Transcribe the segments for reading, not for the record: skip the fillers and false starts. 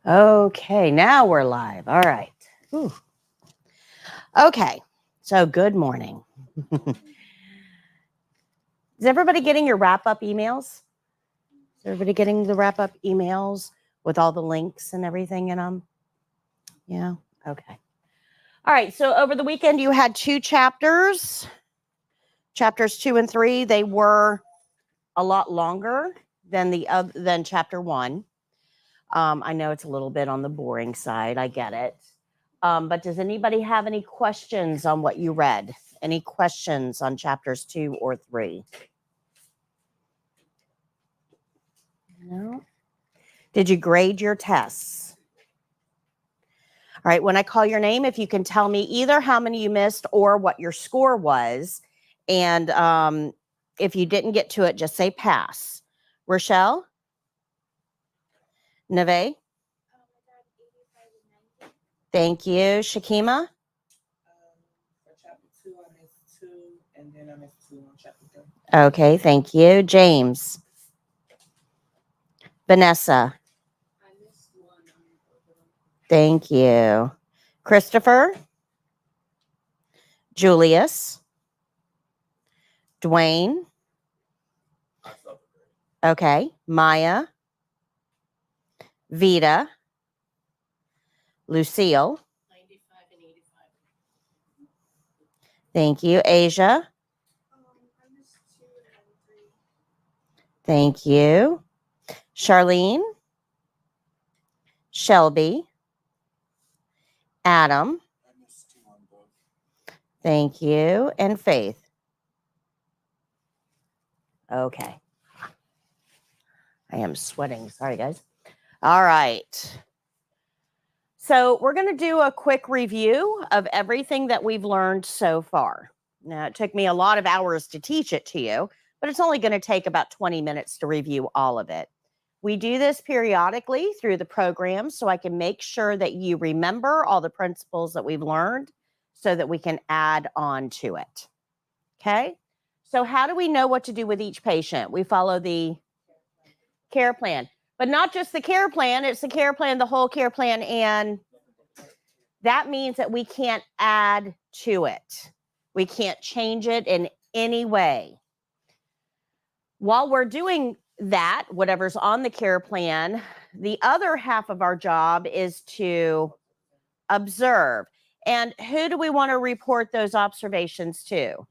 Okay, now we're live. All right. Whew. Okay, so good morning. Is everybody getting your wrap-up emails? Is everybody getting the wrap-up emails with all the links and everything in them? Yeah, okay. All right, so over the weekend you had 2 chapters. Chapters 2 and 3, they were a lot longer than chapter 1. I know it's a little bit on the boring side. I get it. But does anybody have any questions on what you read? Any questions on chapters 2 or 3? No? Did you grade your tests? All right, when I call your name, if you can tell me either how many you missed or what your score was. And if you didn't get to it, just say pass. Rochelle? Neve? Thank you. Shakima? For chapter 2, I missed 2, and then I missed 2 on chapter 3. Okay, thank you. James? Vanessa? I missed 1 on both of them. Thank you. Christopher? Julius? Dwayne? Okay. Maya? Vita? Lucille? 95 and 85. Thank you. Asia? I missed 2 and 3. Thank you. Charlene? Shelby? Adam? I missed 2 on both. Thank you. And Faith? Okay. I am sweating. Sorry, guys. All right. So we're going to do a quick review of everything that we've learned so far. Now, it took me a lot of hours to teach it to you, but it's only going to take about 20 minutes to review all of it. We do this periodically through the program so I can make sure that you remember all the principles that we've learned so that we can add on to it. Okay? So how do we know what to do with each patient? We follow the care plan. But not just the care plan, it's the care plan, the whole care plan, and that means that we can't add to it. We can't change it in any way. While we're doing that, whatever's on the care plan, the other half of our job is to observe. And who do we want to report those observations to?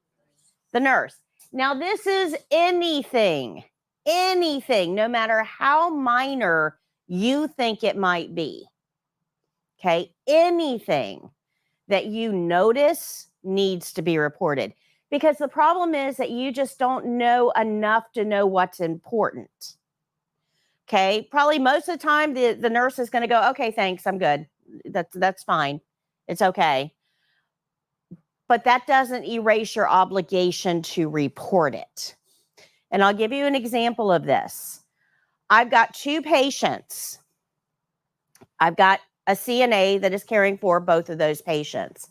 The nurse. Now, this is anything, no matter how minor you think it might be. Okay, anything that you notice needs to be reported, because the problem is that you just don't know enough to know what's important. Okay, probably most of the time the nurse is going to go, okay, thanks, I'm good. That's fine. It's okay. But that doesn't erase your obligation to report it. And I'll give you an example of this. I've got 2 patients. I've got a CNA that is caring for both of those patients.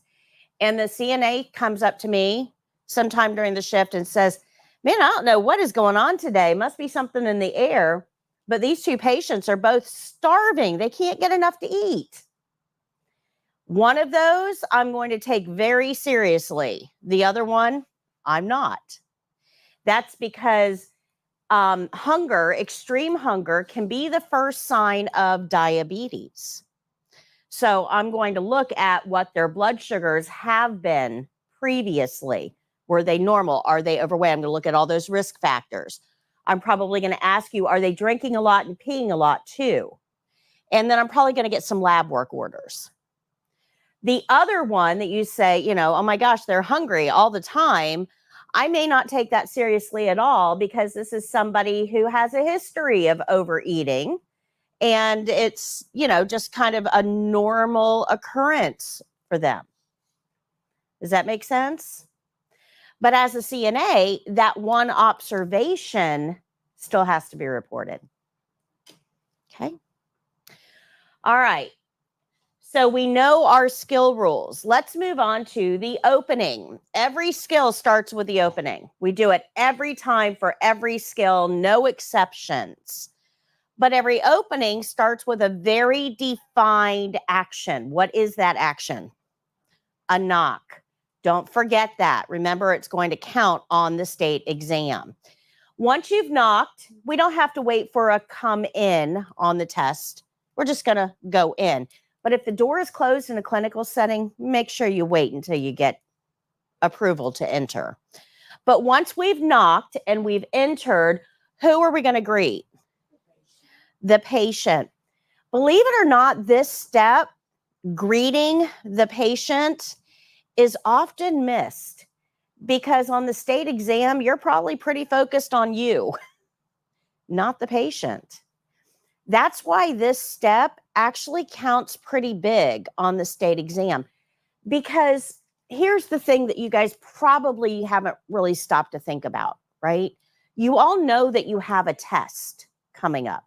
And the CNA comes up to me sometime during the shift and says, man, I don't know what is going on today. Must be something in the air. But these 2 patients are both starving. They can't get enough to eat. One of those I'm going to take very seriously. The other one, I'm not. That's because hunger, extreme hunger, can be the first sign of diabetes. So I'm going to look at what their blood sugars have been previously. Were they normal? Are they overweight? I'm going to look at all those risk factors. I'm probably going to ask you, are they drinking a lot and peeing a lot too? And then I'm probably going to get some lab work orders. The other one that you say, oh my gosh, they're hungry all the time. I may not take that seriously at all because this is somebody who has a history of overeating. And it's, just kind of a normal occurrence for them. Does that make sense? But as a CNA, that one observation still has to be reported. Okay. All right. So we know our skill rules. Let's move on to the opening. Every skill starts with the opening. We do it every time for every skill, no exceptions. But every opening starts with a very defined action. What is that action? A knock. Don't forget that. Remember, it's going to count on the state exam. Once you've knocked, we don't have to wait for a come in on the test. We're just going to go in. But if the door is closed in a clinical setting, make sure you wait until you get approval to enter. But once we've knocked and we've entered, who are we going to greet? The patient. Believe it or not, this step, greeting the patient, is often missed because on the state exam, you're probably pretty focused on you, not the patient. That's why this step actually counts pretty big on the state exam, because here's the thing that you guys probably haven't really stopped to think about, right? You all know that you have a test coming up.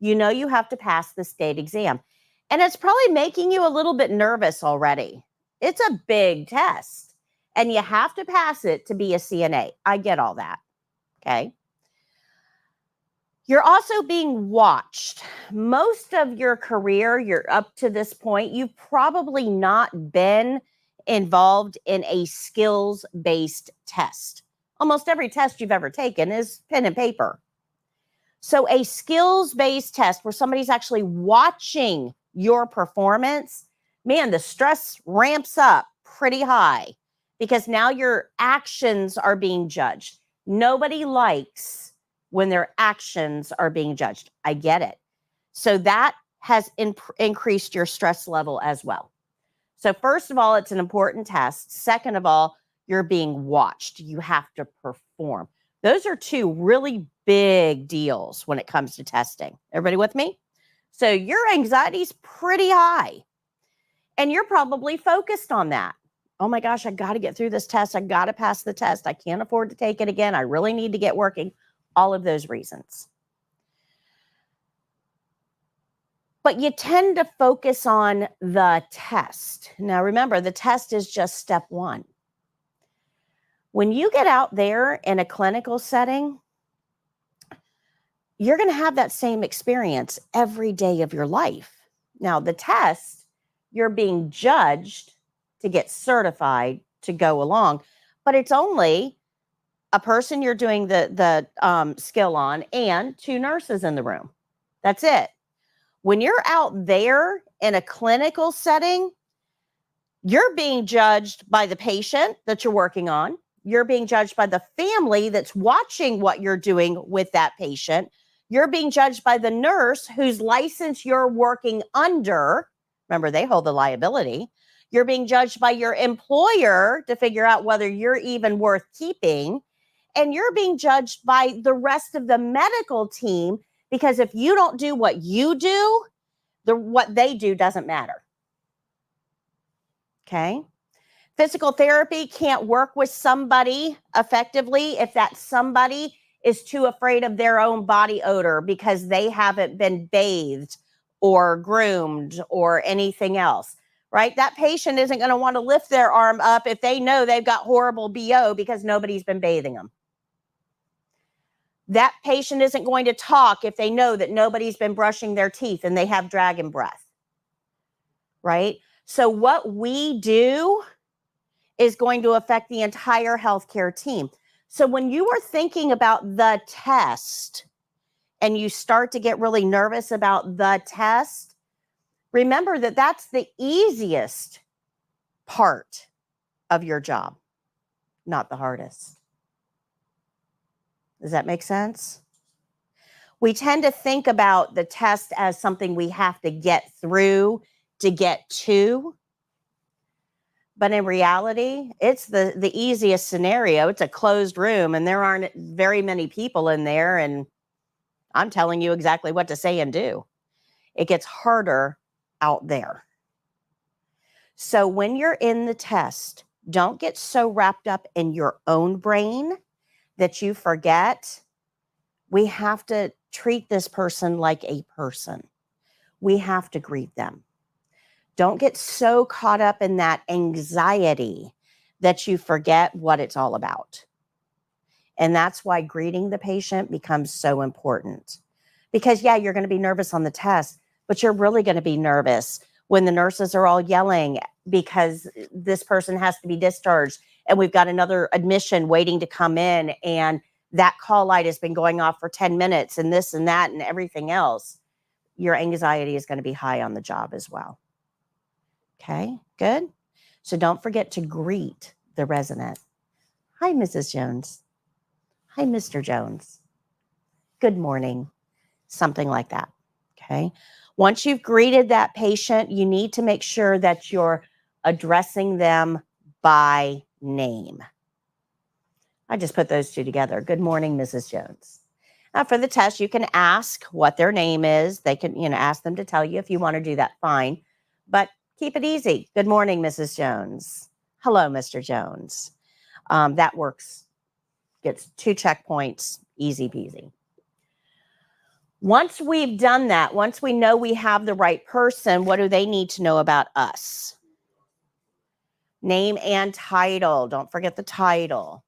You know you have to pass the state exam, and it's probably making you a little bit nervous already. It's a big test, and you have to pass it to be a CNA. I get all that, okay? You're also being watched. Most of your career, you're up to this point, you've probably not been involved in a skills-based test. Almost every test you've ever taken is pen and paper. So a skills-based test where somebody's actually watching your performance, man, the stress ramps up pretty high because now your actions are being judged. Nobody likes when their actions are being judged. I get it. So that has increased your stress level as well. So first of all, it's an important test. Second of all, you're being watched. You have to perform. Those are two really big deals when it comes to testing. Everybody with me? So your anxiety is pretty high, and you're probably focused on that. Oh my gosh, I got to get through this test. I got to pass the test. I can't afford to take it again. I really need to get working. All of those reasons. But you tend to focus on the test. Now remember, the test is just step one. When you get out there in a clinical setting, you're going to have that same experience every day of your life. Now, the test, you're being judged to get certified to go along, but it's only a person you're doing the skill on and two nurses in the room. That's it. When you're out there in a clinical setting, you're being judged by the patient that you're working on. You're being judged by the family that's watching what you're doing with that patient. You're being judged by the nurse whose license you're working under. Remember, they hold the liability. You're being judged by your employer to figure out whether you're even worth keeping. And you're being judged by the rest of the medical team, because if you don't do what you do, what they do doesn't matter. Okay? Physical therapy can't work with somebody effectively if that somebody is too afraid of their own body odor because they haven't been bathed or groomed or anything else, right? That patient isn't going to want to lift their arm up if they know they've got horrible BO because nobody's been bathing them. That patient isn't going to talk if they know that nobody's been brushing their teeth and they have dragon breath, right? So what we do is going to affect the entire healthcare team. So when you are thinking about the test and you start to get really nervous about the test, remember that that's the easiest part of your job, not the hardest. Does that make sense? We tend to think about the test as something we have to get through to get to. But in reality, it's the easiest scenario. It's a closed room and there aren't very many people in there. And I'm telling you exactly what to say and do. It gets harder out there. So when you're in the test, don't get so wrapped up in your own brain that you forget we have to treat this person like a person. We have to greet them. Don't get so caught up in that anxiety that you forget what it's all about. And that's why greeting the patient becomes so important. Because, yeah, you're going to be nervous on the test, but you're really going to be nervous when the nurses are all yelling because this person has to be discharged and we've got another admission waiting to come in, and that call light has been going off for 10 minutes and this and that and everything else. Your anxiety is going to be high on the job as well. Okay, good. So don't forget to greet the resident. Hi, Mrs. Jones. Hi, Mr. Jones. Good morning. Something like that. Okay. Once you've greeted that patient, you need to make sure that you're addressing them by name. I just put those two together. Good morning, Mrs. Jones. Now for the test, you can ask what their name is. They can, ask them to tell you. If you want to do that, fine. But keep it easy. Good morning, Mrs. Jones. Hello, Mr. Jones. That works. Gets 2 checkpoints, easy peasy. Once we've done that, once we know we have the right person, what do they need to know about us? Name and title. Don't forget the title.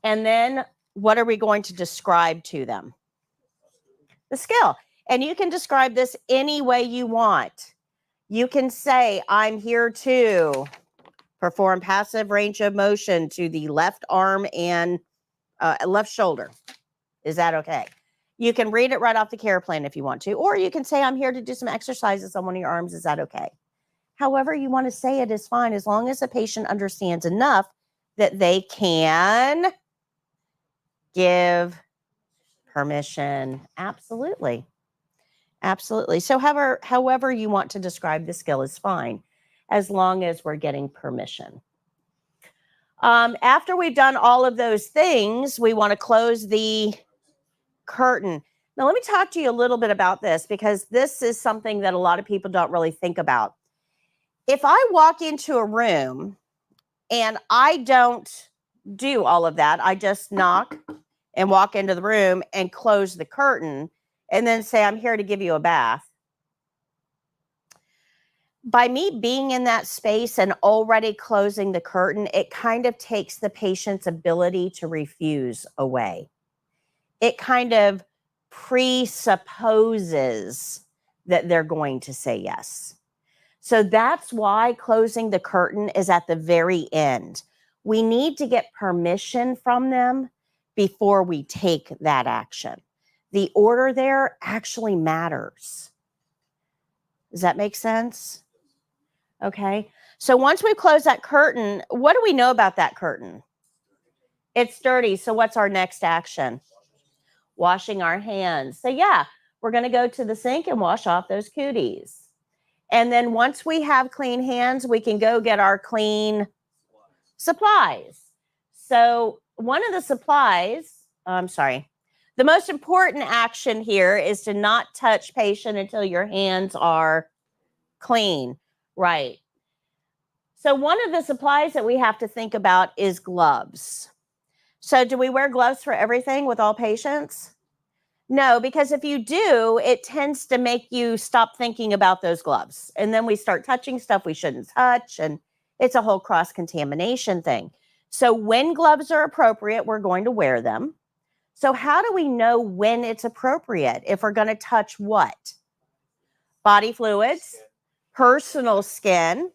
And then what are we going to describe to them? The skill. And you can describe this any way you want. You can say, I'm here to perform passive range of motion to the left arm and left shoulder. Is that okay? You can read it right off the care plan if you want to, or you can say, I'm here to do some exercises on one of your arms. Is that okay? However you want to say it is fine, as long as the patient understands enough that they can give permission. Absolutely. Absolutely. So however you want to describe the skill is fine, as long as we're getting permission. After we've done all of those things, we want to close the curtain. Now, let me talk to you a little bit about this, because this is something that a lot of people don't really think about. If I walk into a room and I don't do all of that, I just knock and walk into the room and close the curtain and then say, I'm here to give you a bath. By me being in that space and already closing the curtain, it kind of takes the patient's ability to refuse away. It kind of presupposes that they're going to say yes. So that's why closing the curtain is at the very end. We need to get permission from them before we take that action. The order there actually matters. Does that make sense? Okay. So once we close that curtain, what do we know about that curtain? It's dirty. So what's our next action? Washing our hands. So yeah, we're going to go to the sink and wash off those cooties. And then once we have clean hands, we can go get our clean supplies. So one of the supplies, the most important action here is to not touch patient until your hands are clean. Right. So one of the supplies that we have to think about is gloves. So do we wear gloves for everything with all patients? No, because if you do, it tends to make you stop thinking about those gloves. And then we start touching stuff we shouldn't touch. And it's a whole cross-contamination thing. So when gloves are appropriate, we're going to wear them. So how do we know when it's appropriate? If we're going to touch what? Body fluids, personal skin,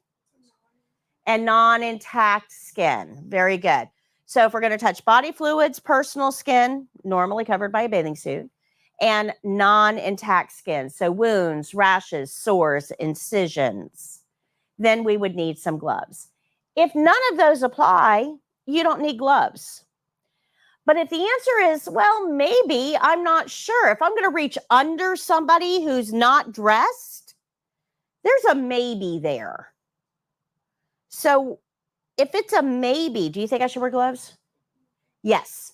and non-intact skin. Very good. So if we're going to touch body fluids, personal skin, normally covered by a bathing suit, and non-intact skin, so wounds, rashes, sores, incisions, then we would need some gloves. If none of those apply, you don't need gloves. But if the answer is, well, maybe, I'm not sure. If I'm going to reach under somebody who's not dressed, there's a maybe there. So if it's a maybe, do you think I should wear gloves? Yes.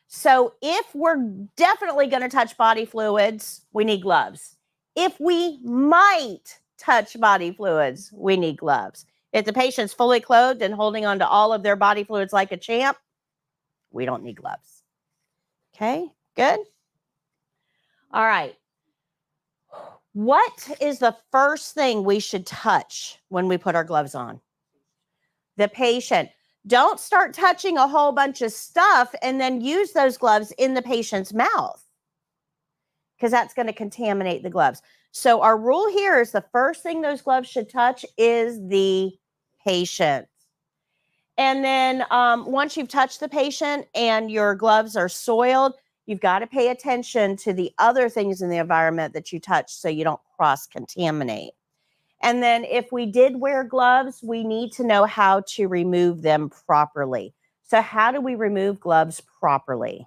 So if we're definitely going to touch body fluids, we need gloves. If we might touch body fluids, we need gloves. If the patient's fully clothed and holding on to all of their body fluids like a champ, we don't need gloves. Okay, good. All right. What is the first thing we should touch when we put our gloves on? The patient. Don't start touching a whole bunch of stuff and then use those gloves in the patient's mouth. because that's going to contaminate the gloves. So our rule here is the first thing those gloves should touch is the patient. And then once you've touched the patient and your gloves are soiled, you've got to pay attention to the other things in the environment that you touch so you don't cross-contaminate. And then if we did wear gloves, we need to know how to remove them properly. So how do we remove gloves properly?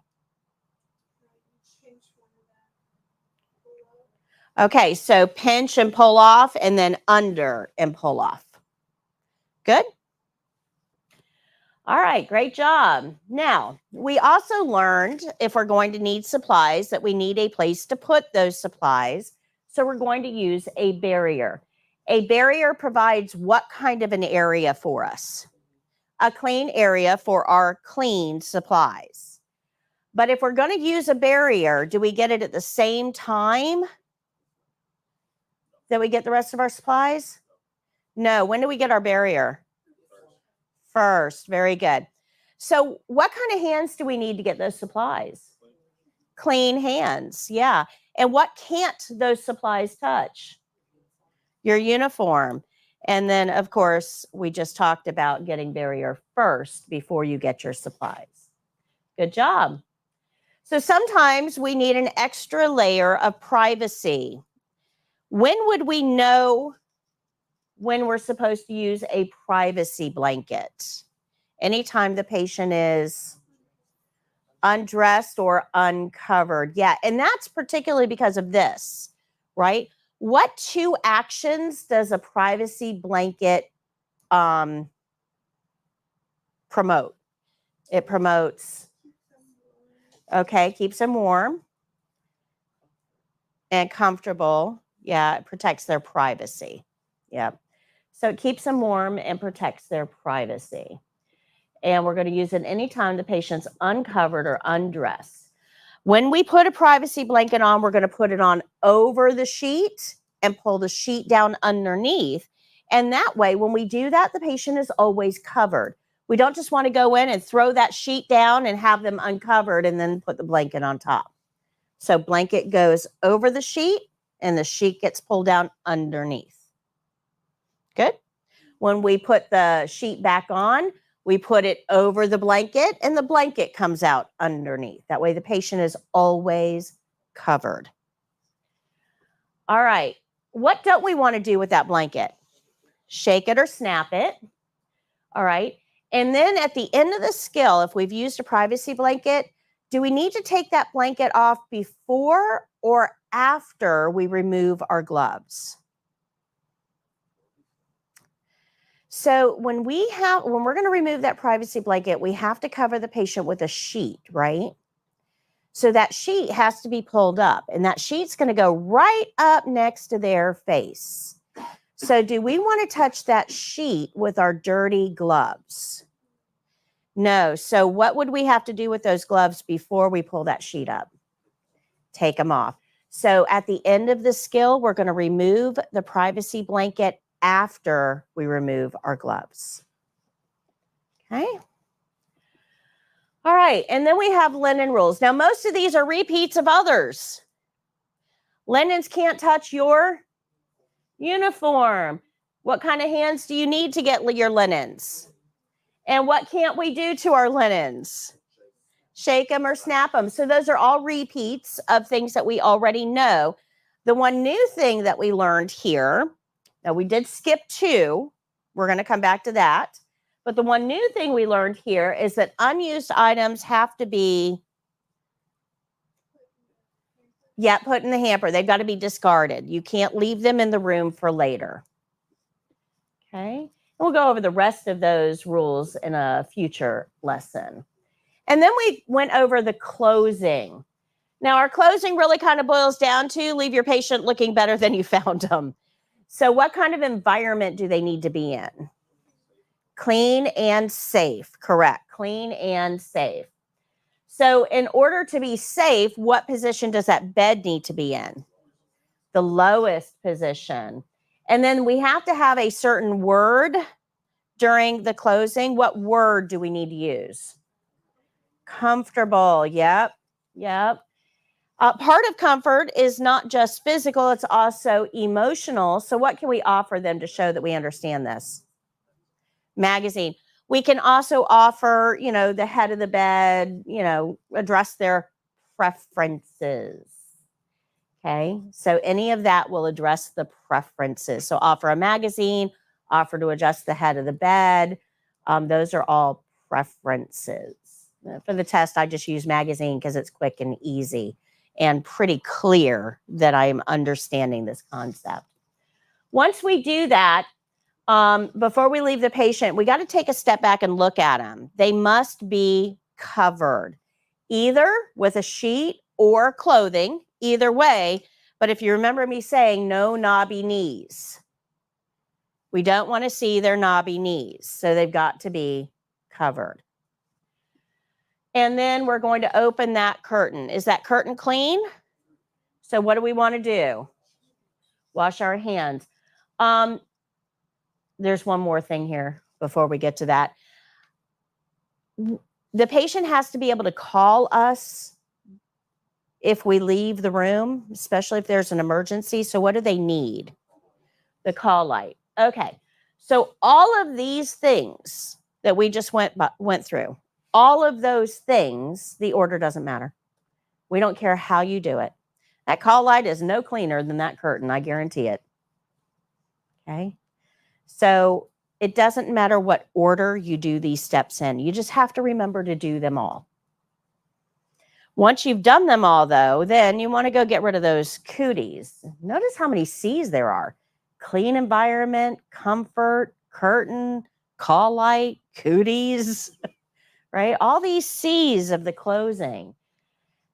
Okay, so pinch and pull off, and then under and pull off. Good? All right, great job. Now, we also learned if we're going to need supplies that we need a place to put those supplies. So we're going to use a barrier. A barrier provides what kind of an area for us? A clean area for our clean supplies. But if we're going to use a barrier, do we get it at the same time that we get the rest of our supplies? No. When do we get our barrier? First. Very good. So what kind of hands do we need to get those supplies? Clean hands. Yeah. And what can't those supplies touch? Your uniform. And then, of course, we just talked about getting barrier first before you get your supplies. Good job. So sometimes we need an extra layer of privacy. When would we know when we're supposed to use a privacy blanket? Anytime the patient is undressed or uncovered. Yeah, and that's particularly because of this, right? What two actions does a privacy blanket promote? It promotes, okay, keeps them warm and comfortable. Yeah, it protects their privacy. Yep. So it keeps them warm and protects their privacy. And we're going to use it anytime the patient's uncovered or undressed. When we put a privacy blanket on, we're going to put it on over the sheet and pull the sheet down underneath. And that way, when we do that, the patient is always covered. We don't just want to go in and throw that sheet down and have them uncovered and then put the blanket on top. So blanket goes over the sheet and the sheet gets pulled down underneath. Good. When we put the sheet back on, we put it over the blanket and the blanket comes out underneath. That way the patient is always covered. All right. What don't we want to do with that blanket? Shake it or snap it. All right. And then at the end of the skill, if we've used a privacy blanket, do we need to take that blanket off before or after we remove our gloves? So when we're going to remove that privacy blanket, we have to cover the patient with a sheet, right? So that sheet has to be pulled up, and that sheet's going to go right up next to their face. So do we want to touch that sheet with our dirty gloves? No. So what would we have to do with those gloves before we pull that sheet up? Take them off. So at the end of the skill, we're going to remove the privacy blanket after we remove our gloves. Okay. All right. And then we have linen rules. Now, most of these are repeats of others. Linens can't touch your uniform. What kind of hands do you need to get your linens? And what can't we do to our linens? Shake them or snap them. So those are all repeats of things that we already know. The one new thing that we learned here, now we did skip 2. We're going to come back to that. But the one new thing we learned here is that unused items have to be, put in the hamper. They've got to be discarded. You can't leave them in the room for later. Okay. And we'll go over the rest of those rules in a future lesson. And then we went over the closing. Now, our closing really kind of boils down to leave your patient looking better than you found them. So what kind of environment do they need to be in? Clean and safe. Correct. Clean and safe. So in order to be safe, what position does that bed need to be in? The lowest position. And then we have to have a certain word during the closing. What word do we need to use? Comfortable. Yep. Part of comfort is not just physical, it's also emotional. So what can we offer them to show that we understand this? Magazine. We can also offer, the head of the bed, address their preferences. Okay. So any of that will address the preferences. So offer a magazine, offer to adjust the head of the bed. Those are all preferences. For the test, I just use magazine because it's quick and easy and pretty clear that I'm understanding this concept. Once we do that, before we leave the patient, we got to take a step back and look at them. They must be covered, either with a sheet or clothing, either way. But if you remember me saying no knobby knees, we don't want to see their knobby knees. So they've got to be covered. And then we're going to open that curtain. Is that curtain clean? So what do we want to do? Wash our hands. There's one more thing here before we get to that. The patient has to be able to call us if we leave the room, especially if there's an emergency. So what do they need? The call light. Okay. So all of these things that we just went through, all of those things, the order doesn't matter. We don't care how you do it. That call light is no cleaner than that curtain. I guarantee it. Okay. So it doesn't matter what order you do these steps in. You just have to remember to do them all. Once you've done them all, though, then you want to go get rid of those cooties. Notice how many C's there are. Clean environment, comfort, curtain, call light, cooties, right? All these C's of the closing.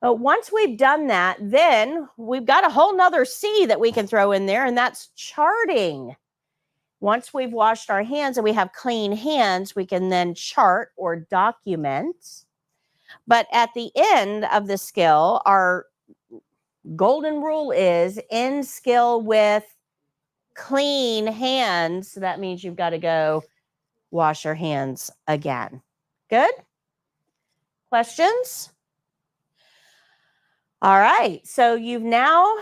But once we've done that, then we've got a whole nother C that we can throw in there, and that's charting. Once we've washed our hands and we have clean hands, we can then chart or document. But at the end of the skill, our golden rule is end skill with clean hands. So that means you've got to go wash your hands again. Good? Questions? All right. So you've now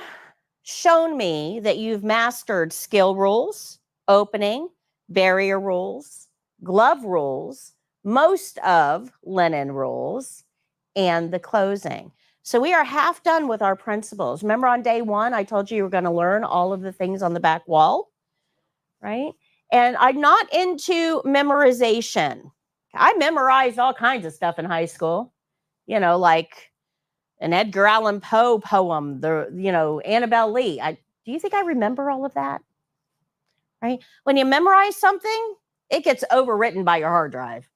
shown me that you've mastered skill rules, opening, barrier rules, glove rules, most of linen rules, and the closing. So we are half done with our principles. Remember on day one, I told you were going to learn all of the things on the back wall, right? And I'm not into memorization. I memorized all kinds of stuff in high school, like an Edgar Allan Poe poem, Annabelle Lee. Do you think I remember all of that? Right? When you memorize something, it gets overwritten by your hard drive.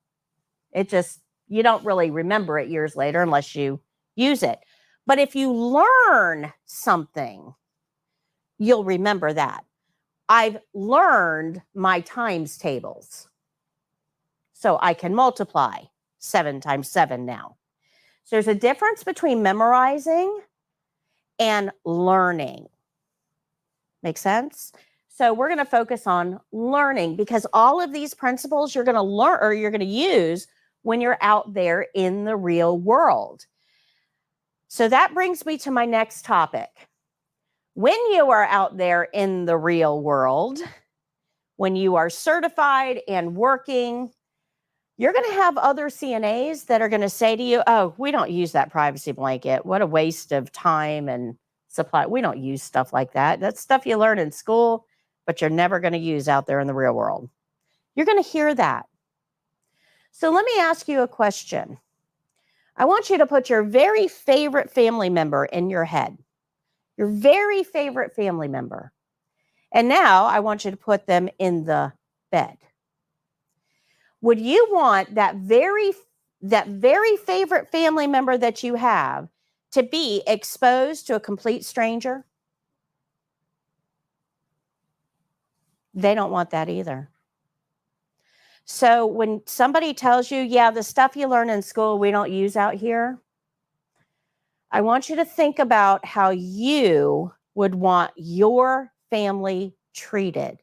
You don't really remember it years later unless you use it. But if you learn something, you'll remember that. I've learned my times tables. So I can multiply 7 times 7 now. So there's a difference between memorizing and learning. Make sense? So we're going to focus on learning because all of these principles you're going to learn or you're going to use when you're out there in the real world. So that brings me to my next topic. When you are out there in the real world, when you are certified and working, you're going to have other CNAs that are going to say to you, oh, we don't use that privacy blanket. What a waste of time and supply. We don't use stuff like that. That's stuff you learn in school, but you're never going to use out there in the real world. You're going to hear that. So let me ask you a question. I want you to put your very favorite family member in your head. Your very favorite family member. And now I want you to put them in the bed. Would you want that very favorite family member that you have to be exposed to a complete stranger? They don't want that either. So when somebody tells you, yeah, the stuff you learn in school, we don't use out here, I want you to think about how you would want your family treated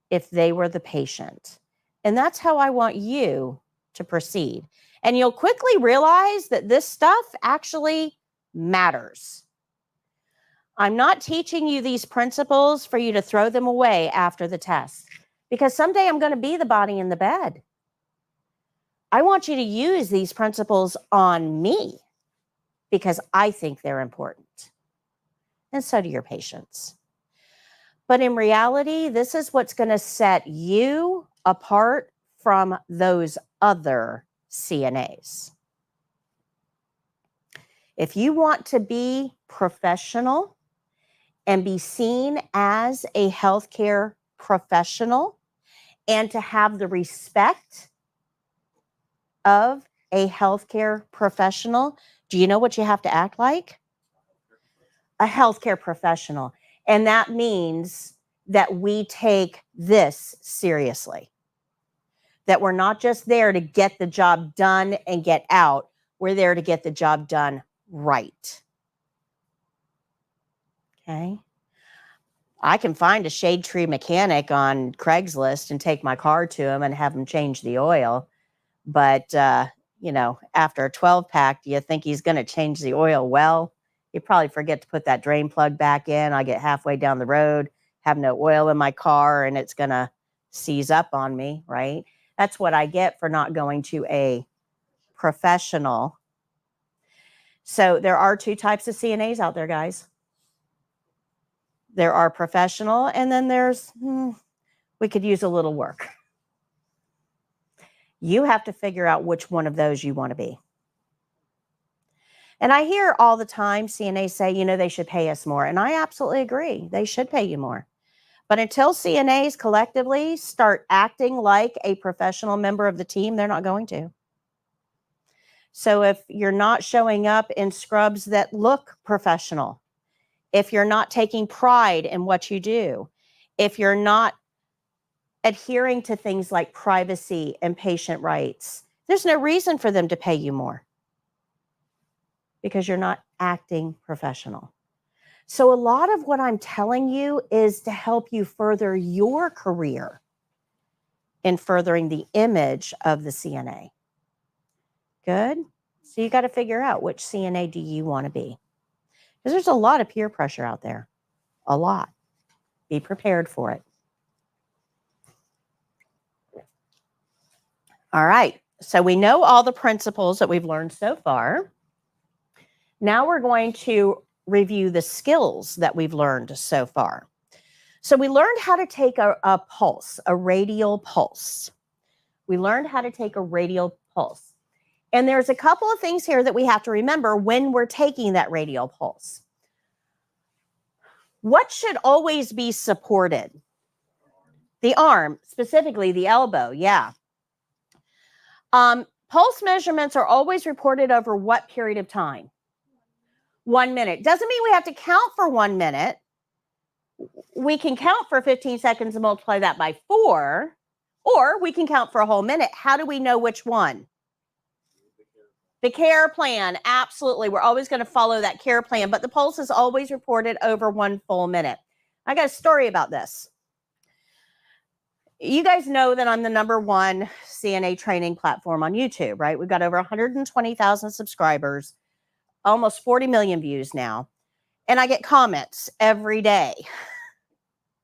if they were the patient. And that's how I want you to proceed. And you'll quickly realize that this stuff actually matters. I'm not teaching you these principles for you to throw them away after the test, because someday I'm going to be the body in the bed. I want you to use these principles on me because I think they're important. And so do your patients. But in reality, this is what's going to set you apart from those other CNAs. If you want to be professional and be seen as a healthcare professional and to have the respect of a healthcare professional, do you know what you have to act like? A healthcare professional. And that means that we take this seriously. That we're not just there to get the job done and get out. We're there to get the job done right. Okay. I can find a shade tree mechanic on Craigslist and take my car to him and have him change the oil. But, you know, after a 12-pack, do you think he's going to change the oil well? You probably forget to put that drain plug back in. I get halfway down the road, have no oil in my car, and it's going to seize up on me, right? That's what I get for not going to a professional. So there are two types of CNAs out there, guys. There are professional, and then there's, we could use a little work. You have to figure out which one of those you want to be. And I hear all the time CNAs say, you know, they should pay us more. And I absolutely agree. They should pay you more. But until CNAs collectively start acting like a professional member of the team, they're not going to. So if you're not showing up in scrubs that look professional, if you're not taking pride in what you do, if you're not adhering to things like privacy and patient rights, there's no reason for them to pay you more because you're not acting professional. So a lot of what I'm telling you is to help you further your career in furthering the image of the CNA. Good? So you got to figure out which CNA do you want to be. Because there's a lot of peer pressure out there. A lot. Be prepared for it. All right. So we know all the principles that we've learned so far. Now we're going to review the skills that we've learned so far. So we learned how to take a pulse, a radial pulse. We learned how to take a radial pulse. And there's a couple of things here that we have to remember when we're taking that radial pulse. What should always be supported? The arm, specifically the elbow, yeah. Pulse measurements are always reported over what period of time? 1 minute. Doesn't mean we have to count for 1 minute. We can count for 15 seconds and multiply that by 4, or we can count for a whole minute. How do we know which one? The care plan, absolutely. We're always going to follow that care plan, but the pulse is always reported over 1 full minute. I got a story about this. You guys know that I'm the #1 CNA training platform on YouTube, right? We've got over 120,000 subscribers, almost 40 million views now. And I get comments every day.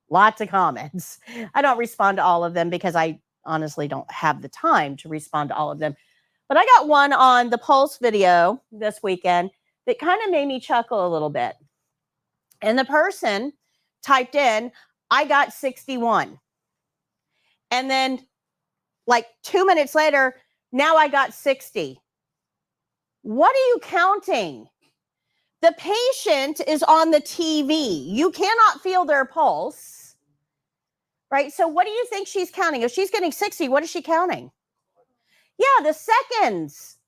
Lots of comments. I don't respond to all of them because I honestly don't have the time to respond to all of them. But I got one on the Pulse video this weekend that kind of made me chuckle a little bit. And the person typed in, I got 61. And then like 2 minutes later, now I got 60. What are you counting? The patient is on the TV. You cannot feel their pulse, right? So what do you think she's counting? If she's getting 60, what is she counting? Yeah, the seconds.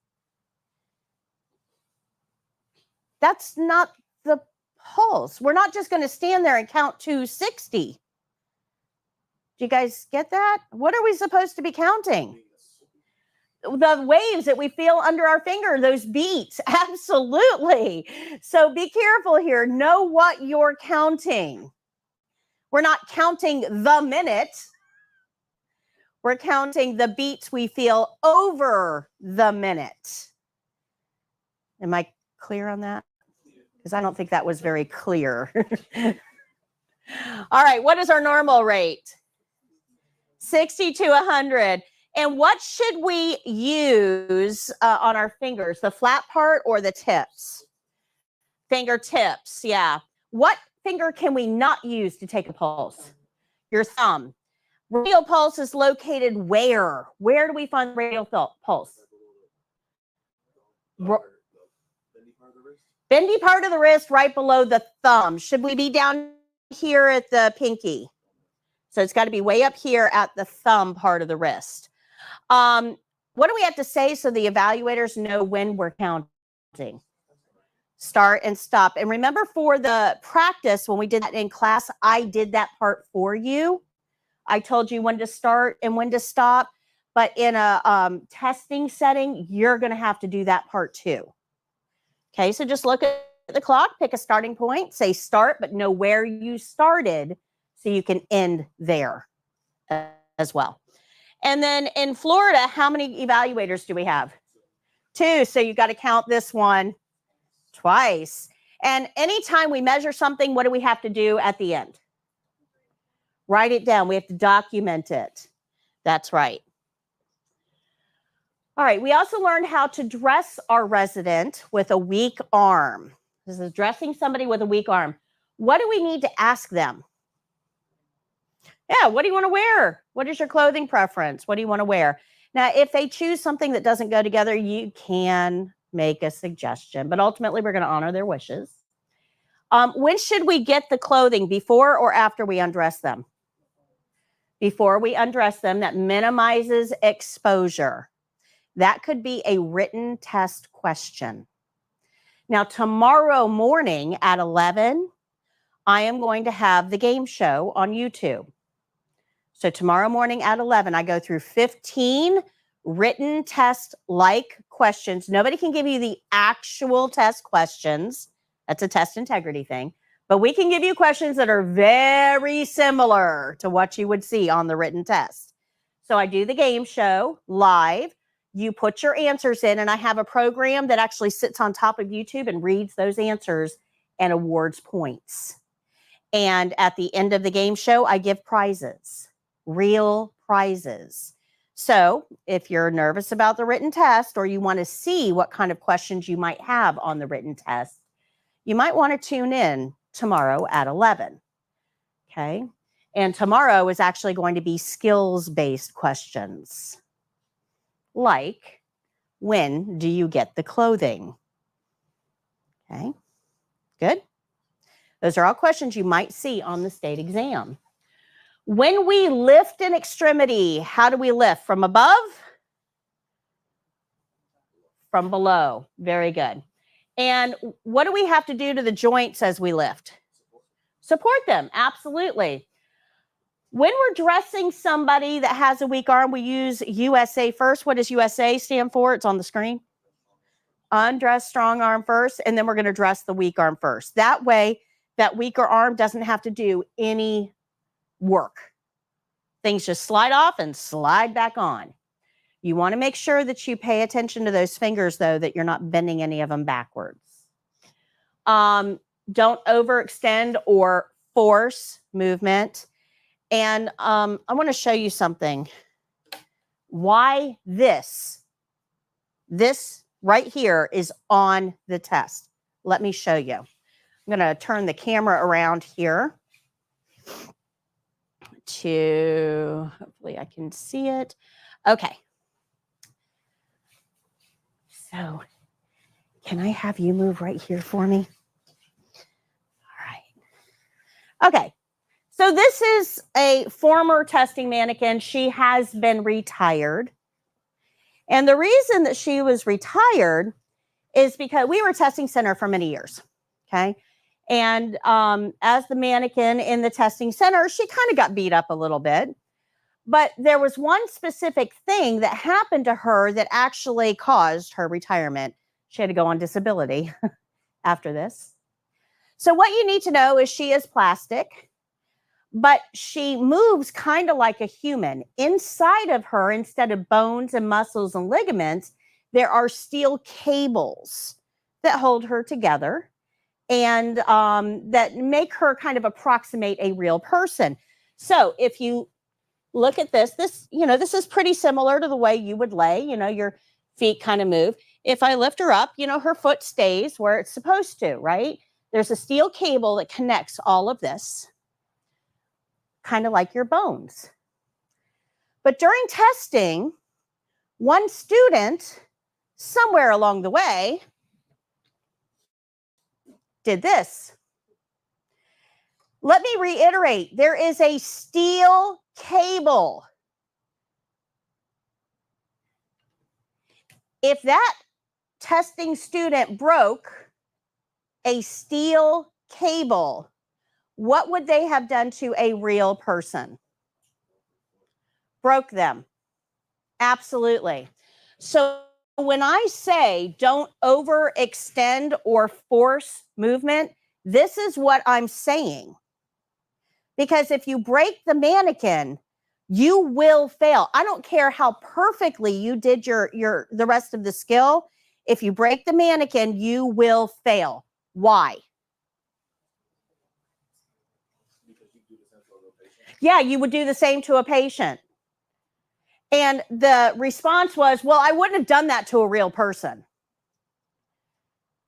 That's not the pulse. We're not just going to stand there and count to 60. Do you guys get that? What are we supposed to be counting? The waves that we feel under our finger, those beats. Absolutely. So be careful here. Know what you're counting. We're not counting the minute. We're counting the beats we feel over the minute. Am I clear on that? because I don't think that was very clear. All right, what is our normal rate? 60 to 100. And what should we use on our fingers, the flat part or the tips? Fingertips, yeah. What finger can we not use to take a pulse? Your thumb. Radial pulse is located where? Where do we find the radial pulse? Bendy part of the wrist right below the thumb. Should we be down here at the pinky? So it's got to be way up here at the thumb part of the wrist. What do we have to say so the evaluators know when we're counting? Start and stop. And remember, for the practice, when we did that in class, I did that part for you. I told you when to start and when to stop. But in a testing setting, you're going to have to do that part too. Okay, so just look at the clock, pick a starting point, say start, but know where you started so you can end there as well. And then in Florida, how many evaluators do we have? 2. So you got to count this one twice. And anytime we measure something, what do we have to do at the end? Write it down. We have to document it. That's right. All right. We also learned how to dress our resident with a weak arm. This is dressing somebody with a weak arm. What do we need to ask them? Yeah, what do you want to wear? What is your clothing preference? What do you want to wear? Now, if they choose something that doesn't go together, you can make a suggestion, but ultimately we're going to honor their wishes. When should we get the clothing, before or after we undress them? Before we undress them. That minimizes exposure. That could be a written test question. Now, tomorrow morning at 11, I am going to have the game show on YouTube. So tomorrow morning at 11, I go through 15 written test-like questions. Nobody can give you the actual test questions. That's a test integrity thing. But we can give you questions that are very similar to what you would see on the written test. So I do the game show live. You put your answers in, and I have a program that actually sits on top of YouTube and reads those answers and awards points. And at the end of the game show, I give prizes, real prizes. So if you're nervous about the written test, or you want to see what kind of questions you might have on the written test, you might want to tune in tomorrow at 11. Okay. And tomorrow is actually going to be skills-based questions. Like, when do you get the clothing? Okay. Good. Those are all questions you might see on the state exam. When we lift an extremity, how do we lift? From above? From below. Very good. And what do we have to do to the joints as we lift? Support them. Absolutely. When we're dressing somebody that has a weak arm, we use USA first. What does USA stand for? It's on the screen. Undress strong arm first, and then we're going to dress the weak arm first. That way, that weaker arm doesn't have to do any work. Things just slide off and slide back on. You want to make sure that you pay attention to those fingers, though, that you're not bending any of them backwards. Don't overextend or force movement. And I want to show you something. Why this right here is on the test. Let me show you. I'm going to turn the camera around here to, hopefully I can see it. Okay. So can I have you move right here for me? All right. Okay. So this is a former testing mannequin. She has been retired. And the reason that she was retired is because we were a testing center for many years. Okay. And as the mannequin in the testing center, she kind of got beat up a little bit. But there was one specific thing that happened to her that actually caused her retirement. She had to go on disability after this. So what you need to know is she is plastic, but she moves kind of like a human. Inside of her, instead of bones and muscles and ligaments, there are steel cables that hold her together. and that make her kind of approximate a real person. So if you look at this, this is pretty similar to the way you would lay, your feet kind of move. If I lift her up, her foot stays where it's supposed to, right? There's a steel cable that connects all of this, kind of like your bones. But during testing, one student somewhere along the way did this. Let me reiterate, there is a steel cable. If that testing student broke a steel cable, what would they have done to a real person? Broke them. Absolutely. So when I say don't overextend or force movement, this is what I'm saying. Because if you break the mannequin, you will fail. I don't care how perfectly you did the rest of the skill. If you break the mannequin, you will fail. Why? Yeah, you would do the same to a patient. And the response was, well, I wouldn't have done that to a real person.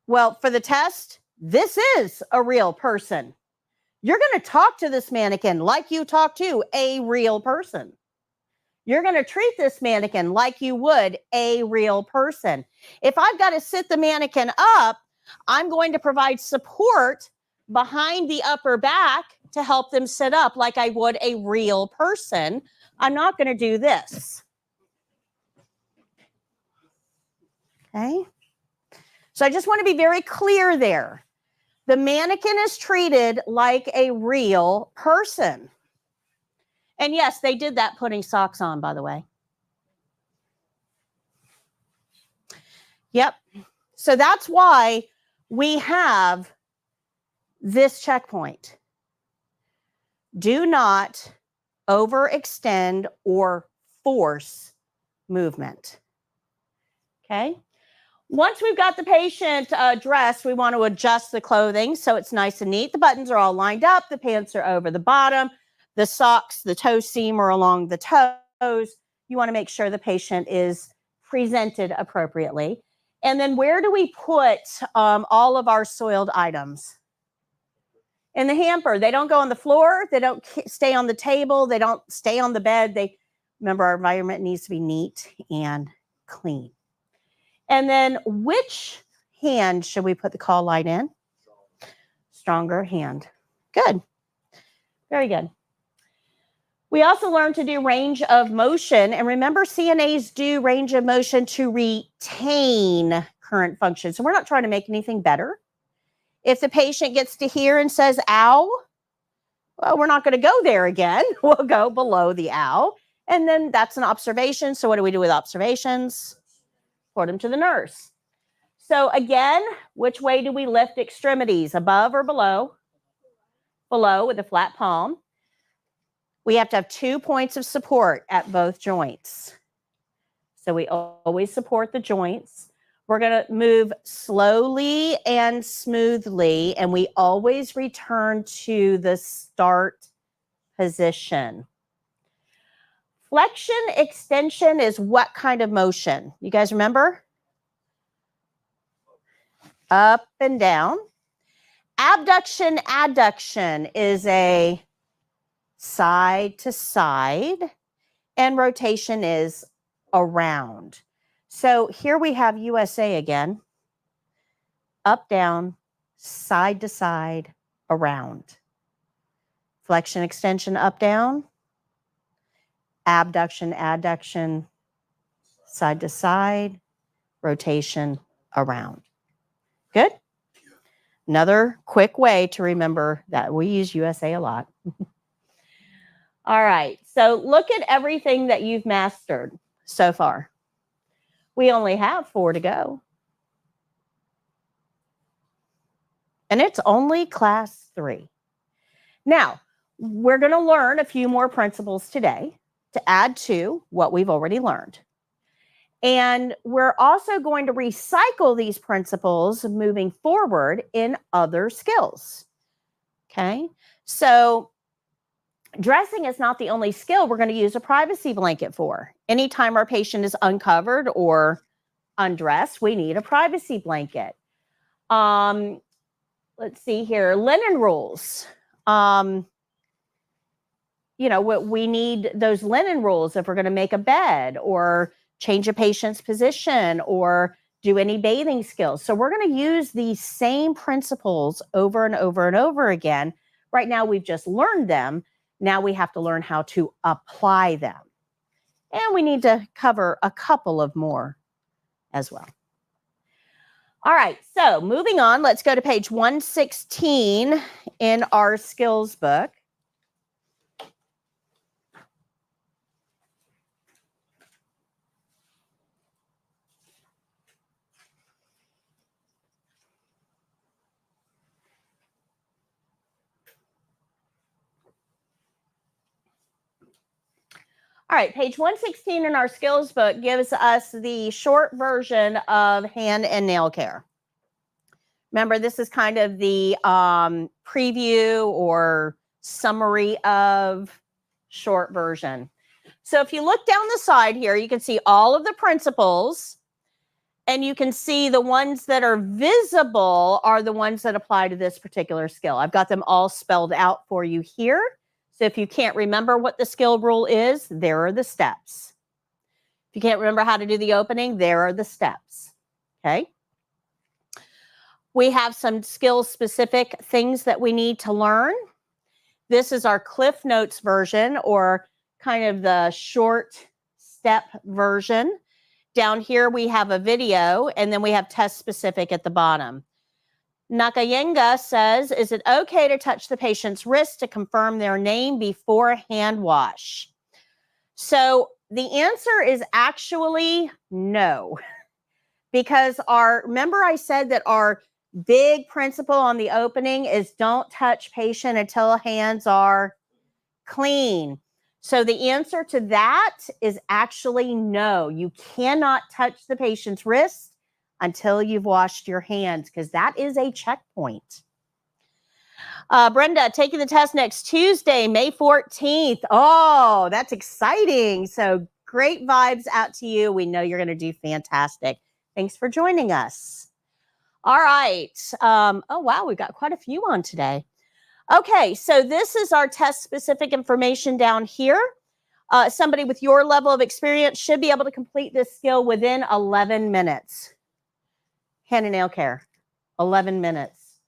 Well, for the test, this is a real person. You're going to talk to this mannequin like you talk to a real person. You're going to treat this mannequin like you would a real person. If I've got to sit the mannequin up, I'm going to provide support behind the upper back to help them sit up like I would a real person. I'm not going to do this. Okay? So I just want to be very clear there. The mannequin is treated like a real person. And yes, they did that putting socks on, by the way. Yep. So that's why we have this checkpoint. Do not overextend or force movement. Okay. Once we've got the patient dressed, we want to adjust the clothing so it's nice and neat. The buttons are all lined up. The pants are over the bottom. The socks, the toe seam are along the toes. You want to make sure the patient is presented appropriately. And then where do we put all of our soiled items? In the hamper. They don't go on the floor. They don't stay on the table. They don't stay on the bed. Remember, our environment needs to be neat and clean. And then which hand should we put the call light in? Stronger hand. Good. Very good. We also learned to do range of motion. And remember, CNAs do range of motion to retain current function. So we're not trying to make anything better. If the patient gets to here and says, ow, well, we're not going to go there again. We'll go below the ow. And then that's an observation. So what do we do with observations? Report them to the nurse. So again, which way do we lift extremities? Above or below? Below with a flat palm. We have to have 2 points of support at both joints. So we always support the joints. We're going to move slowly and smoothly, and we always return to the start position. Flexion extension is what kind of motion? You guys remember? Up and down. Abduction, adduction is a side to side, and rotation is around. So here we have USA again. Up, down, side to side, around. Flexion, extension, up, down. Abduction, adduction, side to side, rotation, around. Good? Another quick way to remember that we use USA a lot. All right, so look at everything that you've mastered so far. We only have 4 to go. And it's only class 3. Now, we're going to learn a few more principles today to add to what we've already learned. And we're also going to recycle these principles moving forward in other skills. Okay, so dressing is not the only skill we're going to use a privacy blanket for. Anytime our patient is uncovered or undressed, we need a privacy blanket. Let's see here, linen rules. We need those linen rules if we're going to make a bed or change a patient's position or do any bathing skills. So we're going to use these same principles over and over and over again. Right now, we've just learned them. Now we have to learn how to apply them. And we need to cover a couple of more as well. All right, so moving on, let's go to page 116 in our skills book. All right, page 116 in our skills book gives us the short version of hand and nail care. Remember, this is kind of the preview or summary of short version. So if you look down the side here, you can see all of the principles, and you can see the ones that are visible are the ones that apply to this particular skill. I've got them all spelled out for you here. So if you can't remember what the skill rule is, there are the steps. If you can't remember how to do the opening, there are the steps. Okay. We have some skill-specific things that we need to learn. This is our Cliff Notes version, or kind of the short step version. Down here, we have a video, and then we have test-specific at the bottom. Nakayenga says, is it okay to touch the patient's wrist to confirm their name before hand wash? So the answer is actually no. Because remember I said that our big principle on the opening is don't touch patient until hands are clean. So the answer to that is actually no. You cannot touch the patient's wrist until you've washed your hands, because that is a checkpoint. Brenda, taking the test next Tuesday, May 14th. Oh, that's exciting. So great vibes out to you. We know you're going to do fantastic. Thanks for joining us. All right. Oh, wow. We've got quite a few on today. Okay. So this is our test specific information down here. Somebody with your level of experience should be able to complete this skill within 11 minutes. Hand and nail care, 11 minutes.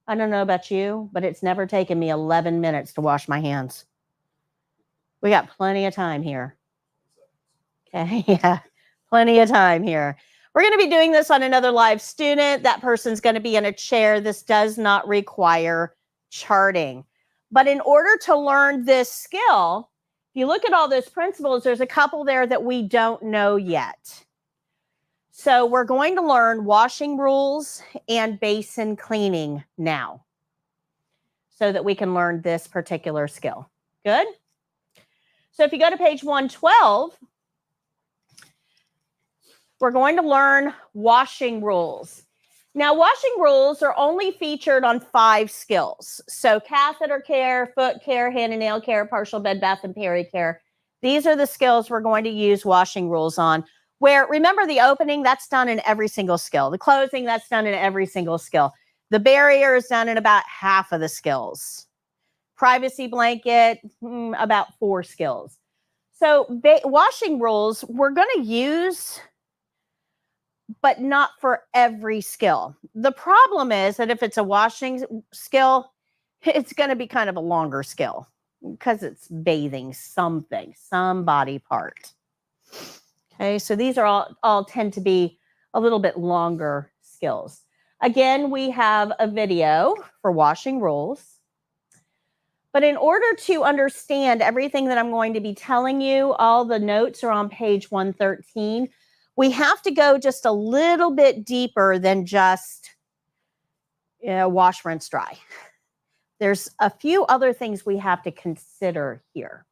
I don't know about you, but it's never taken me 11 minutes to wash my hands. We got plenty of time here. Okay, yeah, plenty of time here. We're going to be doing this on another live student. That person's going to be in a chair. This does not require charting. But in order to learn this skill, if you look at all those principles, there's a couple there that we don't know yet. So we're going to learn washing rules and basin cleaning now, so that we can learn this particular skill. Good? So if you go to page 112, we're going to learn washing rules. Now, washing rules are only featured on 5 skills. So catheter care, foot care, hand and nail care, partial bed bath and peri care. These are the skills we're going to use washing rules on. Where, remember, the opening, that's done in every single skill. The closing, that's done in every single skill. The barrier is done in about half of the skills. Privacy blanket, about 4 skills. So washing rules, we're going to use, but not for every skill. The problem is that if it's a washing skill, it's going to be kind of a longer skill because it's bathing something, some body part. Okay, so these are all tend to be a little bit longer skills. Again, we have a video for washing rules. But in order to understand everything that I'm going to be telling you, all the notes are on page 113. We have to go just a little bit deeper than just wash, rinse, dry. There's a few other things we have to consider here.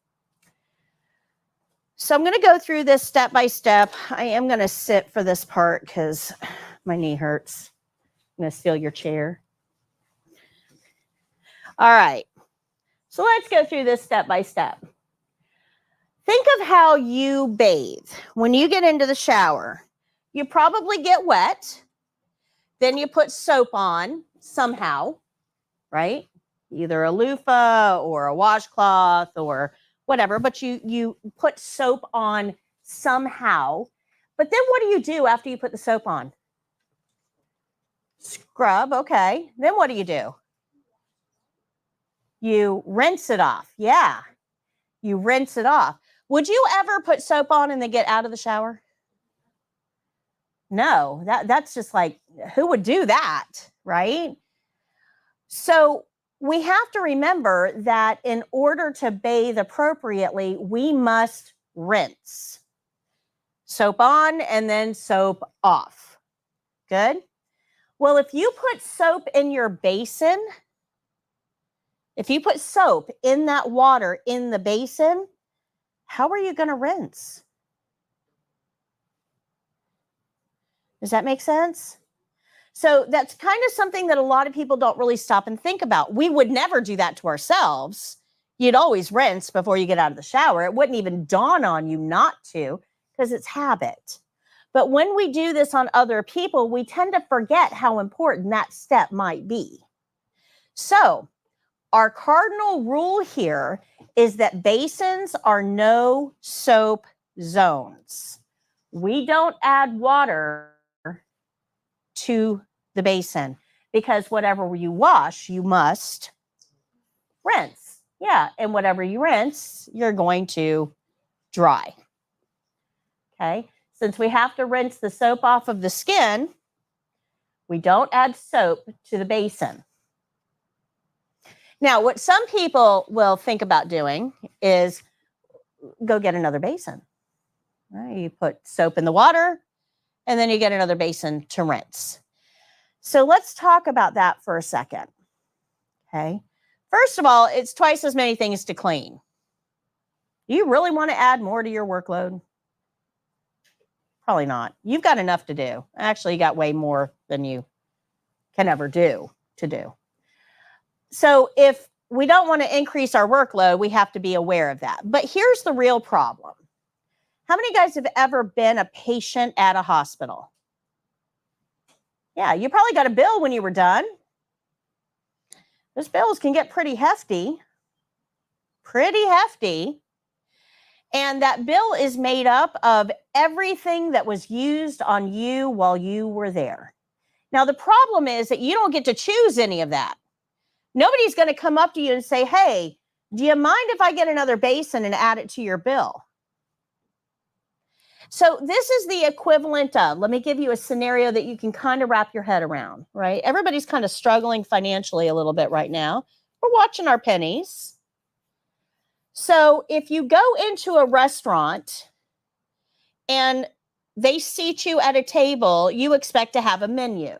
So I'm going to go through this step by step. I am going to sit for this part because my knee hurts. I'm going to steal your chair. All right. So let's go through this step by step. Think of how you bathe. When you get into the shower, you probably get wet. Then you put soap on somehow, right? Either a loofah or a washcloth or whatever, but you put soap on somehow. But then what do you do after you put the soap on? Scrub, okay. Then what do? You rinse it off. Yeah, you rinse it off. Would you ever put soap on and then get out of the shower? No, that's just like, who would do that, right? So we have to remember that in order to bathe appropriately, we must rinse. Soap on and then soap off. Good? Well, if you put soap in your basin, if you put soap in that water in the basin, how are you going to rinse? Does that make sense? So that's kind of something that a lot of people don't really stop and think about. We would never do that to ourselves. You'd always rinse before you get out of the shower. It wouldn't even dawn on you not to because it's habit. But when we do this on other people, we tend to forget how important that step might be. So our cardinal rule here is that basins are no soap zones. We don't add water to the basin because whatever you wash, you must rinse. Yeah, and whatever you rinse, you're going to dry. Okay, since we have to rinse the soap off of the skin, we don't add soap to the basin. Now, what some people will think about doing is go get another basin. Right? You put soap in the water, and then you get another basin to rinse. So let's talk about that for a second. Okay. First of all, it's twice as many things to clean. Do you really want to add more to your workload? Probably not. You've got enough to do. Actually, you got way more than you can ever do to do. So if we don't want to increase our workload, we have to be aware of that. But here's the real problem. How many guys have ever been a patient at a hospital? Yeah, you probably got a bill when you were done. Those bills can get pretty hefty. And that bill is made up of everything that was used on you while you were there. Now, the problem is that you don't get to choose any of that. Nobody's going to come up to you and say, hey, do you mind if I get another basin and add it to your bill? So this is the equivalent of, let me give you a scenario that you can kind of wrap your head around, right? Everybody's kind of struggling financially a little bit right now. We're watching our pennies. So if you go into a restaurant and they seat you at a table, you expect to have a menu.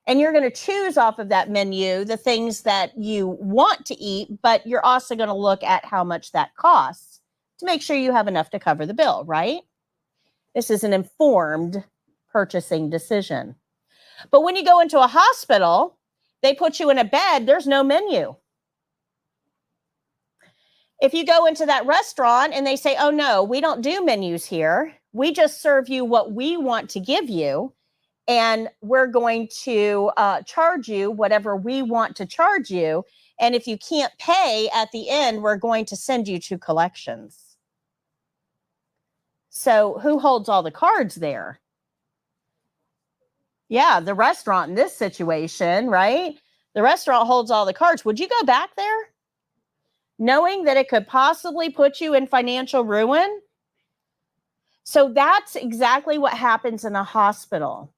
And you're going to choose off of that menu the things that you want to eat, but you're also going to look at how much that costs to make sure you have enough to cover the bill, right? This is an informed purchasing decision. But when you go into a hospital, they put you in a bed, there's no menu. If you go into that restaurant and they say, oh no, we don't do menus here. We just serve you what we want to give you. And we're going to charge you whatever we want to charge you. And if you can't pay at the end, we're going to send you to collections. So who holds all the cards there? Yeah, the restaurant in this situation, right? The restaurant holds all the cards. Would you go back there knowing that it could possibly put you in financial ruin? So that's exactly what happens in a hospital.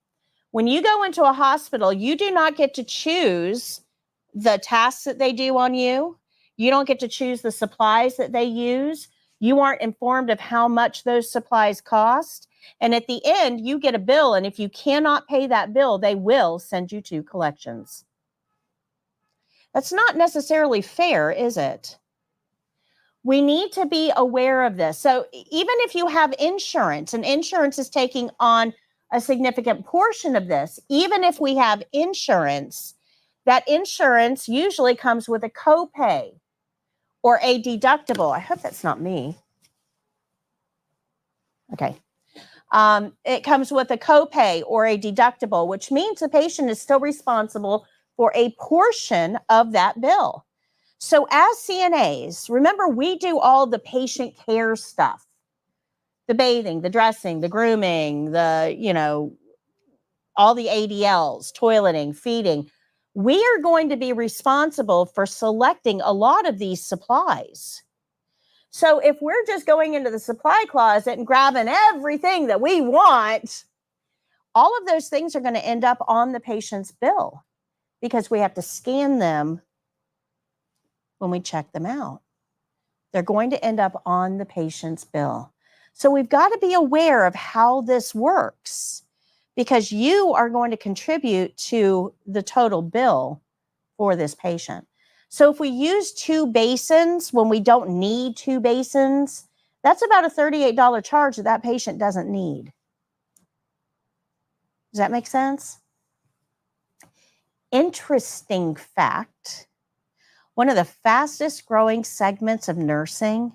When you go into a hospital, you do not get to choose the tasks that they do on you. You don't get to choose the supplies that they use. You aren't informed of how much those supplies cost. And at the end, you get a bill. And if you cannot pay that bill, they will send you to collections. That's not necessarily fair, is it? We need to be aware of this. So even if you have insurance and insurance is taking on a significant portion of this, even if we have insurance, that insurance usually comes with a copay or a deductible. I hope that's not me. Okay. It comes with a copay or a deductible, which means the patient is still responsible for a portion of that bill. So as CNAs, remember, we do all the patient care stuff, the bathing, the dressing, the grooming, all the ADLs, toileting, feeding. We are going to be responsible for selecting a lot of these supplies. So if we're just going into the supply closet and grabbing everything that we want, all of those things are going to end up on the patient's bill because we have to scan them when we check them out. They're going to end up on the patient's bill. So we've got to be aware of how this works because you are going to contribute to the total bill for this patient. So if we use 2 basins when we don't need 2 basins, that's about a $38 charge that patient doesn't need. Does that make sense? Interesting fact, one of the fastest growing segments of nursing,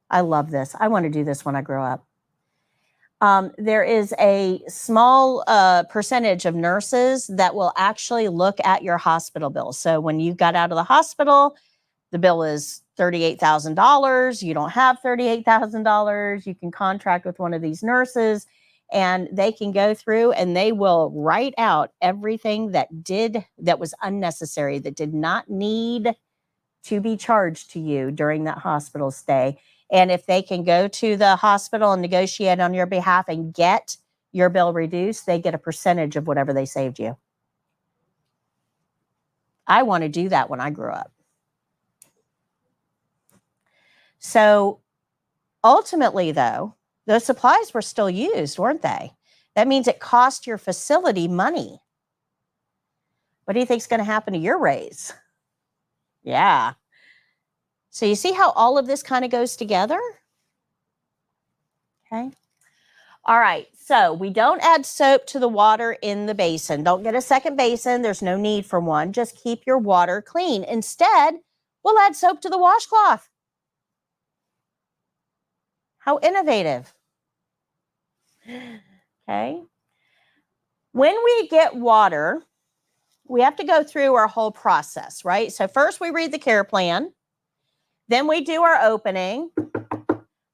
I love this. I want to do this when I grow up. There is a small percentage of nurses that will actually look at your hospital bill. So when you got out of the hospital, the bill is $38,000. You don't have $38,000. You can contract with one of these nurses and they can go through and they will write out everything that was unnecessary, that did not need to be charged to you during that hospital stay. And if they can go to the hospital and negotiate on your behalf and get your bill reduced, they get a percentage of whatever they saved you. I want to do that when I grow up. So ultimately, though, those supplies were still used, weren't they? That means it cost your facility money. What do you think is going to happen to your raise? Yeah. So you see how all of this kind of goes together? Okay. All right. So we don't add soap to the water in the basin. Don't get a second basin. There's no need for one. Just keep your water clean. Instead, we'll add soap to the washcloth. How innovative. Okay. When we get water, we have to go through our whole process, right? So first we read the care plan. Then we do our opening.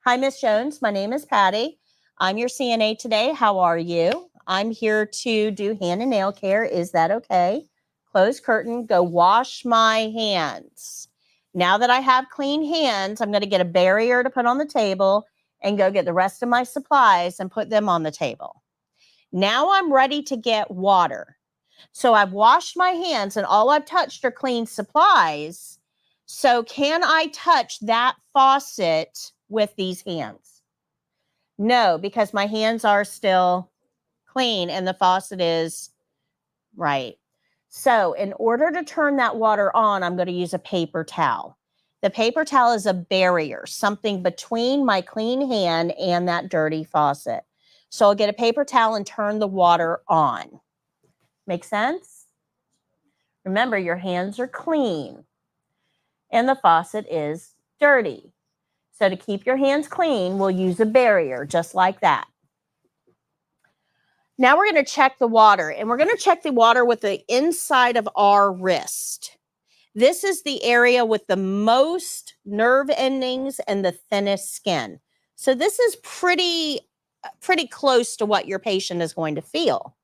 Hi, Miss Jones. My name is Patty. I'm your CNA today. How are you? I'm here to do hand and nail care. Is that okay? Close curtain. Go wash my hands. Now that I have clean hands, I'm going to get a barrier to put on the table and go get the rest of my supplies and put them on the table. Now I'm ready to get water. So I've washed my hands and all I've touched are clean supplies. So can I touch that faucet with these hands? No, because my hands are still clean and the faucet is right. So in order to turn that water on, I'm going to use a paper towel. The paper towel is a barrier, something between my clean hand and that dirty faucet. So I'll get a paper towel and turn the water on. Make sense? Remember, your hands are clean and the faucet is dirty. So to keep your hands clean, we'll use a barrier just like that. Now we're going to check the water, and we're going to check the water with the inside of our wrist. This is the area with the most nerve endings and the thinnest skin. So this is pretty close to what your patient is going to feel.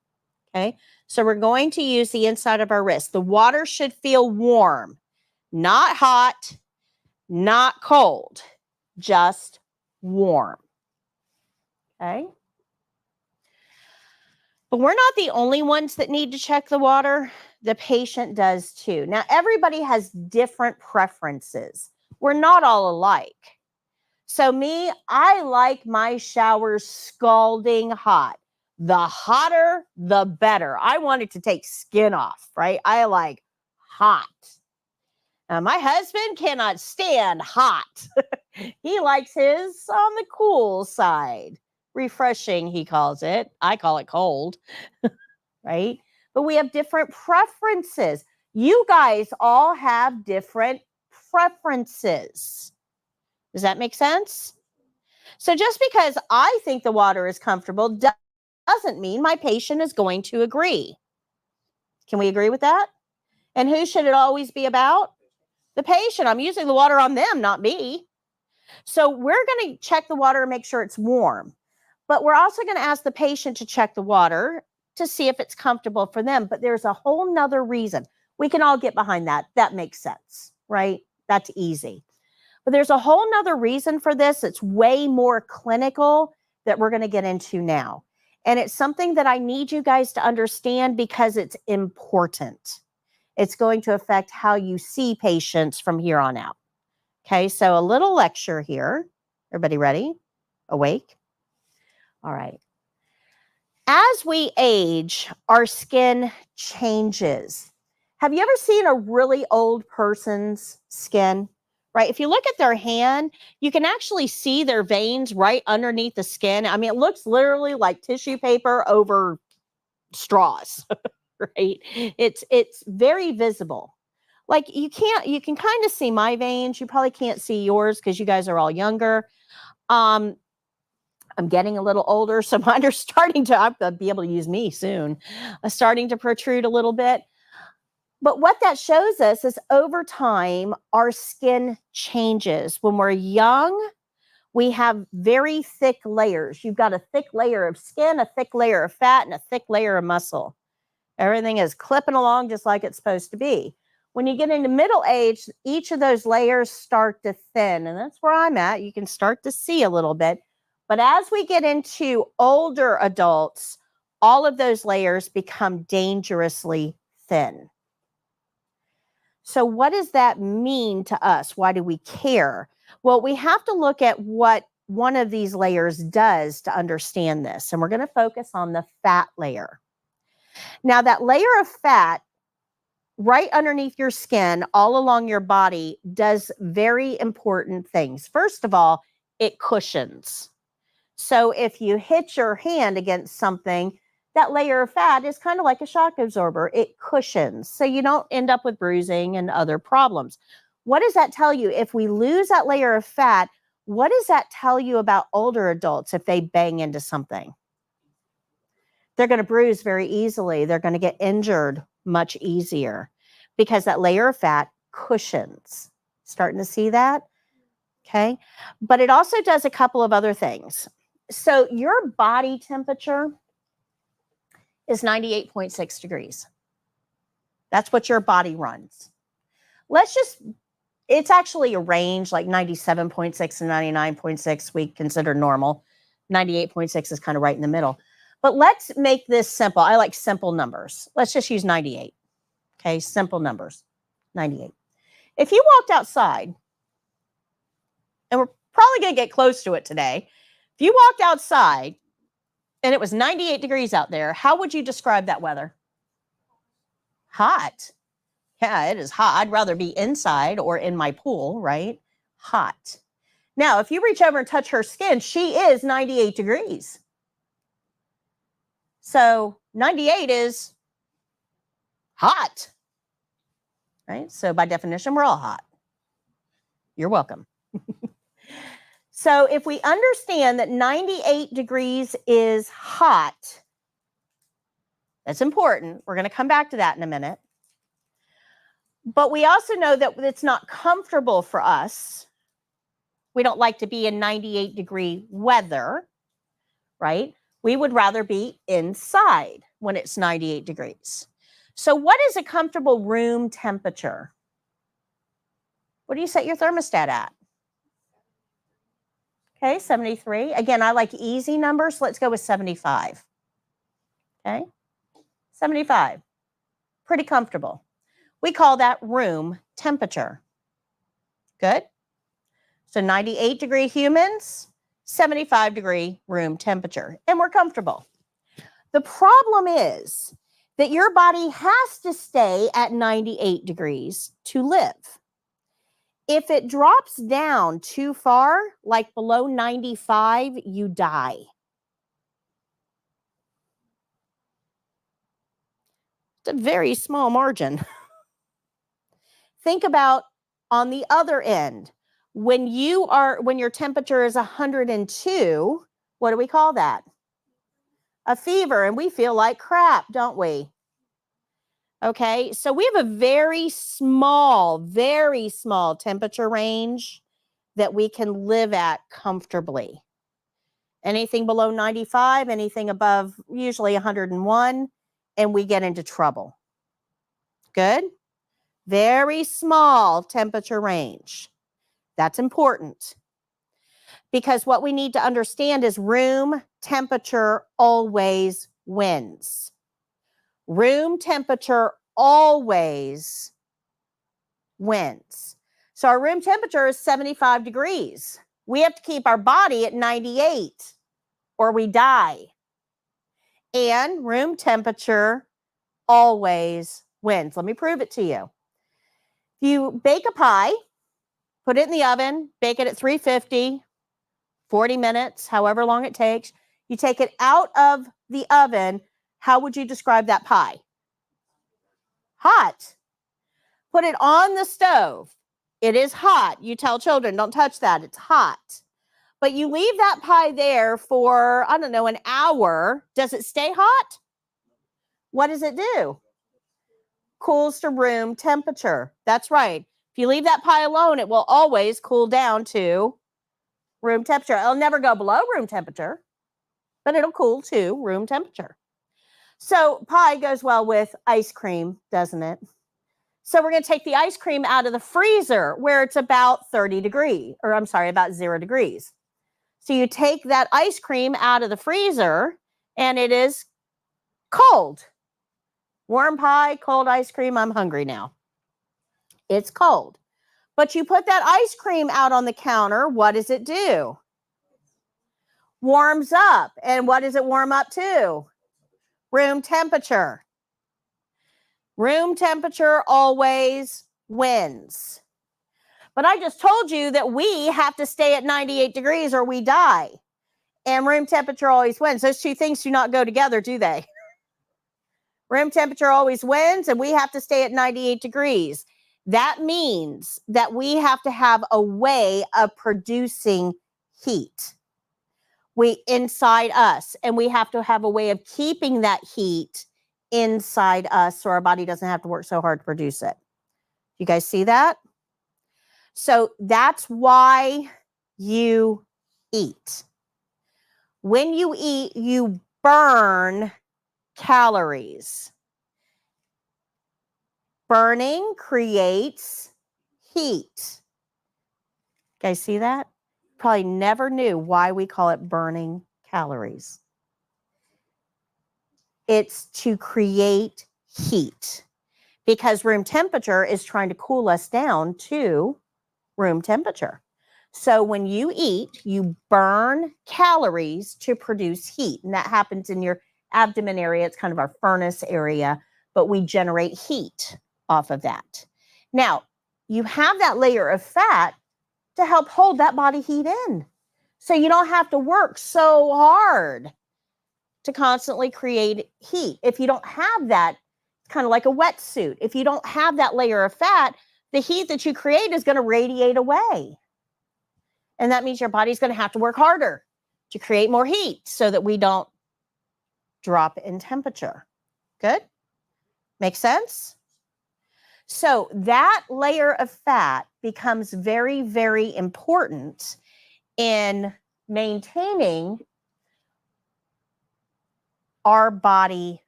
Okay, so we're going to use the inside of our wrist. The water should feel warm, not hot, not cold, just warm. Okay. But we're not the only ones that need to check the water. The patient does too. Now, everybody has different preferences. We're not all alike. So me, I like my showers scalding hot. The hotter, the better. I want it to take skin off, right? I like hot. Now, my husband cannot stand hot. He likes his on the cool side. Refreshing, he calls it. I call it cold, right? But we have different preferences. You guys all have different preferences. Does that make sense? So just because I think the water is comfortable doesn't mean my patient is going to agree. Can we agree with that? And who should it always be about? The patient. I'm using the water on them, not me. So we're going to check the water and make sure it's warm. But we're also going to ask the patient to check the water to see if it's comfortable for them. But there's a whole nother reason. We can all get behind that. That makes sense, right? That's easy. But there's a whole nother reason for this. It's way more clinical that we're going to get into now. And it's something that I need you guys to understand because it's important. It's going to affect how you see patients from here on out. Okay, so a little lecture here. Everybody ready? Awake? All right. As we age, our skin changes. Have you ever seen a really old person's skin? Right? If you look at their hand, you can actually see their veins right underneath the skin. I mean, it looks literally like tissue paper over straws, right? It's very visible. Like you can kind of see my veins. You probably can't see yours because you guys are all younger. I'm getting a little older, so mine are starting to, I'll be able to use me soon, starting to protrude a little bit. But what that shows us is over time, our skin changes. When we're young, we have very thick layers. You've got a thick layer of skin, a thick layer of fat, and a thick layer of muscle. Everything is clipping along just like it's supposed to be. When you get into middle age, each of those layers start to thin, and that's where I'm at. You can start to see a little bit. But as we get into older adults, all of those layers become dangerously thin. So what does that mean to us? Why do we care? Well, we have to look at what one of these layers does to understand this. And we're going to focus on the fat layer. Now, that layer of fat right underneath your skin, all along your body, does very important things. First of all, it cushions. So if you hit your hand against something, that layer of fat is kind of like a shock absorber. It cushions, so you don't end up with bruising and other problems. What does that tell you? If we lose that layer of fat, what does that tell you about older adults if they bang into something? They're going to bruise very easily. They're going to get injured much easier because that layer of fat cushions. Starting to see that? Okay. But it also does a couple of other things. So your body temperature is 98.6 degrees. That's what your body runs. It's actually a range like 97.6 and 99.6 we consider normal. 98.6 is kind of right in the middle. But let's make this simple. I like simple numbers. Let's just use 98. Okay, simple numbers. 98. If you walked outside, and we're probably going to get close to it today, if you walked outside and it was 98 degrees out there, how would you describe that weather? Hot. Yeah, it is hot. I'd rather be inside or in my pool, right? Hot. Now, if you reach over and touch her skin, she is 98 degrees. So 98 is hot, right? So by definition, we're all hot. You're welcome. So if we understand that 98 degrees is hot, that's important. We're going to come back to that in a minute. But we also know that it's not comfortable for us. We don't like to be in 98 degree weather, right? We would rather be inside when it's 98 degrees. So what is a comfortable room temperature? What do you set your thermostat at? Okay, 73. Again, I like easy numbers. Let's go with 75. Okay, 75. Pretty comfortable. We call that room temperature. Good. So 98 degree humans, 75 degree room temperature, and we're comfortable. The problem is that your body has to stay at 98 degrees to live. If it drops down too far, like below 95, you die. It's a very small margin. Think about on the other end, when your temperature is 102, what do we call that? A fever, and we feel like crap, don't we? Okay, so we have a very small temperature range that we can live at comfortably. Anything below 95, anything above usually 101, and we get into trouble. Good? Very small temperature range. That's important. Because what we need to understand is room temperature always wins. Room temperature always wins. So our room temperature is 75 degrees. We have to keep our body at 98 or we die. And room temperature always wins. Let me prove it to you. If you bake a pie, put it in the oven, bake it at 350, 40 minutes, however long it takes. You take it out of the oven. How would you describe that pie? Hot. Put it on the stove. It is hot. You tell children, don't touch that. It's hot. But you leave that pie there for, I don't know, an hour. Does it stay hot? What does it do? Cools to room temperature. That's right. If you leave that pie alone, it will always cool down to room temperature. It'll never go below room temperature, but it'll cool to room temperature. So pie goes well with ice cream, doesn't it? So we're going to take the ice cream out of the freezer where it's about 30 degrees, or I'm sorry, about 0 degrees. So you take that ice cream out of the freezer and it is cold. Warm pie, cold ice cream. I'm hungry now. It's cold. But you put that ice cream out on the counter. What does it do? Warms up. And what does it warm up to? Room temperature. Room temperature always wins. But I just told you that we have to stay at 98 degrees or we die. And room temperature always wins. Those two things do not go together, do they? Room temperature always wins, and we have to stay at 98 degrees. That means that we have to have a way of producing heat. Inside us, and we have to have a way of keeping that heat inside us so our body doesn't have to work so hard to produce it. You guys see that? So that's why you eat. When you eat, you burn calories. Burning creates heat. You guys see that? Probably never knew why we call it burning calories. It's to create heat because room temperature is trying to cool us down to room temperature. So when you eat, you burn calories to produce heat. And that happens in your abdomen area. It's kind of our furnace area, but we generate heat off of that. Now, you have that layer of fat to help hold that body heat in. So you don't have to work so hard to constantly create heat. If you don't have that, it's kind of like a wetsuit. If you don't have that layer of fat, the heat that you create is going to radiate away. And that means your body's going to have to work harder to create more heat so that we don't drop in temperature. Good? Make sense? So that layer of fat becomes very, very important in maintaining our body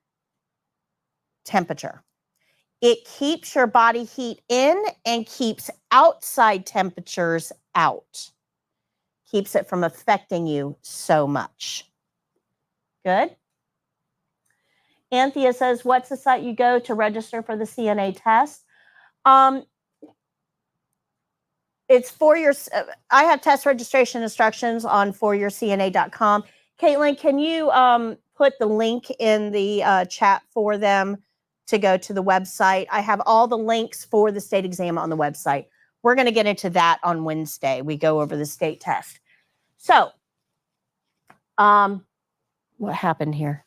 temperature. It keeps your body heat in and keeps outside temperatures out. Keeps it from affecting you so much. Good? Anthea says, what's the site you go to register for the CNA test? It's I have test registration instructions on foryourcna.com. Caitlin, can you put the link in the chat for them to go to the website? I have all the links for the state exam on the website. We're going to get into that on Wednesday. We go over the state test. So, what happened here?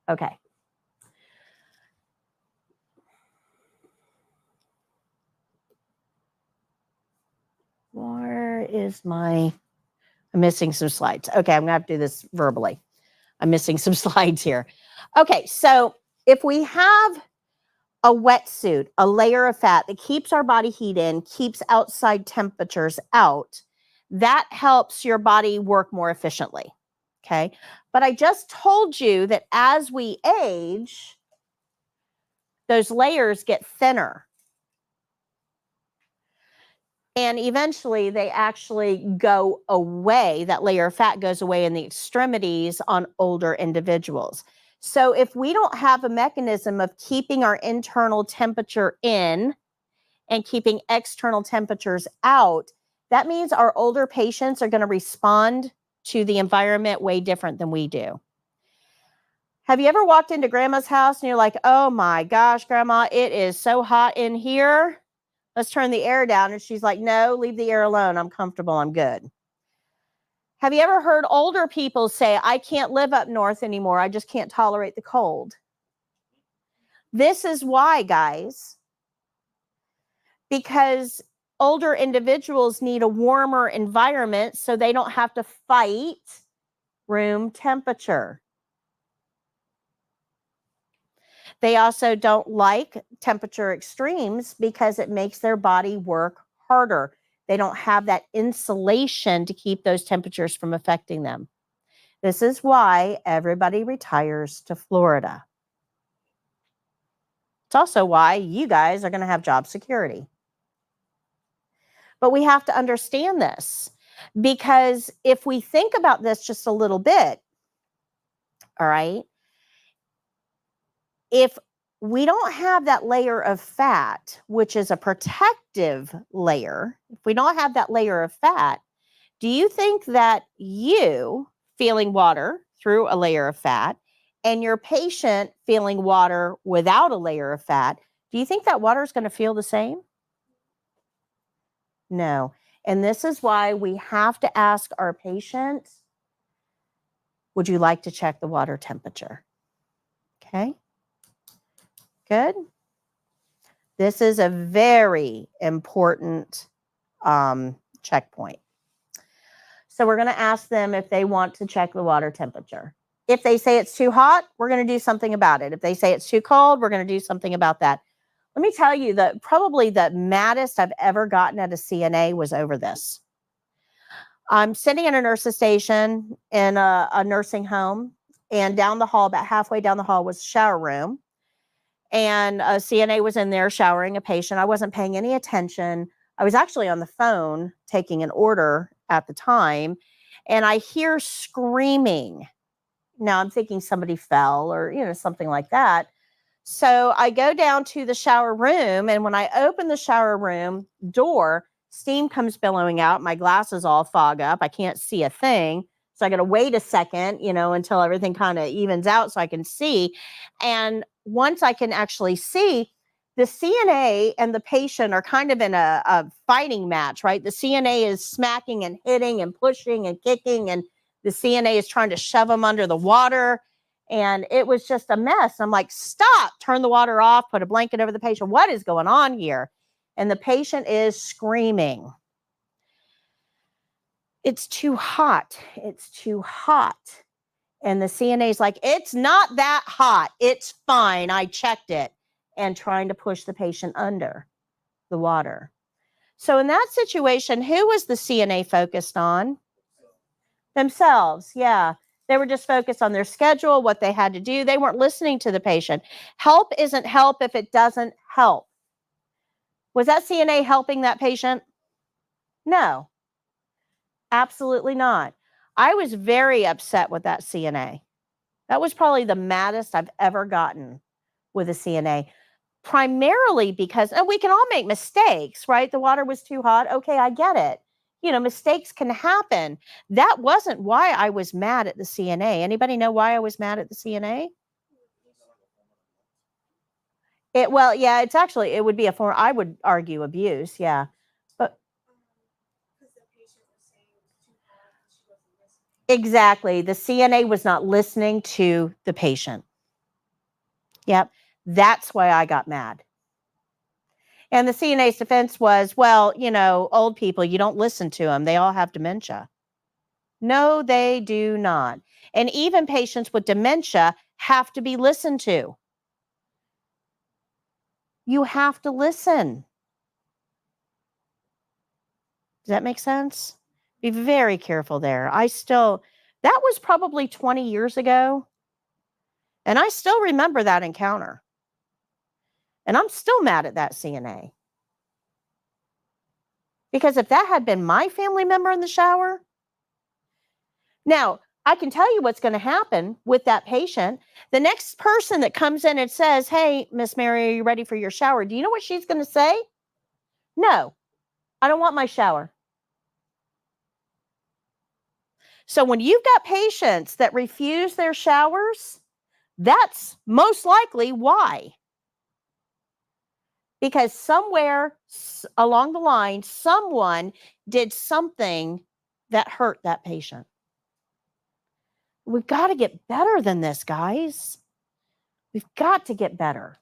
Okay. Where is my, I'm missing some slides. Okay, I'm going to have to do this verbally. I'm missing some slides here. Okay, so if we have a wetsuit, a layer of fat that keeps our body heat in, keeps outside temperatures out, that helps your body work more efficiently. Okay, but I just told you that as we age, those layers get thinner. And eventually they actually go away. That layer of fat goes away in the extremities on older individuals. So if we don't have a mechanism of keeping our internal temperature in and keeping external temperatures out, that means our older patients are going to respond to the environment way different than we do. Have you ever walked into grandma's house and you're like, oh my gosh, grandma, it is so hot in here. Let's turn the air down. And she's like, no, leave the air alone. I'm comfortable. I'm good. Have you ever heard older people say, I can't live up north anymore. I just can't tolerate the cold. This is why, guys, because older individuals need a warmer environment so they don't have to fight room temperature. They also don't like temperature extremes because it makes their body work harder. They don't have that insulation to keep those temperatures from affecting them. This is why everybody retires to Florida. It's also why you guys are going to have job security. But we have to understand this, because if we think about this just a little bit, all right, if we don't have that layer of fat, which is a protective layer, if we don't have that layer of fat, do you think that you feeling water through a layer of fat and your patient feeling water without a layer of fat, do you think that water is going to feel the same? No. And this is why we have to ask our patients, would you like to check the water temperature? Okay. Good. This is a very important checkpoint. So we're going to ask them if they want to check the water temperature. If they say it's too hot, we're going to do something about it. If they say it's too cold, we're going to do something about that. Let me tell you that probably the maddest I've ever gotten at a CNA was over this. I'm sitting in a nurse's station in a nursing home, and down the hall, about halfway down the hall, was a shower room. And a CNA was in there showering a patient. I wasn't paying any attention. I was actually on the phone taking an order at the time, and I hear screaming. Now I'm thinking somebody fell or, something like that. So I go down to the shower room, and when I open the shower room door, steam comes billowing out. My glasses all fog up. I can't see a thing. So I got to wait a second, until everything kind of evens out so I can see. And once I can actually see, the CNA and the patient are kind of in a fighting match, right? The CNA is smacking and hitting and pushing and kicking, and the CNA is trying to shove them under the water. And it was just a mess. I'm like, stop, turn the water off, put a blanket over the patient. What is going on here? And the patient is screaming. It's too hot. It's too hot. And the CNA is like, it's not that hot. It's fine. I checked it. And trying to push the patient under the water. So in that situation, who was the CNA focused on? Themselves. Yeah. They were just focused on their schedule, what they had to do. They weren't listening to the patient. Help isn't help if it doesn't help. Was that CNA helping that patient? No, absolutely not. I was very upset with that CNA. That was probably the maddest I've ever gotten with a CNA, primarily because, and we can all make mistakes, right? The water was too hot. Okay, I get it. Mistakes can happen. That wasn't why I was mad at the CNA. Anybody know why I was mad at the CNA? Well, yeah, it's actually, it would be a form, I would argue abuse, yeah. But Because the patient was saying it was too hard and she wasn't listening. exactly, the CNA was not listening to the patient. Yep, that's why I got mad. And the CNA's defense was, well, you know, old people, you don't listen to them. They all have dementia. No, they do not. And even patients with dementia have to be listened to. You have to listen. Does that make sense? Be very careful there. That was probably 20 years ago. And I still remember that encounter. And I'm still mad at that CNA. Because if that had been my family member in the shower, now I can tell you what's going to happen with that patient. The next person that comes in and says, hey, Miss Mary, are you ready for your shower? Do you know what she's going to say? No, I don't want my shower. So when you've got patients that refuse their showers, that's most likely why. Because somewhere along the line, someone did something that hurt that patient. We've got to get better than this, guys. We've got to get better.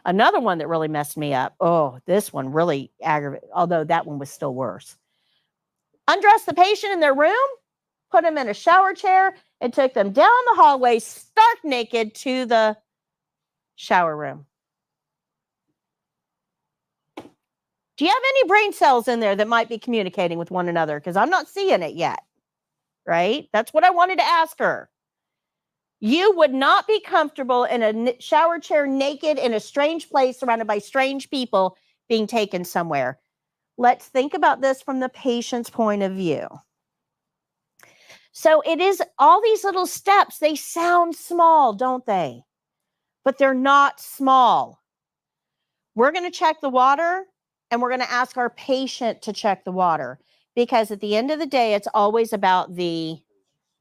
Another one that really messed me up. Oh, this one really aggravated, although that one was still worse. Undressed the patient in their room, put them in a shower chair, and took them down the hallway, stark naked, to the shower room. Do you have any brain cells in there that might be communicating with one another? Because I'm not seeing it yet, right? That's what I wanted to ask her. You would not be comfortable in a shower chair naked in a strange place surrounded by strange people being taken somewhere. Let's think about this from the patient's point of view. So it is all these little steps. They sound small, don't they? But they're not small. We're going to check the water, and we're going to ask our patient to check the water, because at the end of the day, it's always about the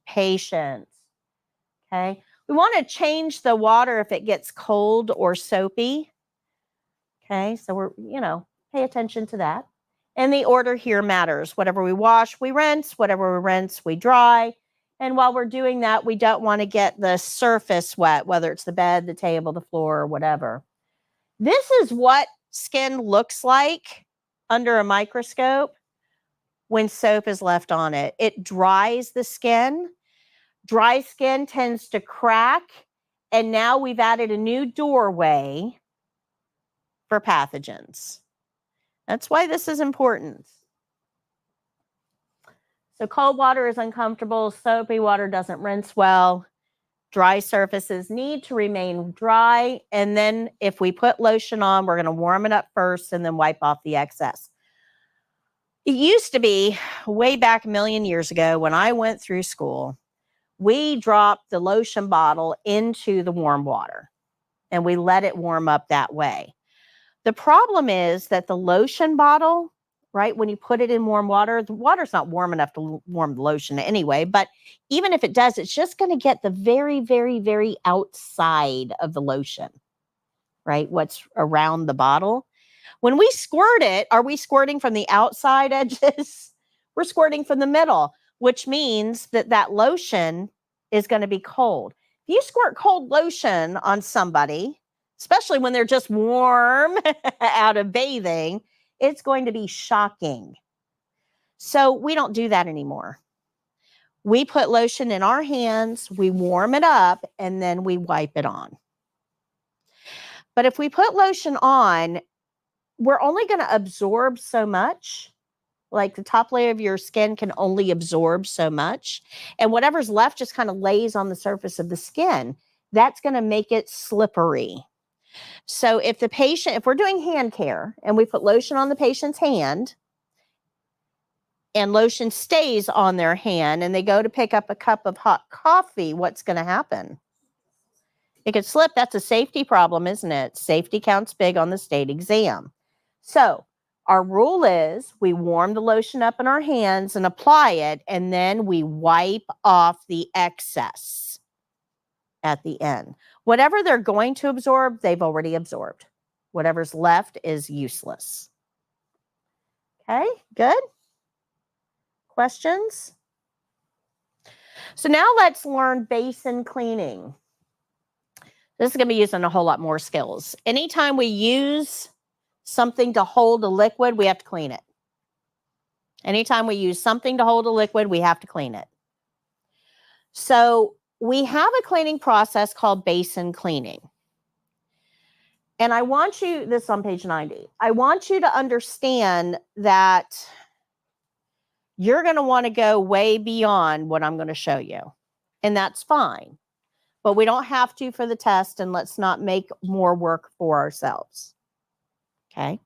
patient. Okay. We want to change the water if it gets cold or soapy. Okay. So we're, pay attention to that. And the order here matters. Whatever we wash, we rinse. Whatever we rinse, we dry. And while we're doing that, we don't want to get the surface wet, whether it's the bed, the table, the floor, or whatever. This is what skin looks like under a microscope when soap is left on it. It dries the skin. Dry skin tends to crack. And now we've added a new doorway for pathogens. That's why this is important. So cold water is uncomfortable. Soapy water doesn't rinse well. Dry surfaces need to remain dry. And then if we put lotion on, we're going to warm it up first and then wipe off the excess. It used to be way back a million years ago when I went through school, we dropped the lotion bottle into the warm water and we let it warm up that way. The problem is that the lotion bottle, right, when you put it in warm water, the water's not warm enough to warm the lotion anyway, but even if it does, it's just going to get the very, very, very outside of the lotion, right, what's around the bottle. When we squirt it, are we squirting from the outside edges? We're squirting from the middle, which means that that lotion is going to be cold. If you squirt cold lotion on somebody, especially when they're just warm out of bathing, it's going to be shocking. So we don't do that anymore. We put lotion in our hands, we warm it up, and then we wipe it on. But if we put lotion on, we're only going to absorb so much. Like the top layer of your skin can only absorb so much. And whatever's left just kind of lays on the surface of the skin. That's going to make it slippery. So if we're doing hand care and we put lotion on the patient's hand and lotion stays on their hand and they go to pick up a cup of hot coffee, what's going to happen? It could slip. That's a safety problem, isn't it? Safety counts big on the state exam. So our rule is we warm the lotion up in our hands and apply it, and then we wipe off the excess. at the end. Whatever they're going to absorb, they've already absorbed. Whatever's left is useless. Okay, good. Questions? So now let's learn basin cleaning. This is going to be using a whole lot more skills. Anytime we use something to hold a liquid, we have to clean it. Anytime we use something to hold a liquid, we have to clean it. So we have a cleaning process called basin cleaning. And I want you, this is on page 90, I want you to understand that you're going to want to go way beyond what I'm going to show you. And that's fine. But we don't have to for the test, and let's not make more work for ourselves. Okay?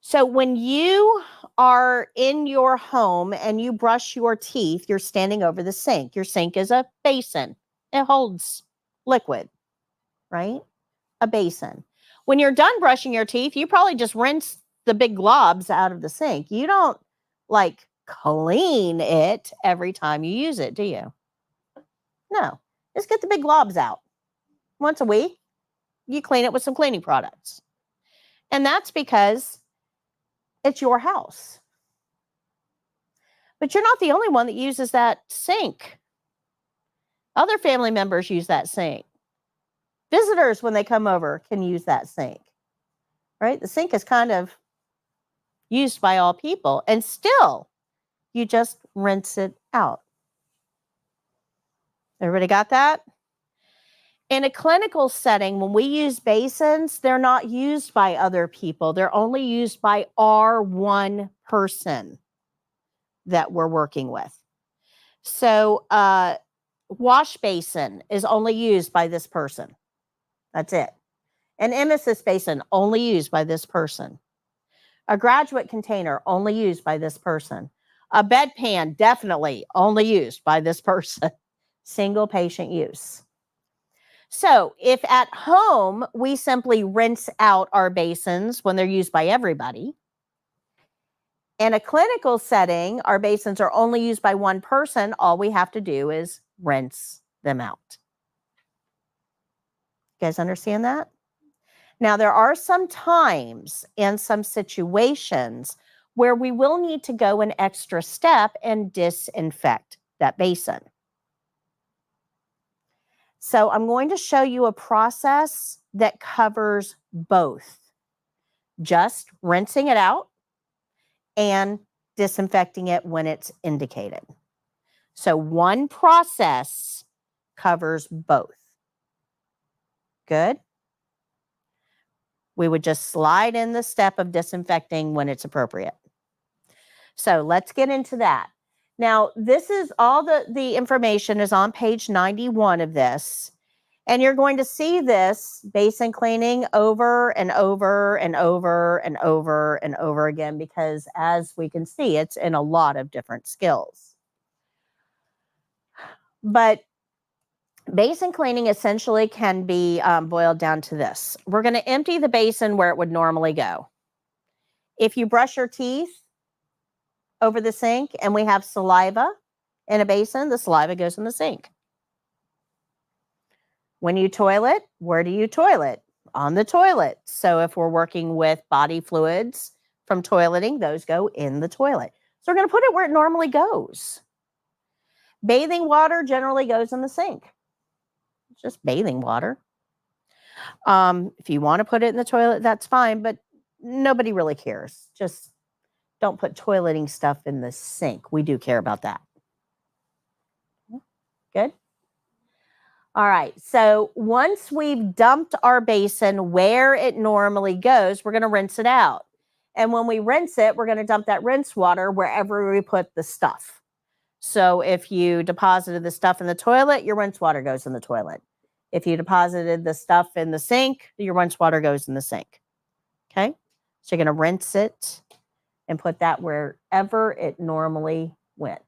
So when you are in your home and you brush your teeth, you're standing over the sink. Your sink is a basin. It holds liquid, right? A basin. When you're done brushing your teeth, you probably just rinse the big globs out of the sink. You don't like clean it every time you use it, do you? No. Just get the big globs out. Once a week, you clean it with some cleaning products. And that's because it's your house. But you're not the only one that uses that sink. Other family members use that sink. Visitors, when they come over, can use that sink. Right? The sink is kind of used by all people. And still, you just rinse it out. Everybody got that? In a clinical setting, when we use basins, they're not used by other people. They're only used by our one person that we're working with. So wash basin is only used by this person. That's it. An emesis basin only used by this person. A graduate container only used by this person. A bedpan definitely only used by this person. Single patient use. So if at home, we simply rinse out our basins when they're used by everybody. In a clinical setting, our basins are only used by one person. All we have to do is rinse them out. You guys understand that? Now, there are some times and some situations where we will need to go an extra step and disinfect that basin. So I'm going to show you a process that covers both. Just rinsing it out and disinfecting it when it's indicated. So one process covers both. Good. We would just slide in the step of disinfecting when it's appropriate. So let's get into that. Now, this is all the information is on page 91 of this. And you're going to see this basin cleaning over and over and over and over and over again, because as we can see, it's in a lot of different skills. But basin cleaning essentially can be boiled down to this. We're going to empty the basin where it would normally go. If you brush your teeth over the sink and we have saliva in a basin, the saliva goes in the sink. When you toilet, where do you toilet? On the toilet. So if we're working with body fluids from toileting, those go in the toilet. So we're going to put it where it normally goes. Bathing water generally goes in the sink. It's just bathing water. If you want to put it in the toilet, that's fine, but nobody really cares. Just don't put toileting stuff in the sink. We do care about that. Good. All right. So once we've dumped our basin where it normally goes, we're going to rinse it out. And when we rinse it, we're going to dump that rinse water wherever we put the stuff. So if you deposited the stuff in the toilet, your rinse water goes in the toilet. If you deposited the stuff in the sink, your rinse water goes in the sink. Okay. So you're going to rinse it and put that wherever it normally went.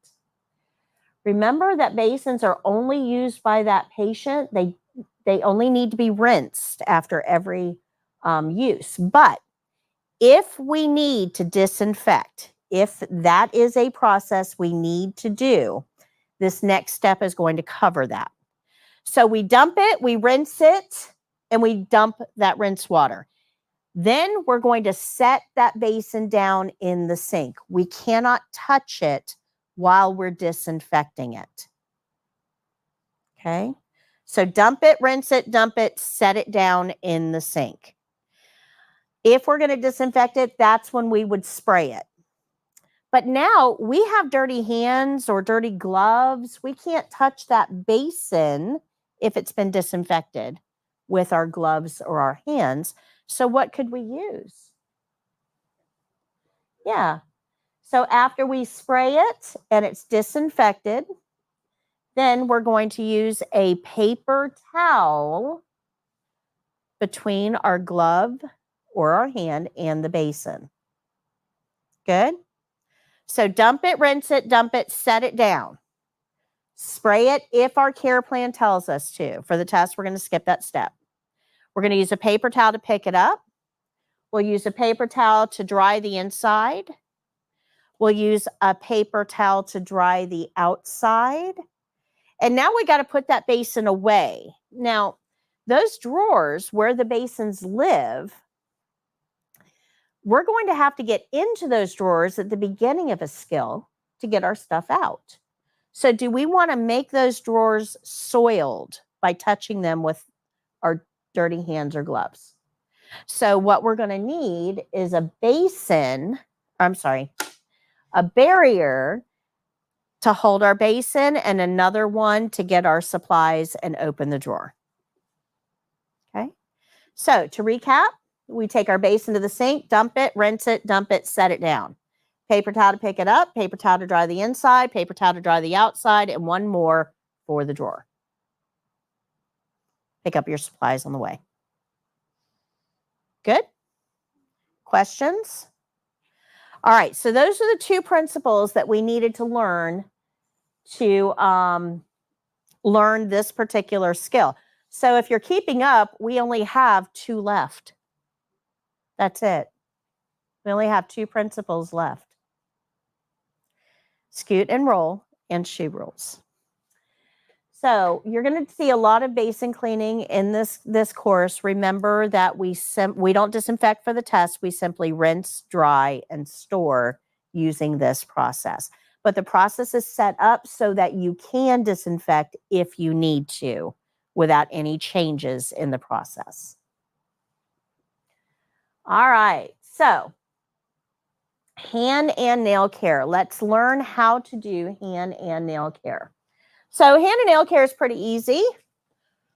Remember that basins are only used by that patient. They only need to be rinsed after every use. But if we need to disinfect, if that is a process we need to do, this next step is going to cover that. So we dump it, we rinse it, and we dump that rinse water. Then we're going to set that basin down in the sink. We cannot touch it while we're disinfecting it. Okay? So dump it, rinse it, dump it, set it down in the sink. If we're going to disinfect it, that's when we would spray it. But now we have dirty hands or dirty gloves. We can't touch that basin if it's been disinfected with our gloves or our hands. So what could we use? Yeah. So after we spray it and it's disinfected, then we're going to use a paper towel between our glove or our hand and the basin. Good? So dump it, rinse it, dump it, set it down. Spray it if our care plan tells us to. For the test, we're going to skip that step. We're going to use a paper towel to pick it up. We'll use a paper towel to dry the inside. We'll use a paper towel to dry the outside. And now we got to put that basin away. Now, those drawers where the basins live, we're going to have to get into those drawers at the beginning of a skill to get our stuff out. So do we want to make those drawers soiled by touching them with our dirty hands or gloves? So what we're going to need is a barrier to hold our basin and another one to get our supplies and open the drawer. Okay. So to recap, we take our basin to the sink, dump it, rinse it, dump it, set it down. Paper towel to pick it up, paper towel to dry the inside, paper towel to dry the outside, and one more for the drawer. Pick up your supplies on the way. Good? Questions? All right, so those are the two principles that we needed to learn to learn this particular skill. So if you're keeping up, we only have 2 left. That's it. We only have 2 principles left. Scoot and roll and shoe rules. So you're going to see a lot of basin cleaning in this course. Remember that we don't disinfect for the test. We simply rinse, dry, and store using this process. But the process is set up so that you can disinfect if you need to without any changes in the process. All right, so hand and nail care. Let's learn how to do hand and nail care. So hand and nail care is pretty easy.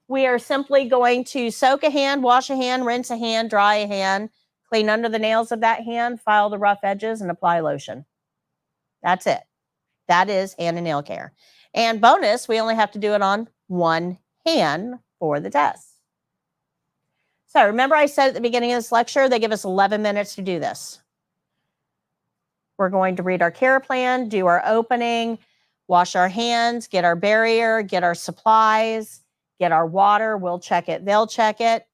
We are simply going to soak a hand, wash a hand, rinse a hand, dry a hand, clean under the nails of that hand, file the rough edges, and apply lotion. That's it. That is hand and nail care. And bonus, we only have to do it on one hand for the test. So remember I said at the beginning of this lecture, they give us 11 minutes to do this. We're going to read our care plan, do our opening, wash our hands, get our barrier, get our supplies, get our water. We'll check it. They'll check it.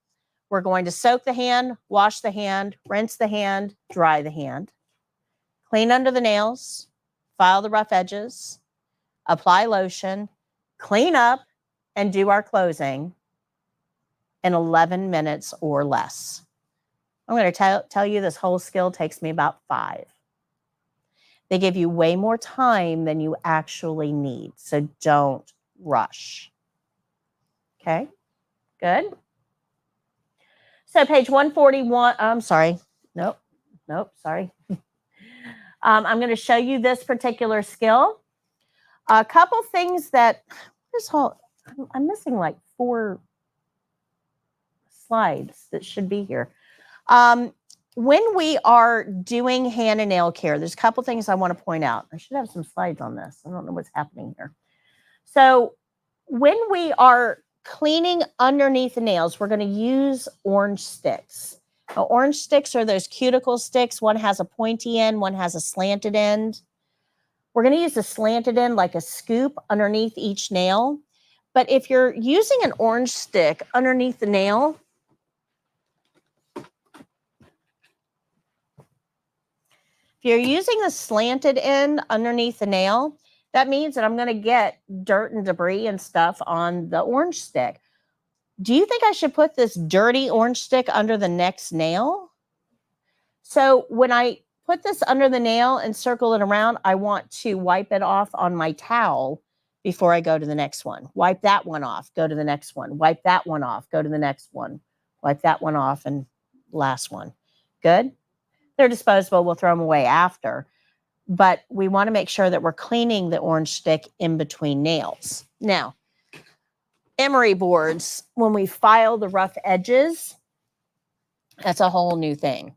We're going to soak the hand, wash the hand, rinse the hand, dry the hand, clean under the nails, file the rough edges, apply lotion, clean up, and do our closing in 11 minutes or less. I'm going to tell you this whole skill takes me about 5. They give you way more time than you actually need, so don't rush. Okay, good. So page 141, I'm sorry. Nope, sorry. I'm going to show you this particular skill. A couple things that, I'm missing like 4 slides that should be here. When we are doing hand and nail care, there's a couple things I want to point out. I should have some slides on this. I don't know what's happening here. So when we are cleaning underneath the nails, we're going to use orange sticks. Now, orange sticks are those cuticle sticks. One has a pointy end, one has a slanted end. We're going to use a slanted end like a scoop underneath each nail. But if you're using an orange stick underneath the nail, if you're using a slanted end underneath the nail, that means that I'm going to get dirt and debris and stuff on the orange stick. Do you think I should put this dirty orange stick under the next nail? So when I put this under the nail and circle it around, I want to wipe it off on my towel before I go to the next one. Wipe that one off, go to the next one. Wipe that one off, go to the next one. Wipe that one off, and last one. Good? They're disposable. We'll throw them away after. But we want to make sure that we're cleaning the orange stick in between nails. Now, emery boards, when we file the rough edges, that's a whole new thing.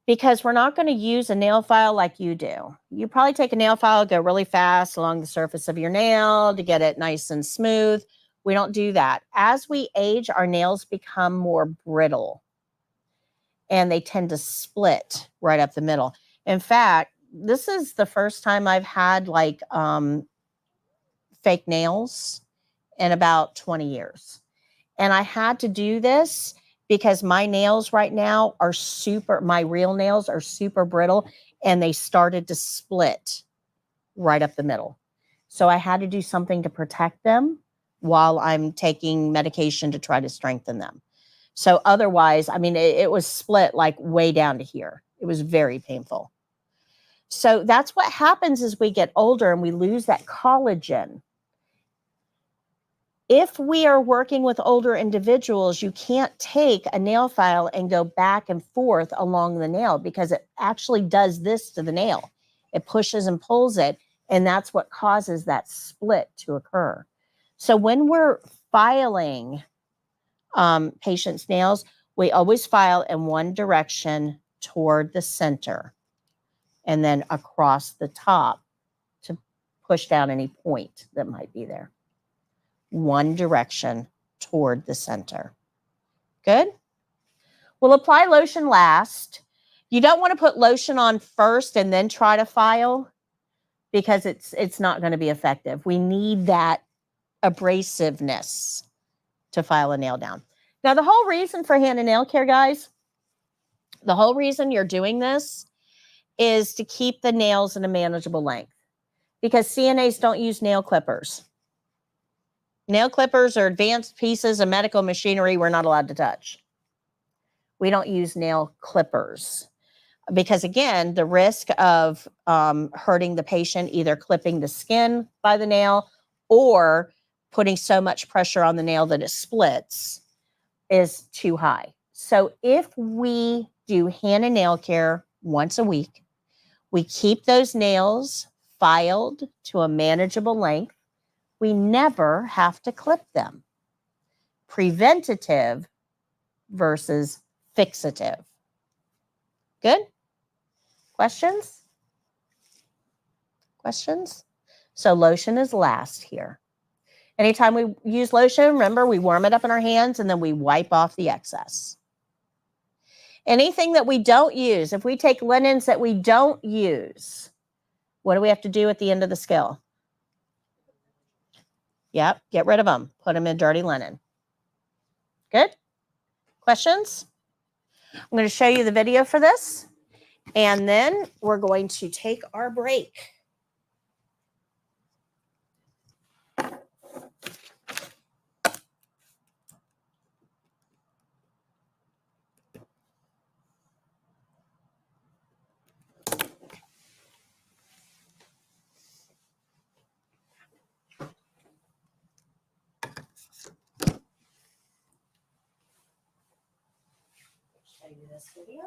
Because we're not going to use a nail file like you do. You probably take a nail file, go really fast along the surface of your nail to get it nice and smooth. We don't do that. As we age, our nails become more brittle and they tend to split right up the middle. In fact, this is the first time I've had like fake nails in about 20 years. And I had to do this because my nails right now are my real nails are super brittle and they started to split right up the middle. So I had to do something to protect them while I'm taking medication to try to strengthen them. So otherwise, I mean, it was split like way down to here. It was very painful. So that's what happens as we get older and we lose that collagen. If we are working with older individuals, you can't take a nail file and go back and forth along the nail because it actually does this to the nail. It pushes and pulls it, and that's what causes that split to occur. So when we're filing patients' nails, we always file in one direction toward the center and then across the top to push down any point that might be there. One direction toward the center. Good? We'll apply lotion last. You don't want to put lotion on first and then try to file because it's not going to be effective. We need that abrasiveness to file a nail down. Now, the whole reason for hand and nail care, guys, the whole reason you're doing this is to keep the nails in a manageable length because CNAs don't use nail clippers. Nail clippers are advanced pieces of medical machinery we're not allowed to touch. We don't use nail clippers because, again, the risk of hurting the patient, either clipping the skin by the nail or putting so much pressure on the nail that it splits, is too high. So if we do hand and nail care once a week, we keep those nails filed to a manageable length. We never have to clip them. Preventative versus fixative. Good? Questions? Questions? So lotion is last here. Anytime we use lotion, remember, we warm it up in our hands and then we wipe off the excess. Anything that we don't use, if we take linens that we don't use, what do we have to do at the end of the skill? Yep, get rid of them. Put them in dirty linen. Good? Questions? I'm going to show you the video for this, and then we're going to take our break. Show you this video.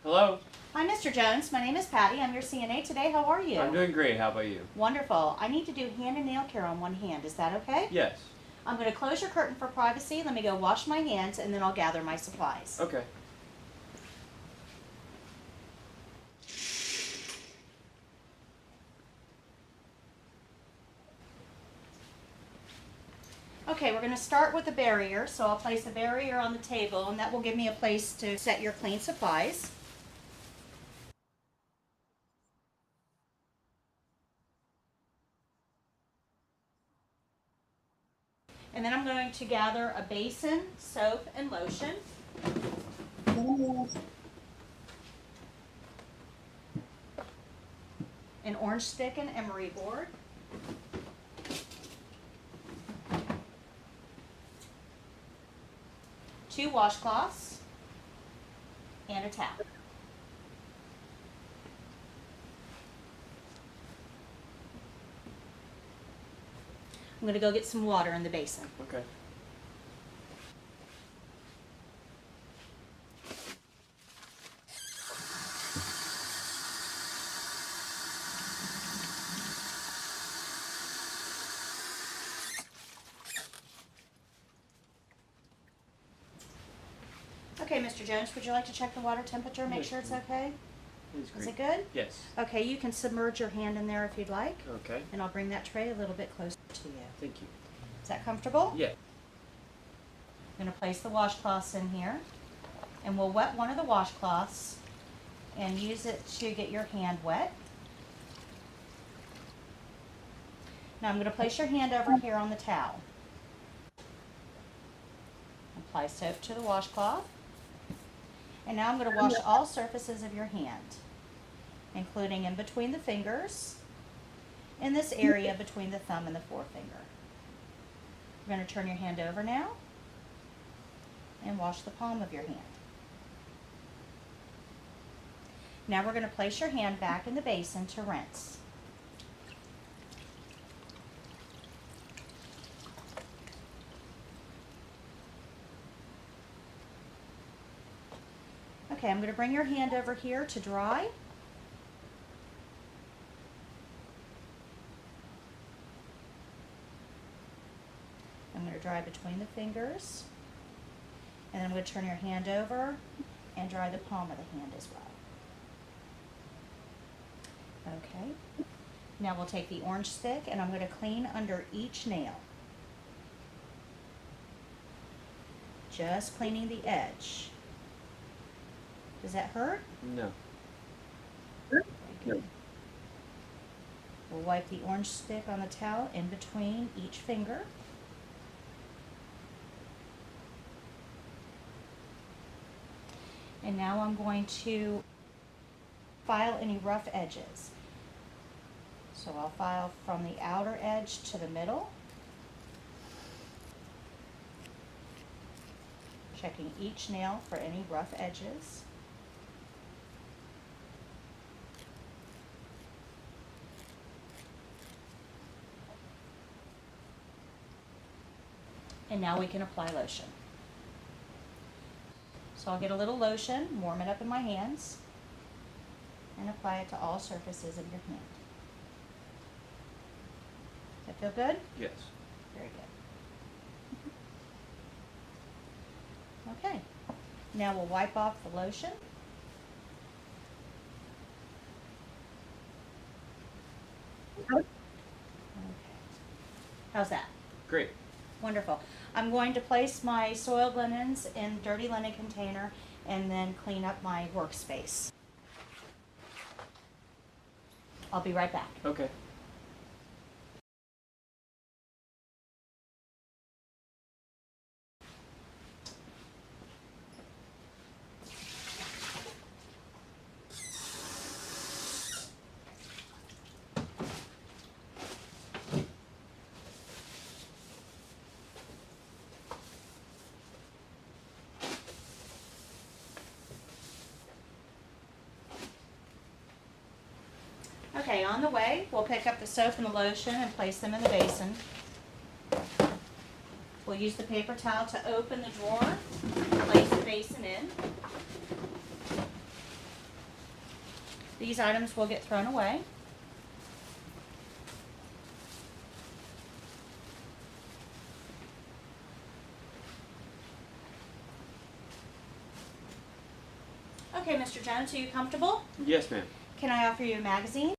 Hello? Hi, Mr. Jones. My name is Patty. I'm your CNA today. How are you? I'm doing great. How about you? Wonderful. I need to do hand and nail care on one hand. Is that okay? Yes. I'm going to close your curtain for privacy. Let me go wash my hands, and then I'll gather my supplies. Okay. Okay, we're going to start with a barrier. So I'll place a barrier on the table, and that will give me a place to set your clean supplies. And then I'm going to gather a basin, soap, and lotion. An orange stick and emery board. Two washcloths and a towel. I'm going to go get some water in the basin. Okay. Okay, Mr. Jones, would you like to check the water temperature, make Yes, sure it's please. okay? It's Is great. it good? Yes. Okay, you can submerge your hand in there if you'd like, Okay. and I'll bring that tray a little bit closer to you. Thank you. Is that comfortable? Yeah. I'm going to place the washcloths in here, and we'll wet one of the washcloths and use it to get your hand wet. Now I'm going to place your hand over here on the towel. Apply soap to the washcloth. And now I'm going to wash all surfaces of your hand, including in between the fingers, in this area between the thumb and the forefinger. You're going to turn your hand over now and wash the palm of your hand. Now we're going to place your hand back in the basin to rinse. Okay, I'm going to bring your hand over here to dry. I'm going to dry between the fingers. And then I'm going to turn your hand over and dry the palm of the hand as well. Okay. Now we'll take the orange stick and I'm going to clean under each nail. Just cleaning the edge. Does that hurt? No. Very good. We'll wipe the orange stick on the towel in between each finger. And now I'm going to file any rough edges. So I'll file from the outer edge to the middle, checking each nail for any rough edges. And now we can apply lotion. So I'll get a little lotion, warm it up in my hands, and apply it to all surfaces of your hand. Does that feel good? Yes. Very good. Okay. Now we'll wipe off the lotion. Okay. How's that? Great. Wonderful. I'm going to place my soiled linens in dirty linen container and then clean up my workspace. I'll be right back. Okay. Okay, on the way, we'll pick up the soap and the lotion and place them in the basin. We'll use the paper towel to open the drawer, place the basin in. These items will get thrown away. Okay, Mr. Jones, are you comfortable? Yes, ma'am. Can I offer you a magazine?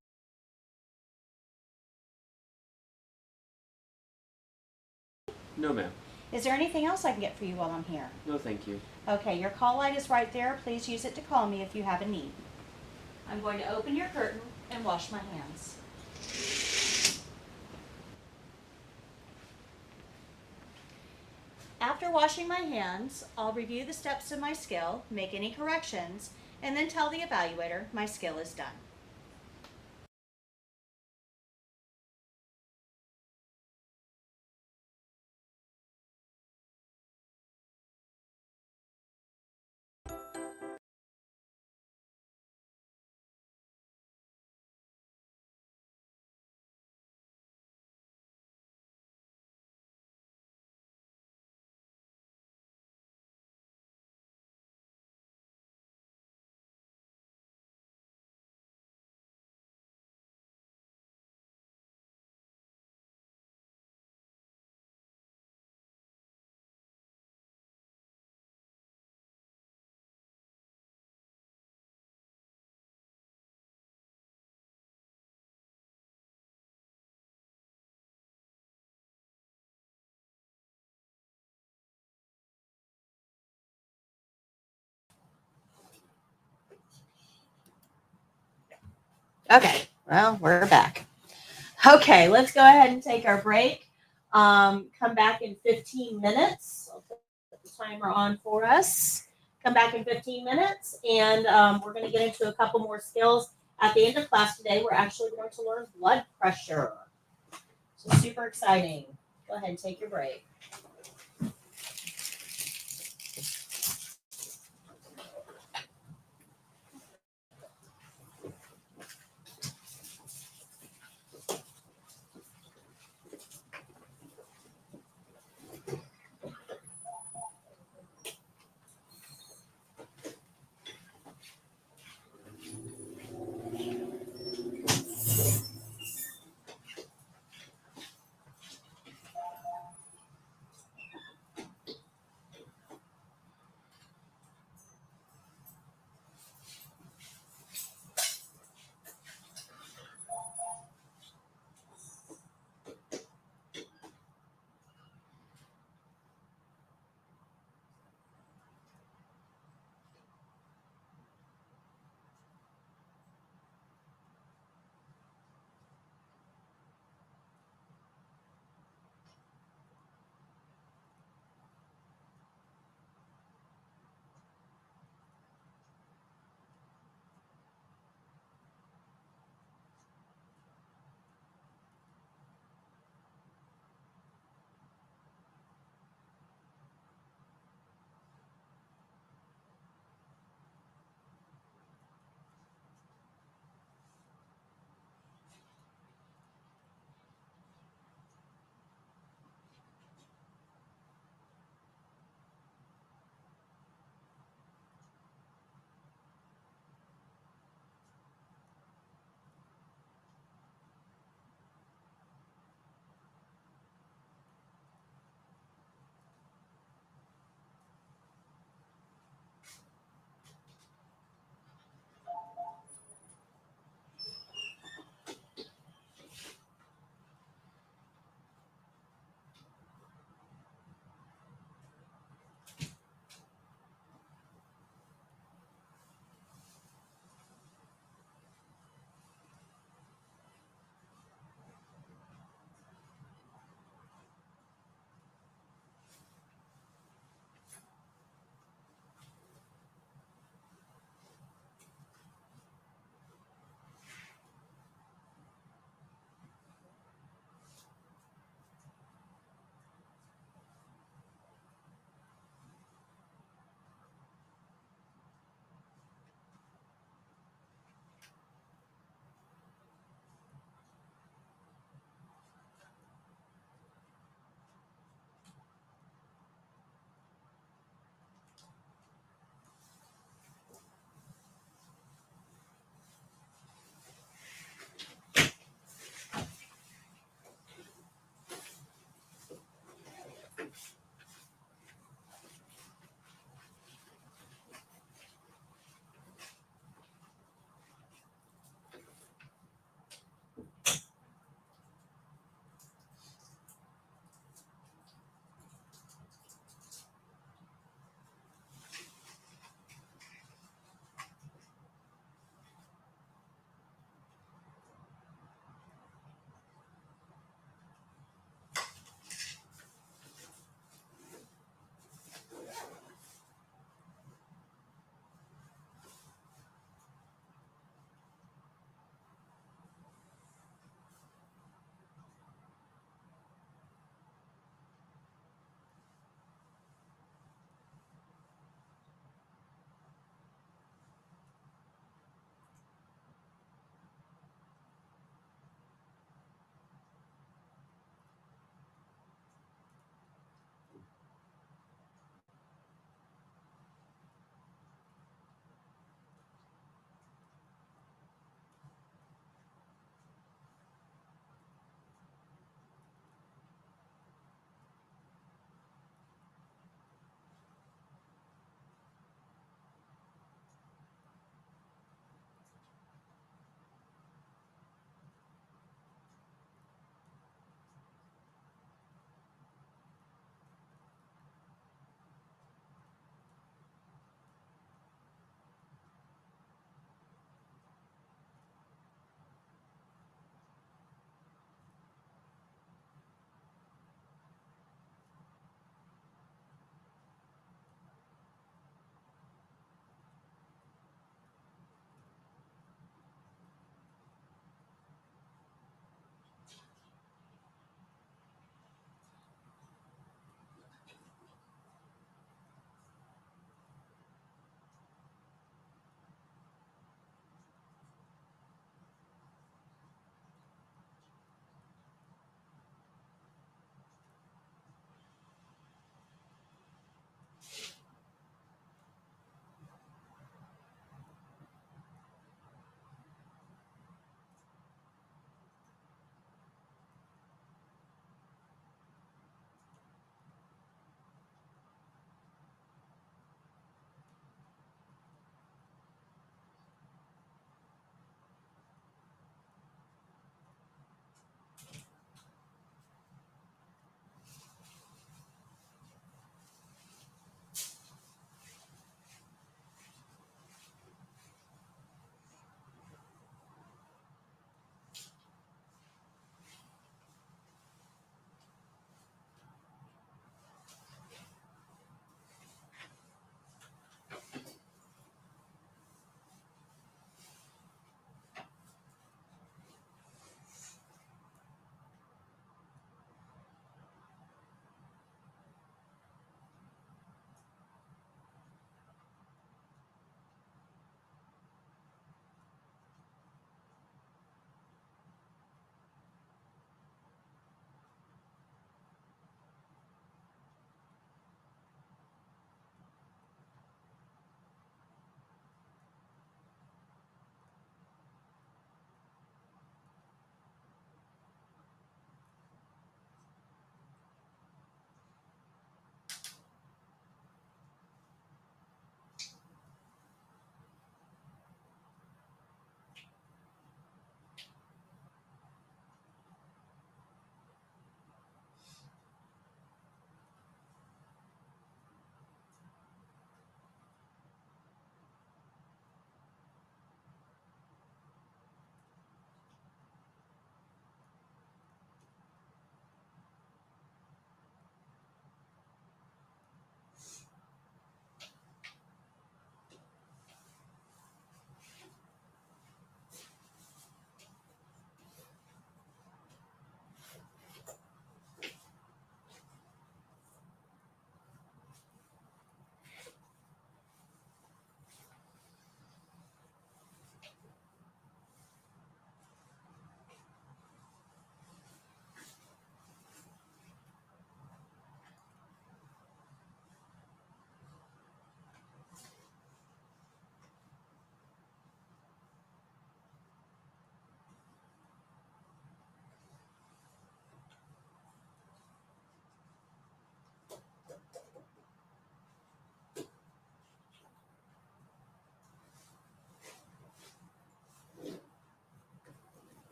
No, ma'am. Is there anything else I can get for you while I'm here? No, thank you. Okay, your call light is right there. Please use it to call me if you have a need. I'm going to open your curtain and wash my hands. After washing my hands, I'll review the steps of my skill, make any corrections, and then tell the evaluator my skill is done. Okay, well, we're back. Okay, let's go ahead and take our break. Come back in 15 minutes. I'll put the timer on for us. Come back in 15 minutes, and we're going to get into a couple more skills. At the end of class today, we're actually going to learn blood pressure. So super exciting. Go ahead and take your break.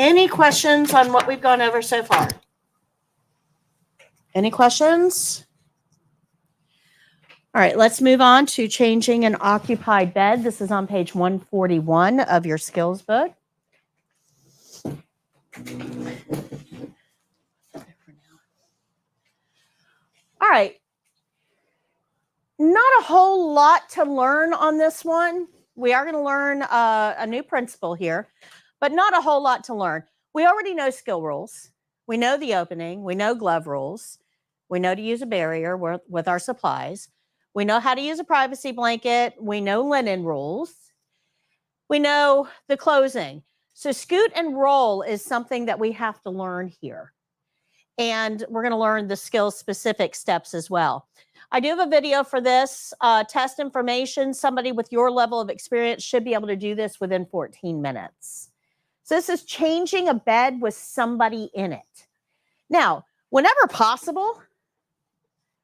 Any questions on what we've gone over so far? Any questions? All right, let's move on to changing an occupied bed. This is on page 141 of your skills book. All right. Not a whole lot to learn on this one. We are going to learn a new principle here, but not a whole lot to learn. We already know skill rules. We know the opening. We know glove rules. We know to use a barrier with our supplies. We know how to use a privacy blanket. We know linen rules. We know the closing. So scoot and roll is something that we have to learn here. And we're going to learn the skill-specific steps as well. I do have a video for this. Test information. Somebody with your level of experience should be able to do this within 14 minutes. So this is changing a bed with somebody in it. Now, whenever possible,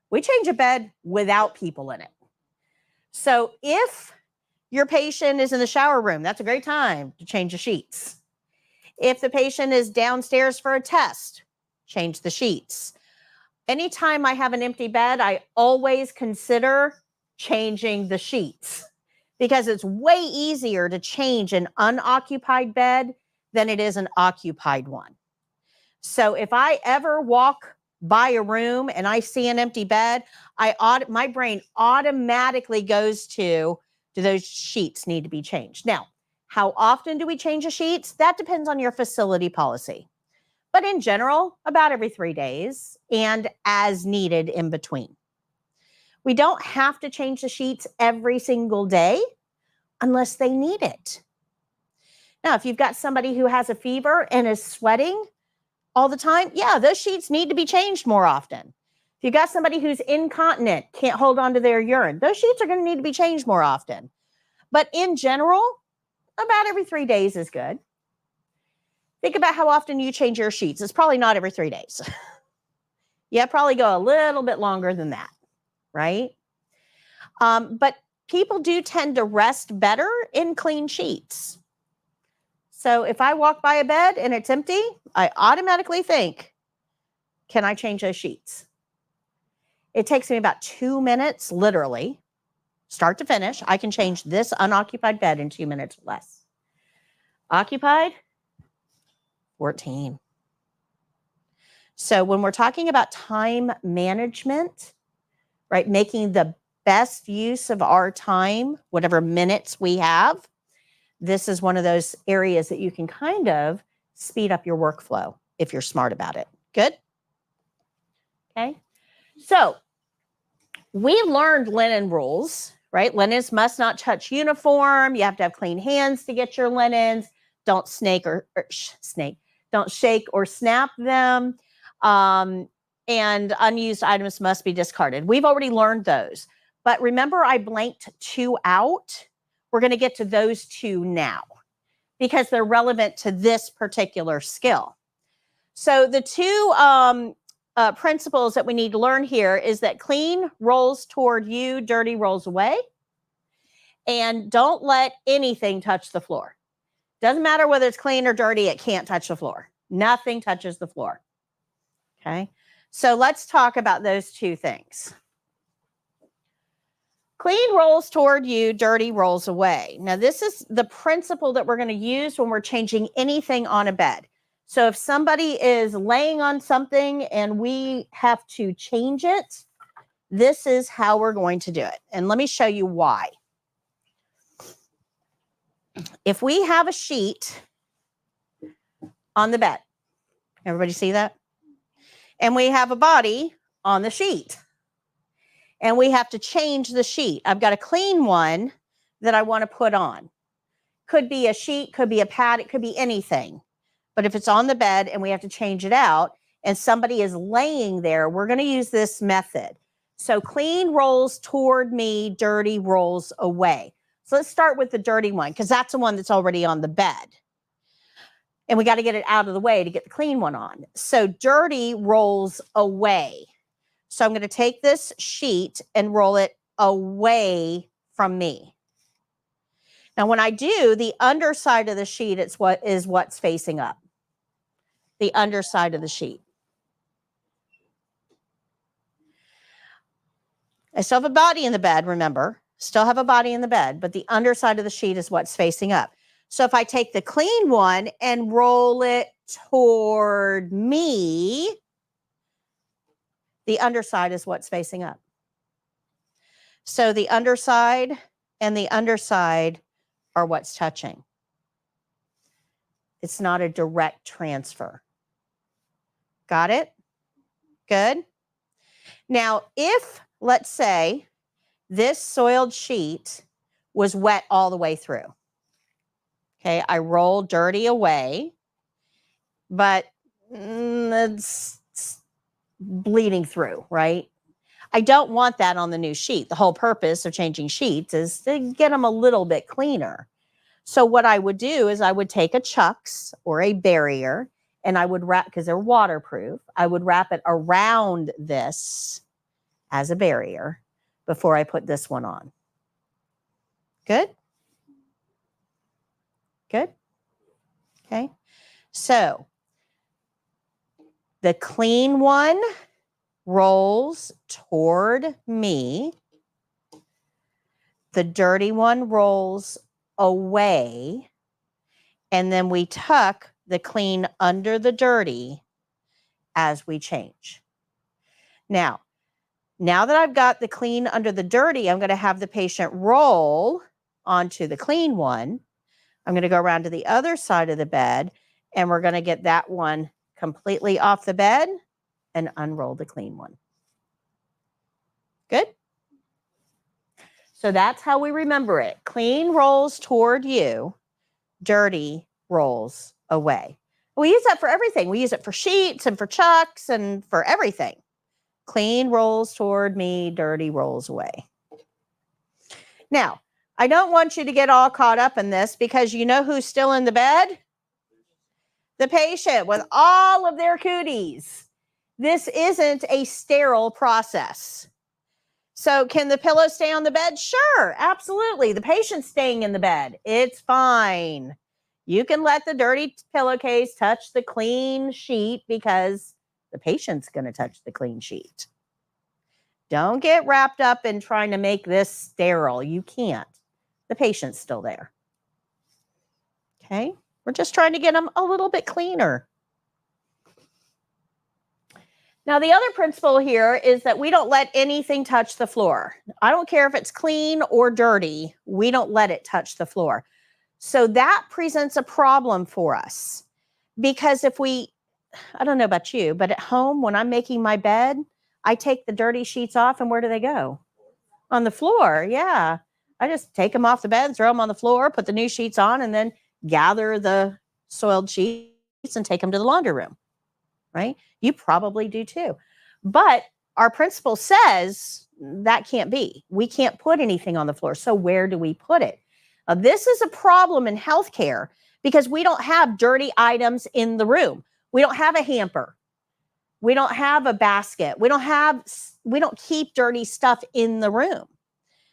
we change a bed without people in it. So if your patient is in the shower room, that's a great time to change the sheets. If the patient is downstairs for a test, change the sheets. Anytime I have an empty bed, I always consider changing the sheets because it's way easier to change an unoccupied bed than it is an occupied one. So if I ever walk by a room and I see an empty bed, my brain automatically goes to, do those sheets need to be changed? Now, how often do we change the sheets? That depends on your facility policy. But in general, about every 3 days and as needed in between. We don't have to change the sheets every single day unless they need it. Now, if you've got somebody who has a fever and is sweating all the time, yeah, those sheets need to be changed more often. If you've got somebody who's incontinent, can't hold on to their urine, those sheets are going to need to be changed more often. But in general, about every 3 days is good. Think about how often you change your sheets. It's probably not every 3 days. Yeah, probably go a little bit longer than that, right? But people do tend to rest better in clean sheets. So if I walk by a bed and it's empty, I automatically think, can I change those sheets? It takes me about 2 minutes, literally, start to finish. I can change this unoccupied bed in 2 minutes or less. Occupied, 14. So when we're talking about time management, right, making the best use of our time, whatever minutes we have, this is one of those areas that you can kind of speed up your workflow if you're smart about it. Good? Okay. So we learned linen rules, right? Linens must not touch uniform. You have to have clean hands to get your linens. Don't don't shake or snap them. And unused items must be discarded. We've already learned those. But remember, I blanked 2 out. We're going to get to those 2 now because they're relevant to this particular skill. So the 2 principles that we need to learn here is that clean rolls toward you, dirty rolls away. And don't let anything touch the floor. Doesn't matter whether it's clean or dirty, it can't touch the floor. Nothing touches the floor. Okay, so let's talk about those 2 things. Clean rolls toward you, dirty rolls away. Now, this is the principle that we're going to use when we're changing anything on a bed. So if somebody is laying on something and we have to change it, this is how we're going to do it. And let me show you why. If we have a sheet on the bed, everybody see that? And we have a body on the sheet. And we have to change the sheet. I've got a clean one that I want to put on. Could be a sheet, could be a pad, it could be anything. But if it's on the bed and we have to change it out and somebody is laying there, we're going to use this method. So clean rolls toward me, dirty rolls away. So let's start with the dirty one because that's the one that's already on the bed. And we got to get it out of the way to get the clean one on. So dirty rolls away. So I'm going to take this sheet and roll it away from me. Now, when I do, the underside of the sheet is what's facing up. the underside of the sheet. I still have a body in the bed, remember. Still have a body in the bed, but the underside of the sheet is what's facing up. So if I take the clean one and roll it toward me, the underside is what's facing up. So the underside and the underside are what's touching. It's not a direct transfer. Got it? Good. Now, if, let's say, this soiled sheet was wet all the way through. Okay, I roll dirty away, but it's bleeding through, right? I don't want that on the new sheet. The whole purpose of changing sheets is to get them a little bit cleaner. So what I would do is I would take a Chucks or a barrier and I would wrap, because they're waterproof, I would wrap it around this as a barrier before I put this one on. Good? Good? Okay. So the clean one rolls toward me. The dirty one rolls away. And then we tuck the clean under the dirty as we change. Now that I've got the clean under the dirty, I'm going to have the patient roll onto the clean one. I'm going to go around to the other side of the bed, and we're going to get that one completely off the bed and unroll the clean one. Good? So that's how we remember it. Clean rolls toward you, dirty rolls away. We use that for everything. We use it for sheets and for Chucks and for everything. Clean rolls toward me, dirty rolls away. Now, I don't want you to get all caught up in this because you know who's still in the bed? The patient with all of their cooties. This isn't a sterile process. So can the pillow stay on the bed? Sure, absolutely. The patient's staying in the bed. It's fine. You can let the dirty pillowcase touch the clean sheet because the patient's going to touch the clean sheet. Don't get wrapped up in trying to make this sterile. You can't. The patient's still there. Okay? We're just trying to get them a little bit cleaner. Now, the other principle here is that we don't let anything touch the floor. I don't care if it's clean or dirty. We don't let it touch the floor. So that presents a problem for us because if we, I don't know about you, but at home when I'm making my bed, I take the dirty sheets off and where do they go? On the floor, yeah. I just take them off the bed, throw them on the floor, put the new sheets on, and then gather the soiled sheets and take them to the laundry room, right? You probably do too. But our principle says that can't be. We can't put anything on the floor. So where do we put it? This is a problem in healthcare because we don't have dirty items in the room. We don't have a hamper. We don't have a basket. We don't keep dirty stuff in the room.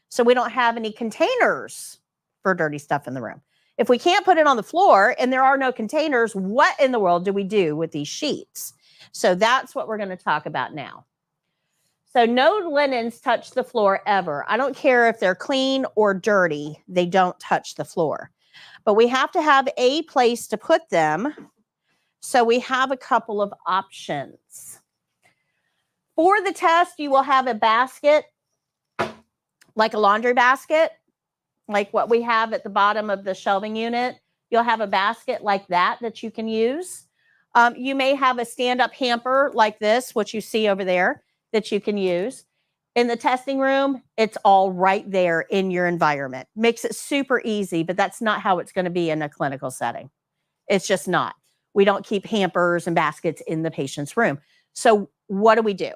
So we don't have any containers for dirty stuff in the room. If we can't put it on the floor and there are no containers, what in the world do we do with these sheets? So that's what we're going to talk about now. So no linens touch the floor ever. I don't care if they're clean or dirty, they don't touch the floor. But we have to have a place to put them. So we have a couple of options. For the test, you will have a basket, like a laundry basket, like what we have at the bottom of the shelving unit. You'll have a basket like that you can use. You may have a stand-up hamper like this, what you see over there, that you can use. In the testing room, it's all right there in your environment. Makes it super easy, but that's not how it's going to be in a clinical setting. It's just not. We don't keep hampers and baskets in the patient's room. So what do?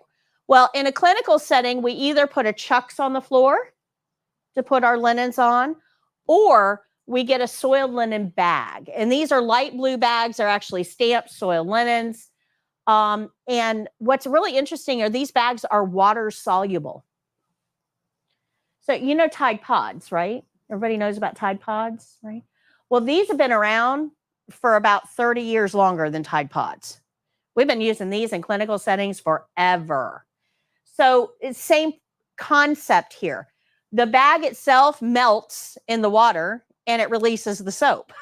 Well, in a clinical setting, we either put a Chucks on the floor to put our linens on, or we get a soiled linen bag. And these are light blue bags. They're actually stamped soiled linens. And what's really interesting are these bags are water soluble. So you know Tide Pods, right? Everybody knows about Tide Pods, right? Well, these have been around for about 30 years longer than Tide Pods. We've been using these in clinical settings forever. So it's same concept here. The bag itself melts in the water and it releases the soap.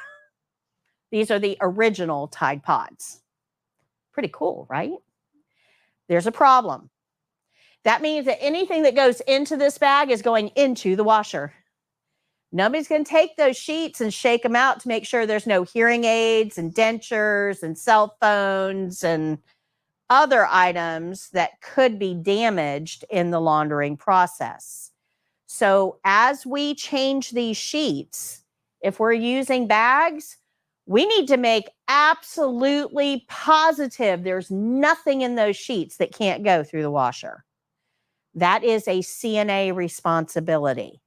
These are the original Tide Pods. Pretty cool, right? There's a problem. That means that anything that goes into this bag is going into the washer. Nobody's going to take those sheets and shake them out to make sure there's no hearing aids and dentures and cell phones and other items that could be damaged in the laundering process. So as we change these sheets, if we're using bags, we need to make absolutely positive there's nothing in those sheets that can't go through the washer. That is a CNA responsibility.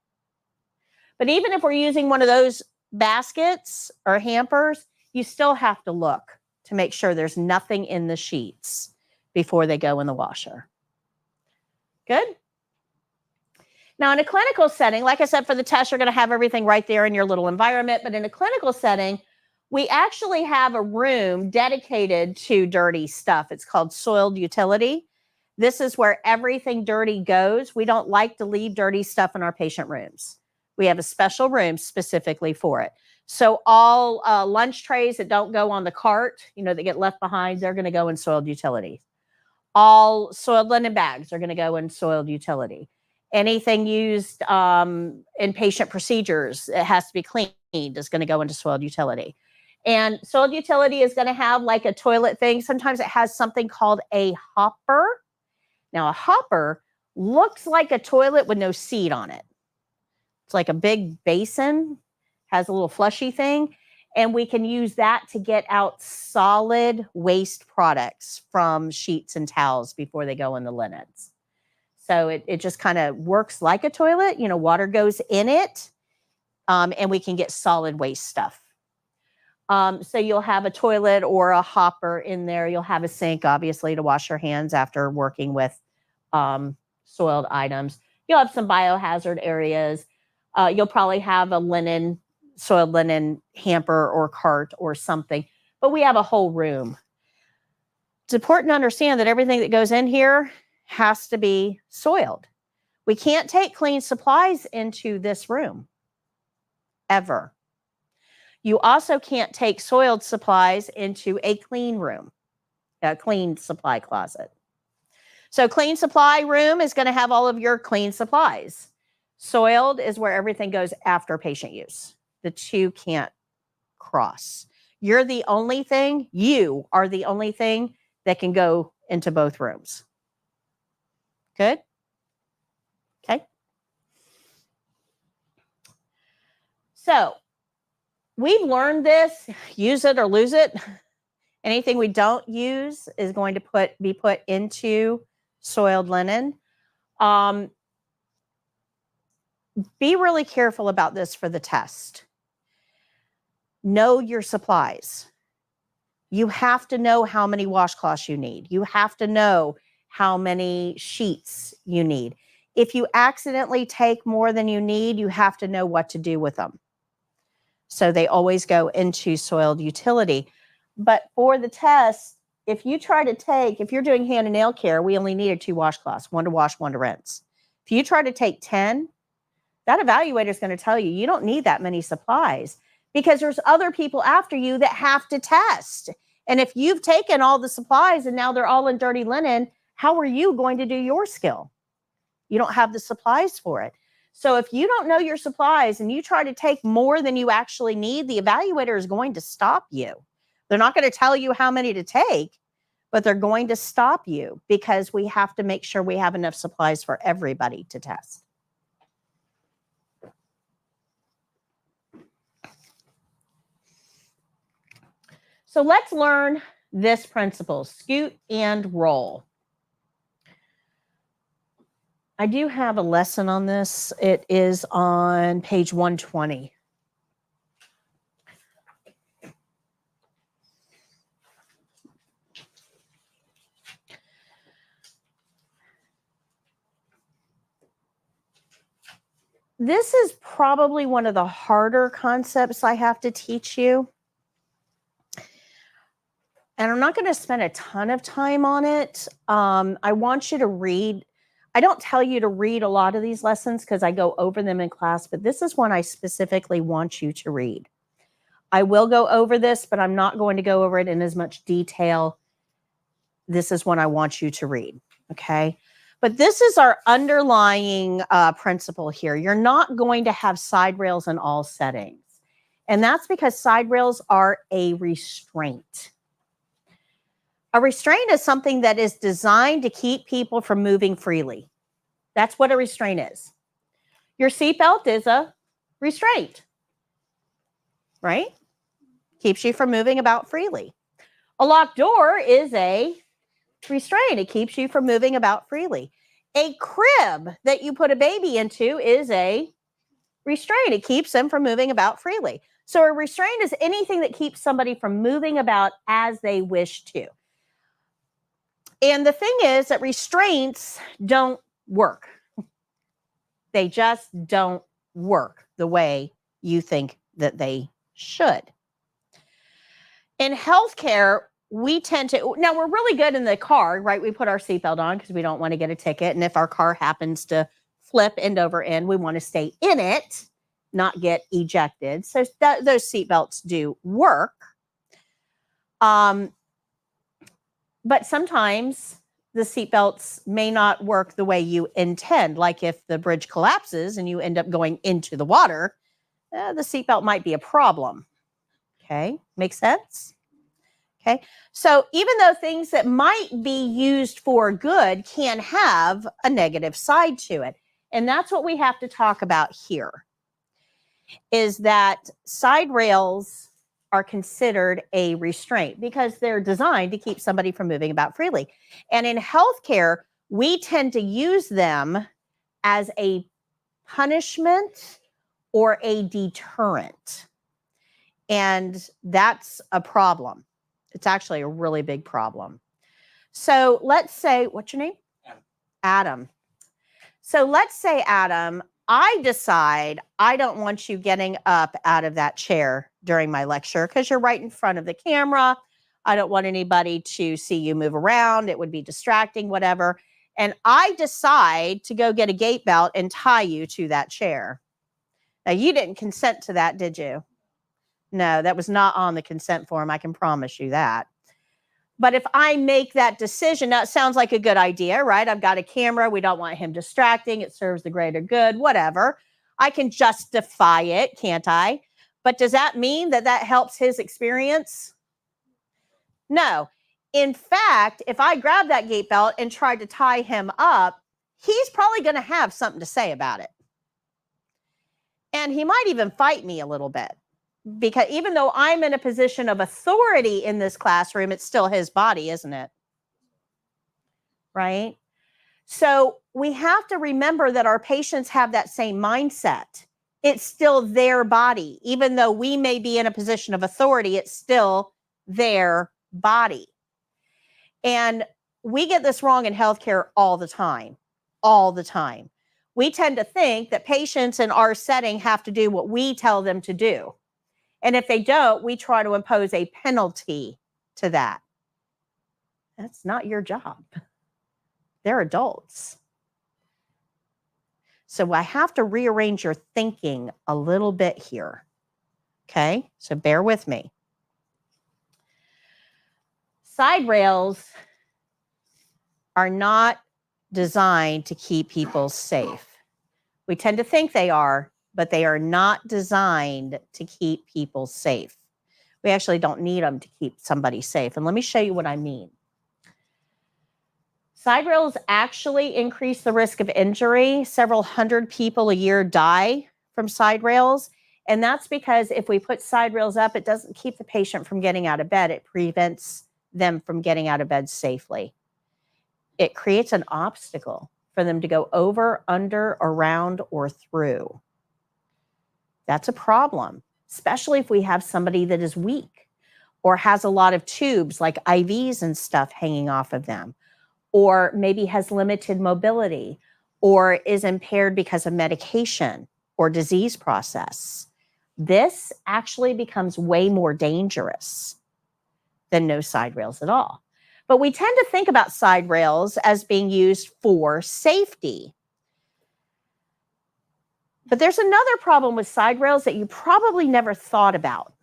But even if we're using one of those baskets or hampers, you still have to look to make sure there's nothing in the sheets before they go in the washer. Good? Now, in a clinical setting, like I said, for the test, you're going to have everything right there in your little environment. But in a clinical setting, we actually have a room dedicated to dirty stuff. It's called soiled utility. This is where everything dirty goes. We don't like to leave dirty stuff in our patient rooms. We have a special room specifically for it. So all lunch trays that don't go on the cart, that get left behind, they're going to go in soiled utility. All soiled linen bags are going to go in soiled utility. Anything used in patient procedures, it has to be cleaned, is going to go into soiled utility. And soiled utility is going to have like a toilet thing. Sometimes it has something called a hopper. Now, a hopper looks like a toilet with no seat on it. It's like a big basin, has a little flushy thing, and we can use that to get out solid waste products from sheets and towels before they go in the linens. So it just kind of works like a toilet. Water goes in it, and we can get solid waste stuff. So you'll have a toilet or a hopper in there. You'll have a sink, obviously, to wash your hands after working with soiled items. You'll have some biohazard areas. You'll probably have a soiled linen hamper or cart or something, but we have a whole room. It's important to understand that everything that goes in here has to be soiled. We can't take clean supplies into this room, ever. You also can't take soiled supplies into a clean room, a clean supply closet. So clean supply room is going to have all of your clean supplies. Soiled is where everything goes after patient use. The two can't cross. You are the only thing that can go into both rooms. Good? Okay. So we've learned this, use it or lose it. Anything we don't use is going to be put into soiled linen. Be really careful about this for the test. Know your supplies. You have to know how many washcloths you need. You have to know how many sheets you need. If you accidentally take more than you need, you have to know what to do with them. So they always go into soiled utility. But for the test, if you're doing hand and nail care, we only needed 2 washcloths, 1 to wash, 1 to rinse. If you try to take 10, that evaluator is going to tell you don't need that many supplies because there's other people after you that have to test. And if you've taken all the supplies and now they're all in dirty linen, how are you going to do your skill? You don't have the supplies for it. So if you don't know your supplies and you try to take more than you actually need, the evaluator is going to stop you. They're not going to tell you how many to take, but they're going to stop you because we have to make sure we have enough supplies for everybody to test. So let's learn this principle, scoot and roll. I do have a lesson on this. It is on page 120. This is probably one of the harder concepts I have to teach you. And I'm not going to spend a ton of time on it. I want you to read. I don't tell you to read a lot of these lessons because I go over them in class, but this is one I specifically want you to read. I will go over this, but I'm not going to go over it in as much detail. This is one I want you to read, okay? But this is our underlying principle here. You're not going to have side rails in all settings. And that's because side rails are a restraint. A restraint is something that is designed to keep people from moving freely. That's what a restraint is. Your seatbelt is a restraint, right? Keeps you from moving about freely. A locked door is a restraint. It keeps you from moving about freely. A crib that you put a baby into is a restraint. It keeps them from moving about freely. So a restraint is anything that keeps somebody from moving about as they wish to. And the thing is that restraints don't work. They just don't work the way you think that they should. In healthcare, we tend to, now we're really good in the car, right? We put our seatbelt on because we don't want to get a ticket. And if our car happens to flip end over end, we want to stay in it, not get ejected. So those seatbelts do work. But sometimes the seatbelts may not work the way you intend. Like if the bridge collapses and you end up going into the water, the seatbelt might be a problem. Okay, make sense? Okay, so even though things that might be used for good can have a negative side to it. And that's what we have to talk about here, is that side rails are considered a restraint because they're designed to keep somebody from moving about freely. And in healthcare, we tend to use them as a punishment or a deterrent. And that's a problem. It's actually a really big problem. So let's say, what's your name? Adam. So let's say, Adam, I decide I don't want you getting up out of that chair during my lecture because you're right in front of the camera. I don't want anybody to see you move around. It would be distracting, whatever. And I decide to go get a gait belt and tie you to that chair. Now, you didn't consent to that, did you? No, that was not on the consent form. I can promise you that. But if I make that decision, now it sounds like a good idea, right? I've got a camera. We don't want him distracting. It serves the greater good, whatever. I can justify it, can't I? But does that mean that that helps his experience? No. In fact, if I grab that gait belt and try to tie him up, he's probably going to have something to say about it. And he might even fight me a little bit. Because even though I'm in a position of authority in this classroom, it's still his body, isn't it? Right? So we have to remember that our patients have that same mindset. It's still their body. Even though we may be in a position of authority, it's still their body. And we get this wrong in healthcare all the time. All the time. We tend to think that patients in our setting have to do what we tell them to do. And if they don't, we try to impose a penalty to that. That's not your job. They're adults. So I have to rearrange your thinking a little bit here. Okay, so bear with me. Side rails are not designed to keep people safe. We tend to think they are, but they are not designed to keep people safe. We actually don't need them to keep somebody safe. And let me show you what I mean. Side rails actually increase the risk of injury. Several hundred people a year die from side rails. And that's because if we put side rails up, it doesn't keep the patient from getting out of bed. It prevents them from getting out of bed safely. It creates an obstacle for them to go over, under, around, or through. That's a problem, especially if we have somebody that is weak or has a lot of tubes like IVs and stuff hanging off of them, or maybe has limited mobility or is impaired because of medication or disease process. This actually becomes way more dangerous than no side rails at all. But we tend to think about side rails as being used for safety. But there's another problem with side rails that you probably never thought about,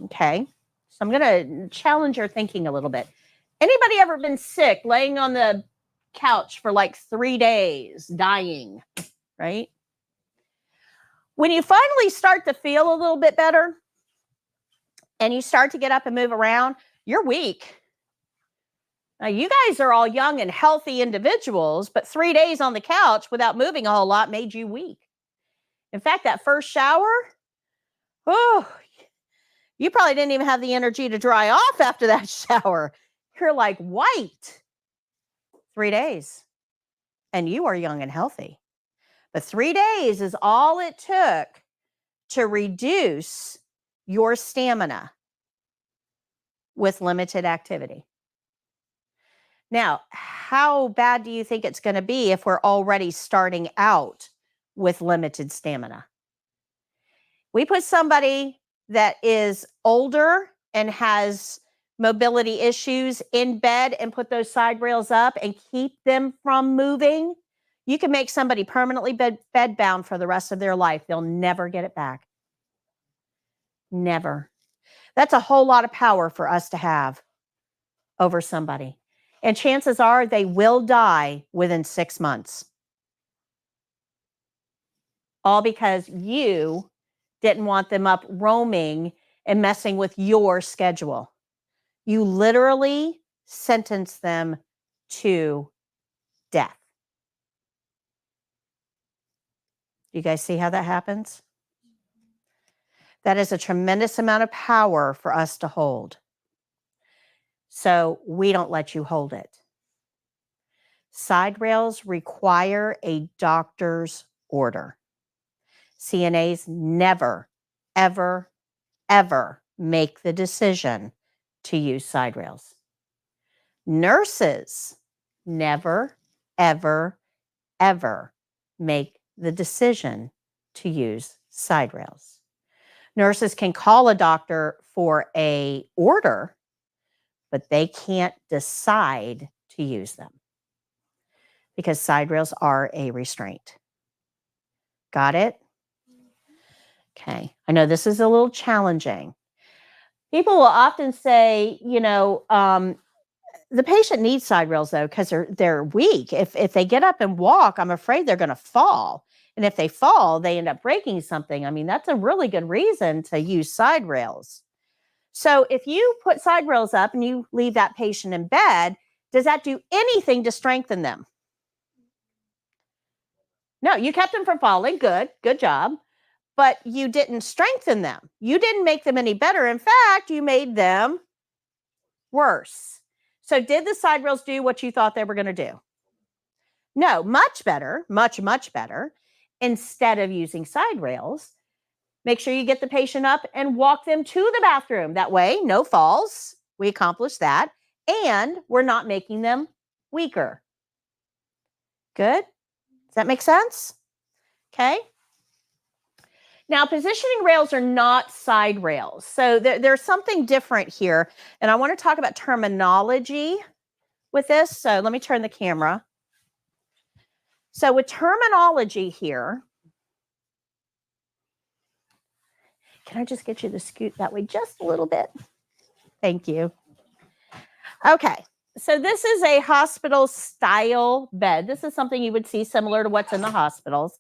okay? So I'm going to challenge your thinking a little bit. Anybody ever been sick, laying on the couch for like 3 days, dying, right? When you finally start to feel a little bit better and you start to get up and move around, you're weak. Now, you guys are all young and healthy individuals, but 3 days on the couch without moving a whole lot made you weak. In fact, that first shower, oh, you probably didn't even have the energy to dry off after that shower. You're like white. 3 days. And you are young and healthy. But 3 days is all it took to reduce your stamina with limited activity. Now, how bad do you think it's going to be if we're already starting out with limited stamina? We put somebody that is older and has mobility issues in bed and put those side rails up and keep them from moving. You can make somebody permanently bedbound for the rest of their life. They'll never get it back. Never. That's a whole lot of power for us to have over somebody. And chances are they will die within 6 months. All because you didn't want them up roaming and messing with your schedule. You literally sentenced them to death. You guys see how that happens? That is a tremendous amount of power for us to hold. So we don't let you hold it. Side rails require a doctor's order. CNAs never, ever, ever make the decision to use side rails. Nurses never, ever, ever make the decision to use side rails. Nurses can call a doctor for an order, but they can't decide to use them because side rails are a restraint. Got it? Okay. I know this is a little challenging. People will often say, the patient needs side rails though because they're weak. If they get up and walk, I'm afraid they're going to fall. And if they fall, they end up breaking something. I mean, that's a really good reason to use side rails. So if you put side rails up and you leave that patient in bed, does that do anything to strengthen them? No, you kept them from falling. Good job. But you didn't strengthen them. You didn't make them any better. In fact, you made them worse. So did the side rails do what you thought they were going to do? No, much better, much, much better. Instead of using side rails, make sure you get the patient up and walk them to the bathroom. That way, no falls. We accomplished that. And we're not making them weaker. Good? Does that make sense? Okay. Now, positioning rails are not side rails. So there's something different here. And I want to talk about terminology with this. So let me turn the camera. So with terminology here, can I just get you to scoot that way just a little bit? Thank you. Okay. So this is a hospital style bed. This is something you would see similar to what's in the hospitals.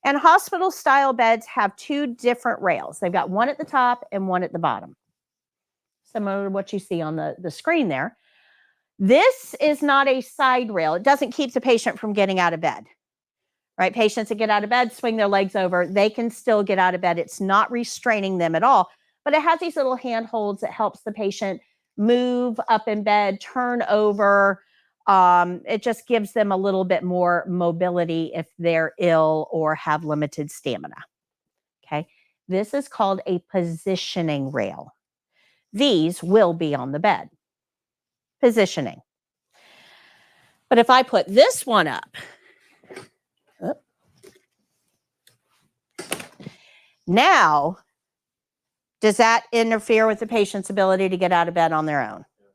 And hospital style beds have two different rails. They've got one at the top and one at the bottom. Similar to what you see on the screen there. This is not a side rail. It doesn't keep the patient from getting out of bed. Right? Patients that get out of bed, swing their legs over, they can still get out of bed. It's not restraining them at all. But it has these little handholds that helps the patient move up in bed, turn over. It just gives them a little bit more mobility if they're ill or have limited stamina. Okay. This is called a positioning rail. These will be on the bed. Positioning. But if I put this one up, now, does that interfere with the patient's ability to get out of bed on their own? Yeah.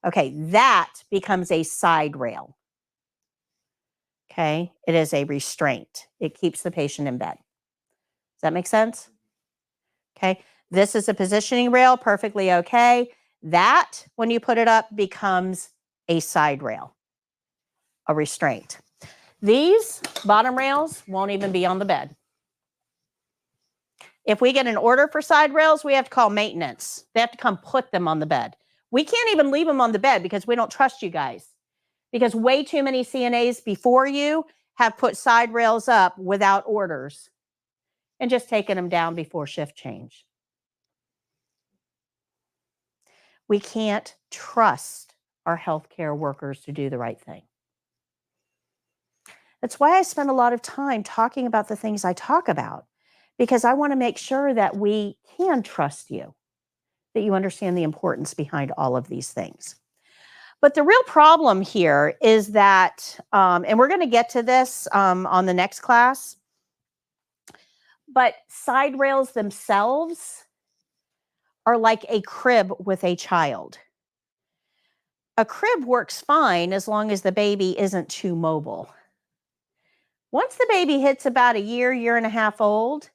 Okay, that becomes a side rail. Okay, it is a restraint. It keeps the patient in bed. Does that make sense? Okay, this is a positioning rail, perfectly okay. That, when you put it up, becomes a side rail, a restraint. These bottom rails won't even be on the bed. If we get an order for side rails, we have to call maintenance. They have to come put them on the bed. We can't even leave them on the bed because we don't trust you guys. Because way too many CNAs before you have put side rails up without orders and just taken them down before shift change. We can't trust our healthcare workers to do the right thing. That's why I spend a lot of time talking about the things I talk about, because I want to make sure that we can trust you, that you understand the importance behind all of these things. But the real problem here is that, and we're going to get to this on the next class, but side rails themselves are like a crib with a child. A crib works fine as long as the baby isn't too mobile. Once the baby hits about a year and a half old,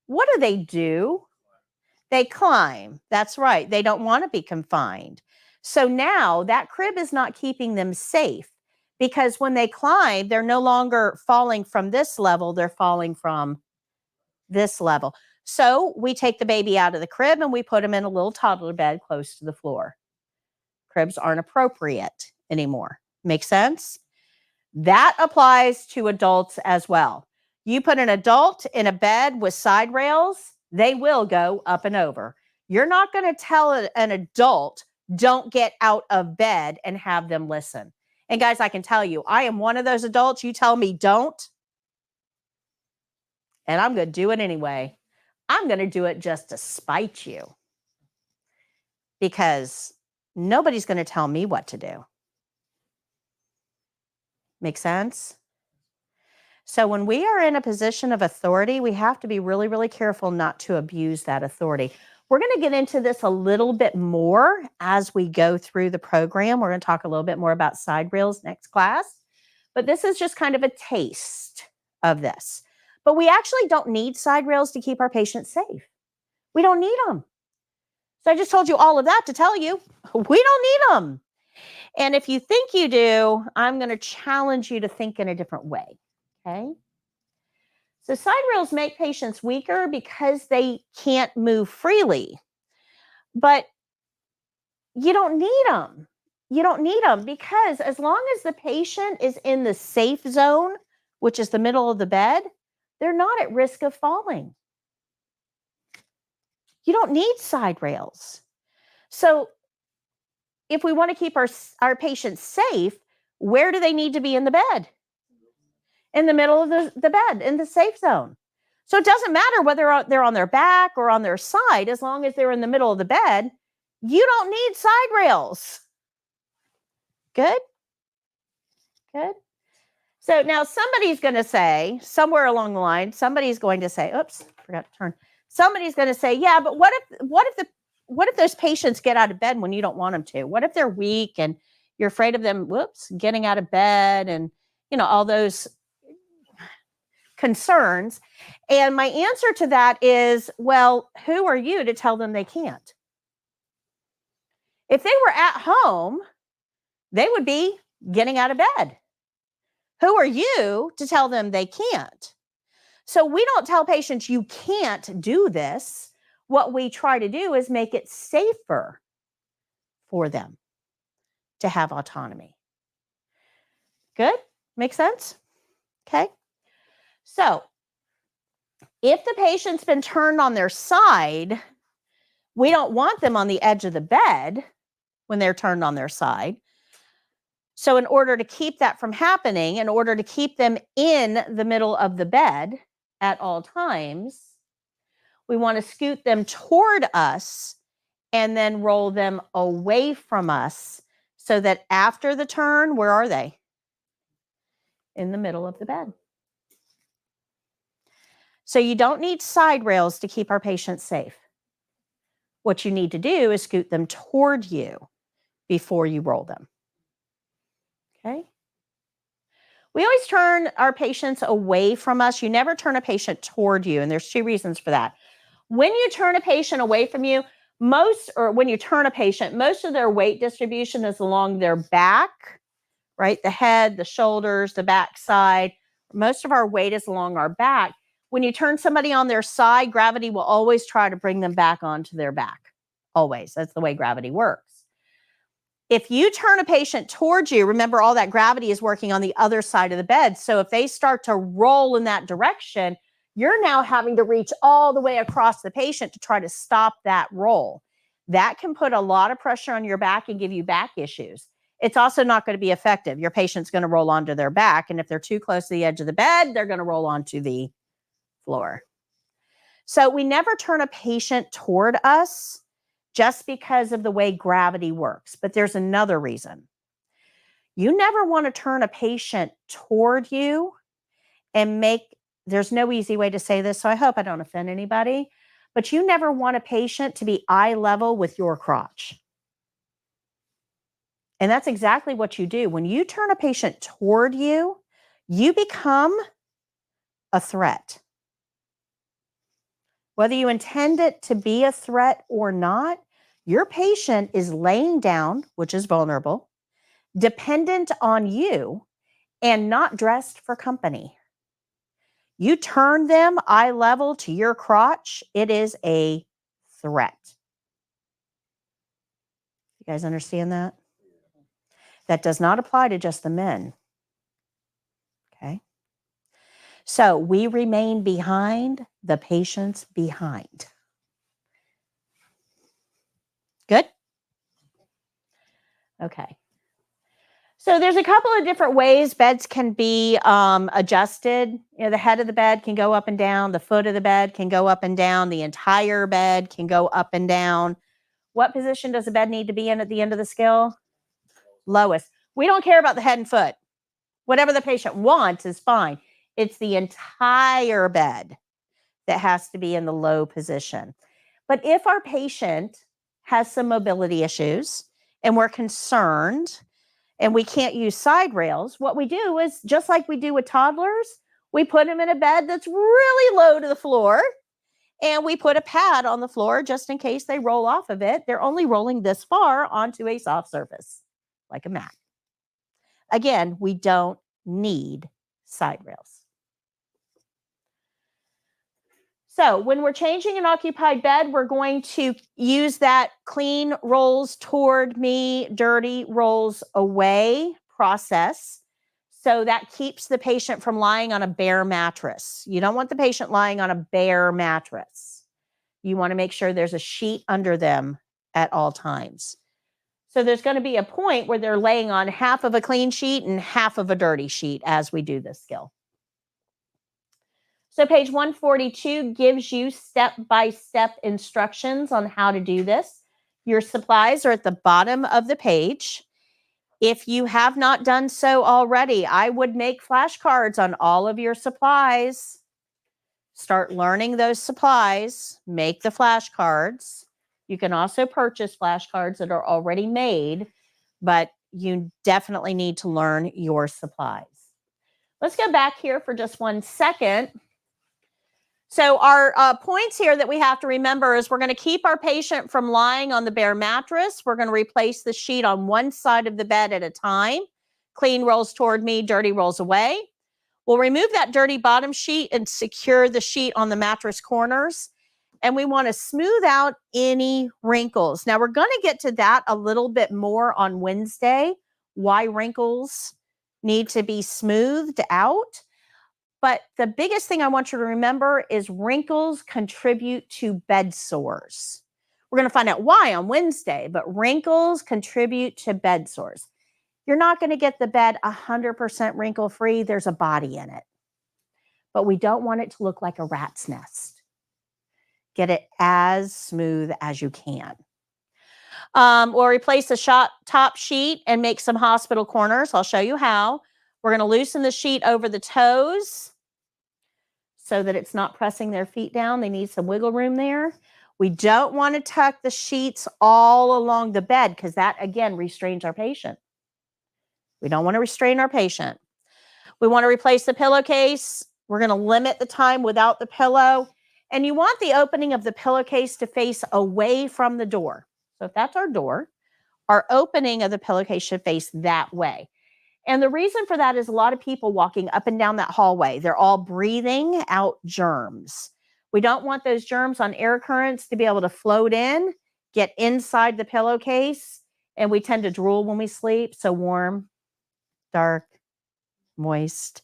what do? They climb. That's right. They don't want to be confined. So now that crib is not keeping them safe, because when they climb, they're no longer falling from this level, they're falling from this level. So we take the baby out of the crib and we put him in a little toddler bed close to the floor. Cribs aren't appropriate anymore. Make sense? That applies to adults as well. You put an adult in a bed with side rails, they will go up and over. You're not going to tell an adult, don't get out of bed and have them listen. And guys, I can tell you, I am one of those adults. You tell me don't, and I'm going to do it anyway. I'm going to do it just to spite you, because nobody's going to tell me what to do. Make sense? So when we are in a position of authority, we have to be really, really careful not to abuse that authority. We're going to get into this a little bit more as we go through the program. We're going to talk a little bit more about side rails next class, but this is just kind of a taste of this. But we actually don't need side rails to keep our patients safe. We don't need them. So I just told you all of that to tell you, we don't need them. And if you think you do, I'm going to challenge you to think in a different way. Okay. So side rails make patients weaker because they can't move freely. But you don't need them. You don't need them because as long as the patient is in the safe zone, which is the middle of the bed, they're not at risk of falling. You don't need side rails. So if we want to keep our patients safe, where do they need to be in the bed? In the middle of the bed, in the safe zone. So it doesn't matter whether they're on their back or on their side, as long as they're in the middle of the bed, you don't need side rails. Good? Good? So now somebody's going to say, somewhere along the line, somebody's going to say, oops, forgot to turn. Somebody's going to say, yeah, but what if those patients get out of bed when you don't want them to? What if they're weak and you're afraid of them, getting out of bed and, all those concerns? And my answer to that is, well, who are you to tell them they can't? If they were at home, they would be getting out of bed. Who are you to tell them they can't? So we don't tell patients you can't do this. What we try to do is make it safer for them to have autonomy. Good? Make sense? Okay. So if the patient's been turned on their side, we don't want them on the edge of the bed when they're turned on their side. So in order to keep that from happening, in order to keep them in the middle of the bed at all times, we want to scoot them toward us and then roll them away from us so that after the turn, where are they? In the middle of the bed. So you don't need side rails to keep our patients safe. What you need to do is scoot them toward you before you roll them. Okay? We always turn our patients away from us. You never turn a patient toward you, and there's two reasons for that. When you turn a patient away from you, when you turn a patient, most of their weight distribution is along their back, right? The head, the shoulders, the back side. Most of our weight is along our back. When you turn somebody on their side, gravity will always try to bring them back onto their back. Always. That's the way gravity works. If you turn a patient towards you, remember all that gravity is working on the other side of the bed. So if they start to roll in that direction, you're now having to reach all the way across the patient to try to stop that roll. That can put a lot of pressure on your back and give you back issues. It's also not going to be effective. Your patient's going to roll onto their back. And if they're too close to the edge of the bed, they're going to roll onto the floor. So we never turn a patient toward us just because of the way gravity works. But there's another reason. You never want to turn a patient toward you and there's no easy way to say this, so I hope I don't offend anybody, but you never want a patient to be eye level with your crotch. And that's exactly what you do. When you turn a patient toward you, you become a threat. Whether you intend it to be a threat or not, your patient is laying down, which is vulnerable, dependent on you, and not dressed for company. You turn them eye level to your crotch, it is a threat. You guys understand that? That does not apply to just the men. Okay? So we remain behind, the patient's behind. Good? Okay. So there's a couple of different ways beds can be adjusted. You know, the head of the bed can go up and down. The foot of the bed can go up and down. The entire bed can go up and down. What position does the bed need to be in at the end of the scale? Lowest. We don't care about the head and foot. Whatever the patient wants is fine. It's the entire bed that has to be in the low position. But if our patient has some mobility issues and we're concerned and we can't use side rails, what we do is, just like we do with toddlers, we put them in a bed that's really low to the floor, and we put a pad on the floor just in case they roll off of it. They're only rolling this far onto a soft surface, like a mat. Again, we don't need side rails. So when we're changing an occupied bed, we're going to use that clean rolls toward me, dirty rolls away process. So that keeps the patient from lying on a bare mattress. You don't want the patient lying on a bare mattress. You want to make sure there's a sheet under them at all times. So there's going to be a point where they're laying on half of a clean sheet and half of a dirty sheet as we do this skill. So page 142 gives you step-by-step instructions on how to do this. Your supplies are at the bottom of the page. If you have not done so already, I would make flashcards on all of your supplies. Start learning those supplies. Make the flashcards. You can also purchase flashcards that are already made, but you definitely need to learn your supplies. Let's go back here for just 1 second. So our points here that we have to remember is we're going to keep our patient from lying on the bare mattress. We're going to replace the sheet on one side of the bed at a time. Clean rolls toward me, dirty rolls away. We'll remove that dirty bottom sheet and secure the sheet on the mattress corners. And we want to smooth out any wrinkles. Now, we're going to get to that a little bit more on Wednesday, why wrinkles need to be smoothed out. But the biggest thing I want you to remember is wrinkles contribute to bed sores. We're going to find out why on Wednesday, but wrinkles contribute to bed sores. You're not going to get the bed 100% wrinkle-free. There's a body in it. But we don't want it to look like a rat's nest. Get it as smooth as you can. We'll replace the top sheet and make some hospital corners. I'll show you how. We're going to loosen the sheet over the toes so that it's not pressing their feet down. They need some wiggle room there. We don't want to tuck the sheets all along the bed because that, again, restrains our patient. We don't want to restrain our patient. We want to replace the pillowcase. We're going to limit the time without the pillow. And you want the opening of the pillowcase to face away from the door. So if that's our door, our opening of the pillowcase should face that way. And the reason for that is a lot of people walking up and down that hallway, they're all breathing out germs. We don't want those germs on air currents to be able to float in, get inside the pillowcase, and we tend to drool when we sleep. So warm, dark, moist.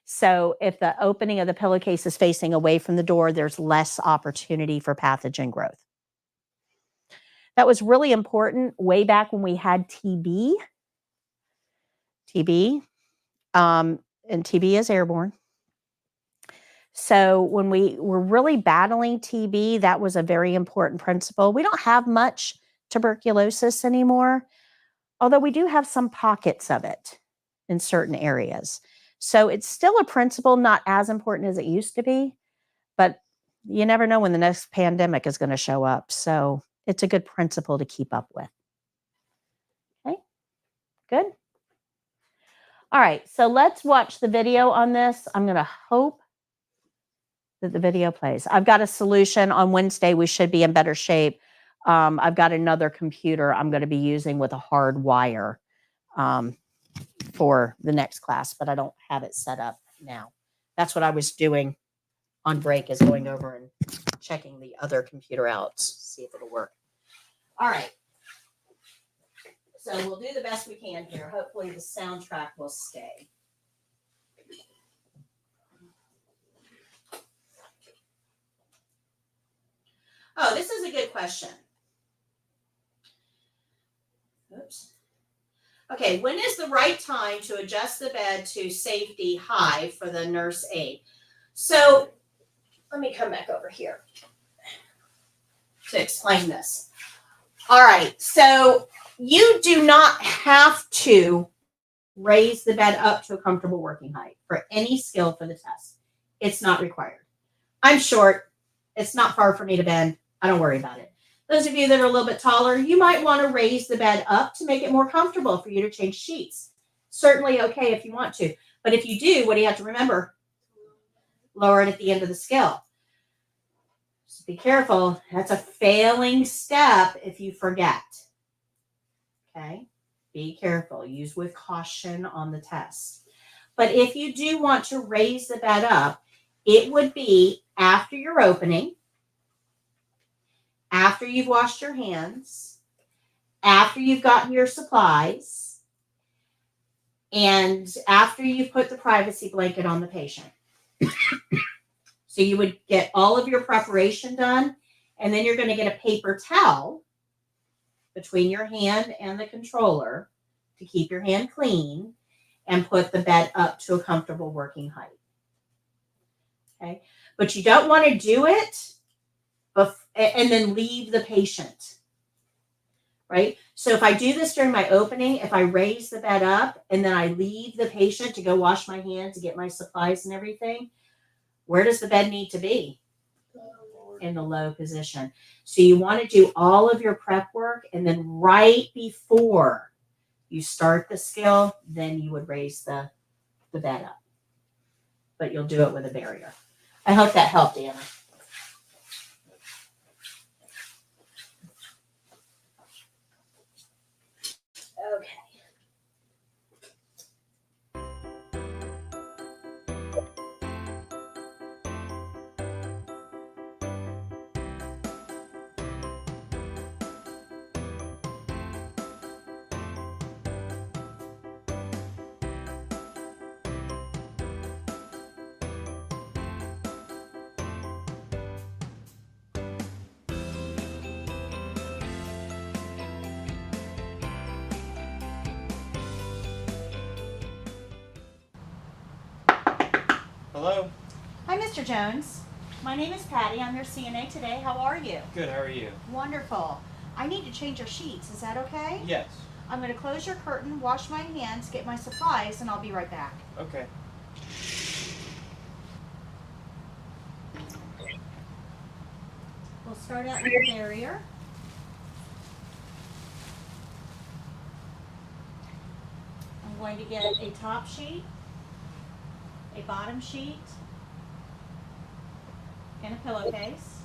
So if the opening of the pillowcase is facing away from the door, there's less opportunity for pathogen growth. That was really important way back when we had TB. And TB is airborne. So when we were really battling TB, that was a very important principle. We don't have much tuberculosis anymore, although we do have some pockets of it in certain areas. So it's still a principle, not as important as it used to be, but you never know when the next pandemic is going to show up. So it's a good principle to keep up with. Okay, good. All right, so let's watch the video on this. I'm going to hope that the video plays. I've got a solution on Wednesday. We should be in better shape. I've got another computer I'm going to be using with a hard wire for the next class, but I don't have it set up now. That's what I was doing on break, is going over and checking the other computer out, see if it'll work. All right. So we'll do the best we can here. Hopefully the soundtrack will stay. Oh, this is a good question. Oops. Okay, when is the right time to adjust the bed to safety high for the nurse aide? So let me come back over here to explain this. All right, so you do not have to raise the bed up to a comfortable working height for any skill for the test. It's not required. I'm short. It's not far for me to bend. I don't worry about it. Those of you that are a little bit taller, you might want to raise the bed up to make it more comfortable for you to change sheets. Certainly okay if you want to. But if you do, what do you have to remember? Lower it at the end of the scale. So be careful. That's a failing step if you forget. Okay? Be careful. Use with caution on the test. But if you do want to raise the bed up, it would be after your opening, after you've washed your hands, after you've gotten your supplies, and after you've put the privacy blanket on the patient. So you would get all of your preparation done, and then you're going to get a paper towel between your hand and the controller to keep your hand clean and put the bed up to a comfortable working height. Okay, but you don't want to do it and then leave the patient, right? So if I do this during my opening, if I raise the bed up and then I leave the patient to go wash my hands to get my supplies and everything, where does the bed need to be? In the low position. So you want to do all of your prep work, and then right before you start the skill, then you would raise the bed up. But you'll do it with a barrier. I hope that helped, Anna. Okay. Hello. Hi, Mr. Jones. My name is Patty. I'm your CNA today. How are you? Good, how are you? Wonderful. I need to change your sheets. Is that okay? Yes. I'm going to close your curtain, wash my hands, get my supplies, and I'll be right back. Okay. We'll start out with the barrier. I'm going to get a top sheet, a bottom sheet, and a pillowcase,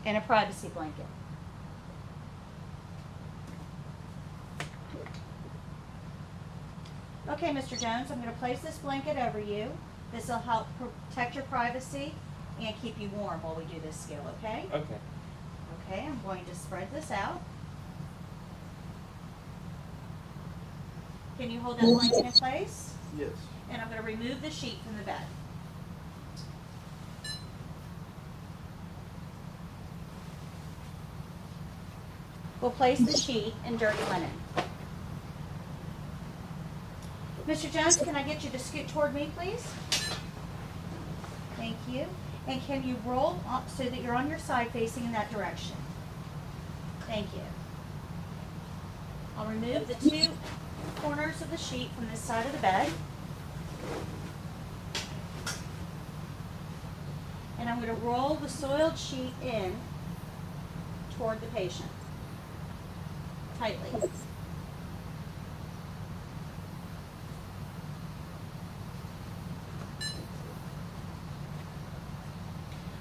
and a privacy blanket. Okay, Mr. Jones, I'm going to place this blanket over you. This will help protect your privacy and keep you warm while we do this skill, okay? Okay. Okay, I'm going to spread this out. Can you hold that blanket in place? Yes. And I'm going to remove the sheet from the bed. We'll place the sheet in dirty linen. Mr. Jones, can I get you to scoot toward me, please? Thank you. And can you roll so that you're on your side facing in that direction? Thank you. I'll remove the two corners of the sheet from this side of the bed. And I'm going to roll the soiled sheet in toward the patient tightly.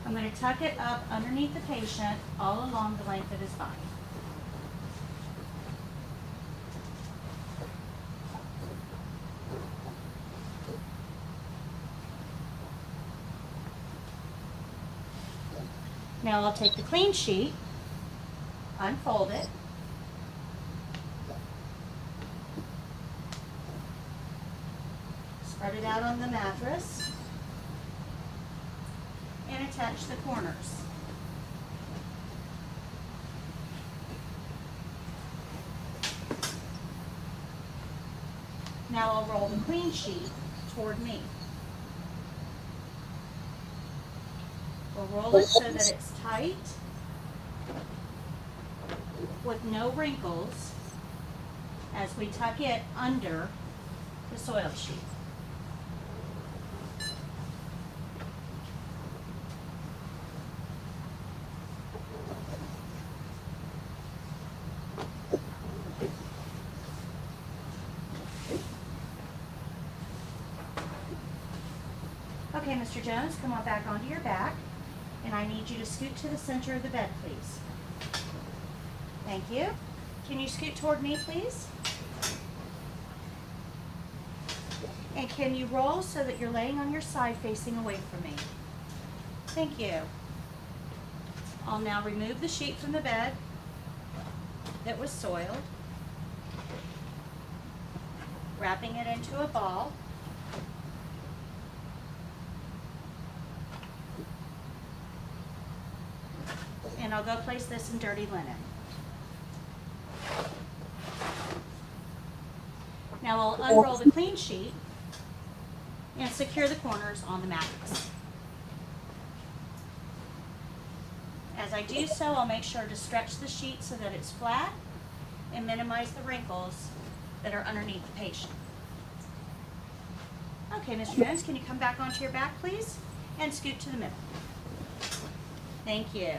I'm going to tuck it up underneath the patient all along the length of his body. Now I'll take the clean sheet, unfold it, spread it out on the mattress, and attach the corners. Now I'll roll the clean sheet toward me. We'll roll it so that it's tight with no wrinkles as we tuck it under the soiled sheet. Okay, Mr. Jones, come on back onto your back, and I need you to scoot to the center of the bed, please. Thank you. Can you scoot toward me, please? And can you roll so that you're laying on your side facing away from me? Thank you. I'll now remove the sheet from the bed that was soiled, wrapping it into a ball. And I'll go place this in dirty linen. Now I'll unroll the clean sheet and secure the corners on the mattress. As I do so, I'll make sure to stretch the sheet so that it's flat and minimize the wrinkles that are underneath the patient. Okay, Mr. Jones, can you come back onto your back, please? And scoot to the middle. Thank you.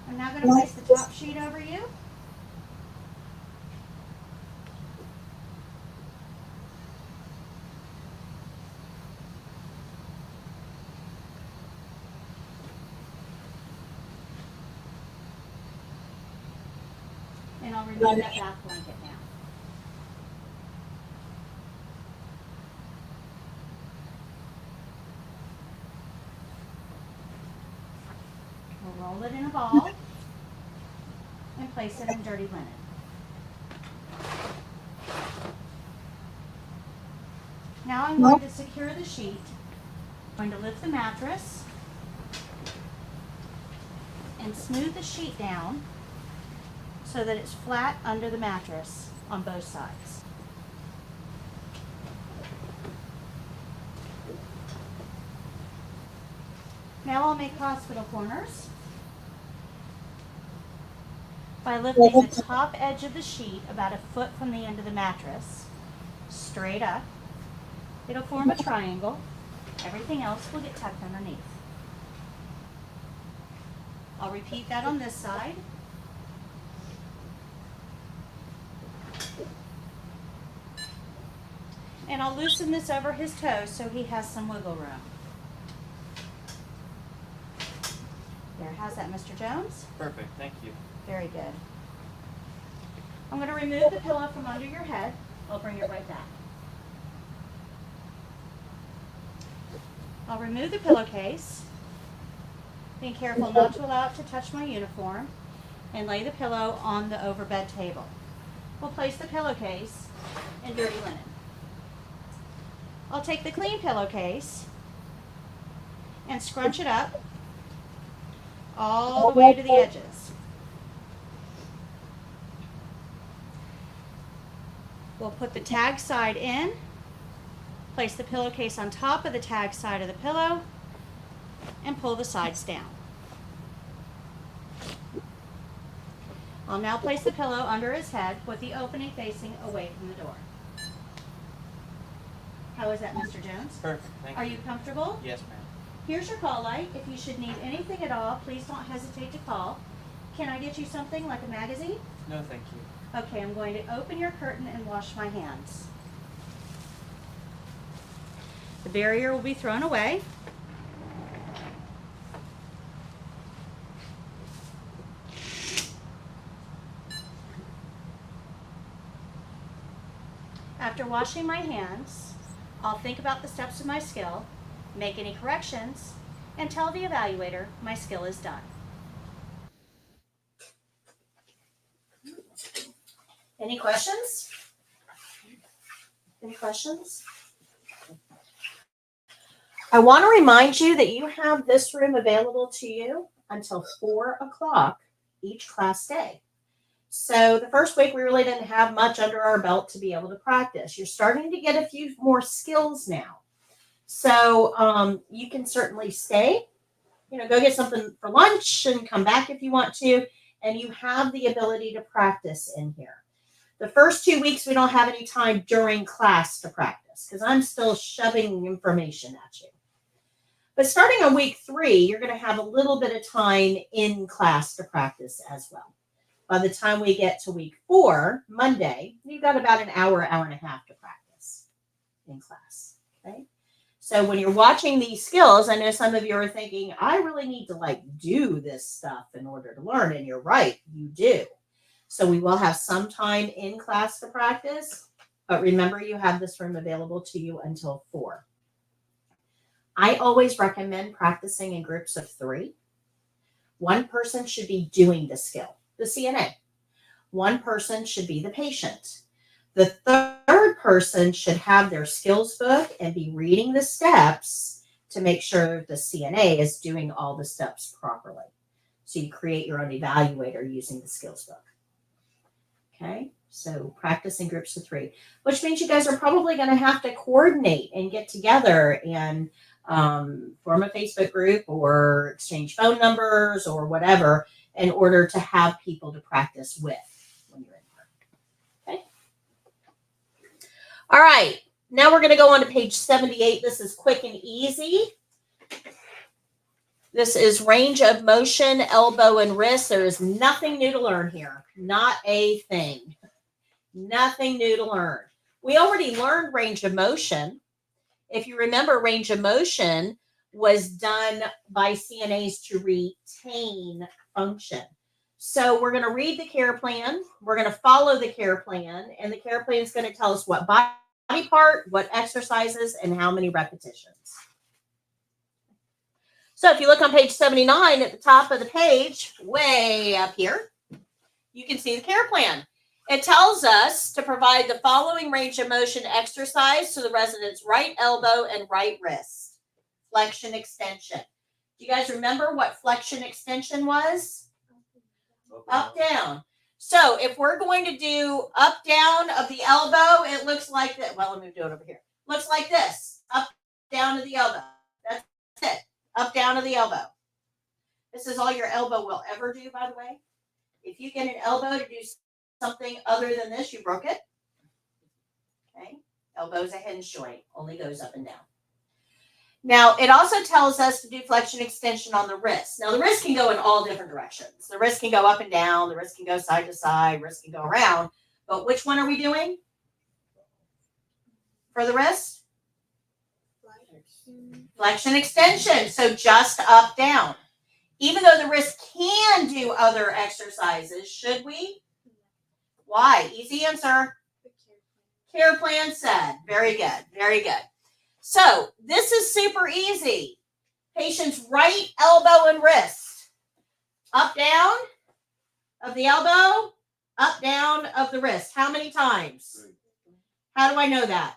I'm now going to place the top sheet over you. And I'll remove that back blanket now. We'll roll it in a ball and place it in dirty linen. Now I'm going to secure the sheet. I'm going to lift the mattress and smooth the sheet down so that it's flat under the mattress on both sides. Now I'll make hospital corners by lifting the top edge of the sheet about a foot from the end of the mattress, straight up. It'll form a triangle. Everything else will get tucked underneath. I'll repeat that on this side. And I'll loosen this over his toes so he has some wiggle room. There, how's that, Mr. Jones? Perfect, thank you. Very good. I'm going to remove the pillow from under your head. I'll bring it right back. I'll remove the pillowcase, being careful not to allow it to touch my uniform, and lay the pillow on the overbed table. We'll place the pillowcase in dirty linen. I'll take the clean pillowcase and scrunch it up all the way to the edges. We'll put the tag side in, place the pillowcase on top of the tag side of the pillow, and pull the sides down. I'll now place the pillow under his head with the opening facing away from the door. How is that, Mr. Jones? Perfect, thank you. Are you comfortable? Yes, ma'am. Here's your call light. If you should need anything at all, please don't hesitate to call. Can I get you something like a magazine? No, thank you. Okay, I'm going to open your curtain and wash my hands. The barrier will be thrown away. After washing my hands, I'll think about the steps of my skill, make any corrections, and tell the evaluator my skill is done. Any questions? Any questions? I want to remind you that you have this room available to you until 4 o'clock each class day. So the first week we really didn't have much under our belt to be able to practice. You're starting to get a few more skills now. So you can certainly stay, go get something for lunch and come back if you want to. And you have the ability to practice in here. The first 2 weeks, we don't have any time during class to practice because I'm still shoving information at you. But starting on week 3, you're going to have a little bit of time in class to practice as well. By the time we get to week 4, Monday, you've got about an hour, hour and a half to practice in class. Okay. So when you're watching these skills, I know some of you are thinking, I really need to do this stuff in order to learn. And you're right, you do. So we will have some time in class to practice, but remember you have this room available to you until 4. I always recommend practicing in groups of 3. One person should be doing the skill, the CNA. One person should be the patient. The third person should have their skills book and be reading the steps to make sure the CNA is doing all the steps properly. So you create your own evaluator using the skills book. Okay, so practice in groups of 3, which means you guys are probably going to have to coordinate and get together and form a Facebook group or exchange phone numbers or whatever in order to have people to practice with when you're in here. Okay. All right, now we're going to go on to page 78. This is quick and easy. This is range of motion, elbow, and wrist. There is nothing new to learn here. Not a thing. Nothing new to learn. We already learned range of motion. If you remember, range of motion was done by CNAs to retain function. So we're going to read the care plan. We're going to follow the care plan. And the care plan is going to tell us what body part, what exercises, and how many repetitions. So if you look on page 79 at the top of the page, way up here, you can see the care plan. It tells us to provide the following range of motion exercise to the resident's right elbow and right wrist. Flexion extension. Do you guys remember what flexion extension was? Up, down. So if we're going to do up, down of the elbow, it looks like that. Well, let me do it over here. Looks like this. Up, down of the elbow. That's it. Up, down of the elbow. This is all your elbow will ever do, by the way. If you get an elbow to do something other than this, you broke it. Okay. Elbow's a hinge joint. Only goes up and down. Now, it also tells us to do flexion extension on the wrist. Now, the wrist can go in all different directions. The wrist can go up and down. The wrist can go side to side. Wrist can go around. But which one are we doing for the wrist? Flexion extension. So just up, down. Even though the wrist can do other exercises, should we? Why? Easy answer. Care plan said. Very good. Very good. So this is super easy. Patient's right elbow and wrist. Up, down of the elbow. Up, down of the wrist. How many times? How do I know that?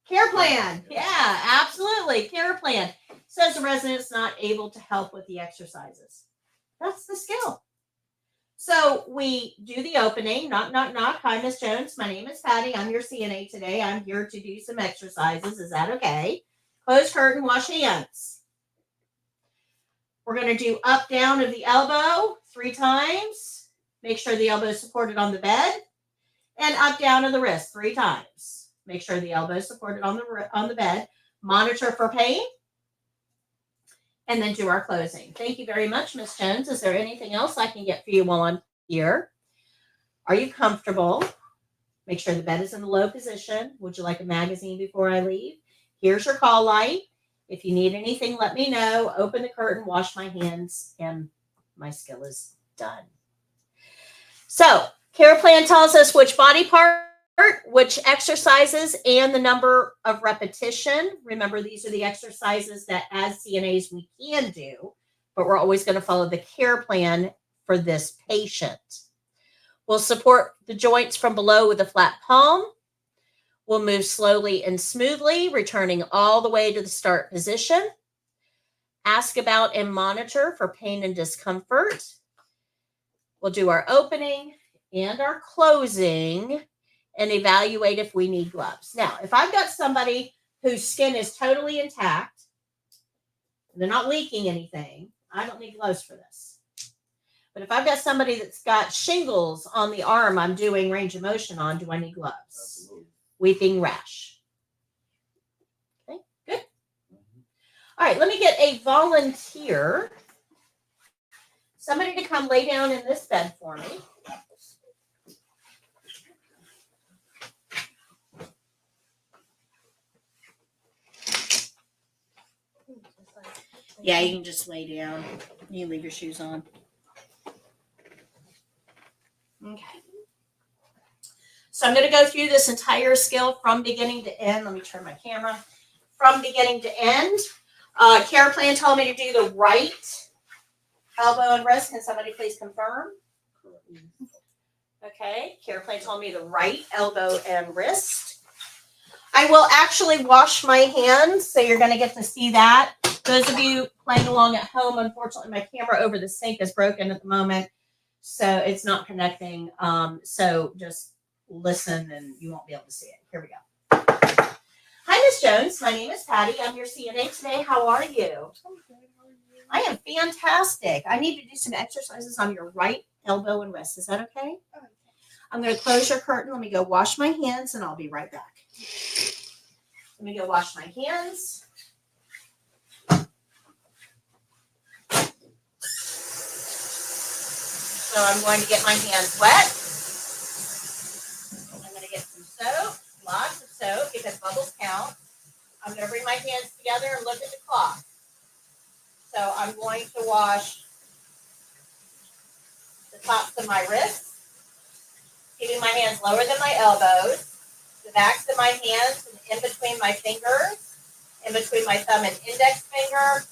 Care plan. Yeah, absolutely. Care plan. Says the resident's not able to help with the exercises. That's the skill. So we do the opening. Knock, knock, knock. Hi, Miss Jones. My name is Patty. I'm your CNA today. I'm here to do some exercises. Is that okay? Close curtain, wash hands. We're going to do up, down of the elbow 3 times. Make sure the elbow is supported on the bed. And up, down of the wrist 3 times. Make sure the elbow is supported on the bed. Monitor for pain. And then do our closing. Thank you very much, Miss Jones. Is there anything else I can get for you while I'm here? Are you comfortable? Make sure the bed is in the low position. Would you like a magazine before I leave? Here's your call light. If you need anything, let me know. Open the curtain, wash my hands, and my skill is done. So, care plan tells us which body part, which exercises, and the number of repetition. Remember, these are the exercises that as CNAs we can do, but we're always going to follow the care plan for this patient. We'll support the joints from below with a flat palm. We'll move slowly and smoothly, returning all the way to the start position. Ask about and monitor for pain and discomfort. We'll do our opening and our closing and evaluate if we need gloves. Now, if I've got somebody whose skin is totally intact, they're not leaking anything, I don't need gloves for this. But if I've got somebody that's got shingles on the arm I'm doing range of motion on, do I need gloves? Absolutely. Weeping rash. Okay, good. All right, let me get a volunteer. Somebody to come lay down in this bed for me. Yeah, you can just lay down. You can leave your shoes on. Okay. So I'm going to go through this entire skill from beginning to end. Let me turn my camera. From beginning to end. Care plan told me to do the right elbow and wrist. Can somebody please confirm? Okay. Care plan told me the right elbow and wrist. I will actually wash my hands, so you're going to get to see that. Those of you playing along at home, unfortunately, my camera over the sink is broken at the moment, so it's not connecting. So just listen, and you won't be able to see it. Here we go. Hi, Miss Jones. My name is Patty. I'm your CNA today. How are you? I am fantastic. I need to do some exercises on your right elbow and wrist. Is that okay? I'm going to close your curtain. Let me go wash my hands, and I'll be right back. Let me go wash my hands. So I'm going to get my hands wet. I'm going to get some soap, lots of soap, because bubbles count. I'm going to bring my hands together and look at the clock. So I'm going to wash the tops of my wrists, keeping my hands lower than my elbows, the backs of my hands and in between my fingers, in between my thumb and index finger,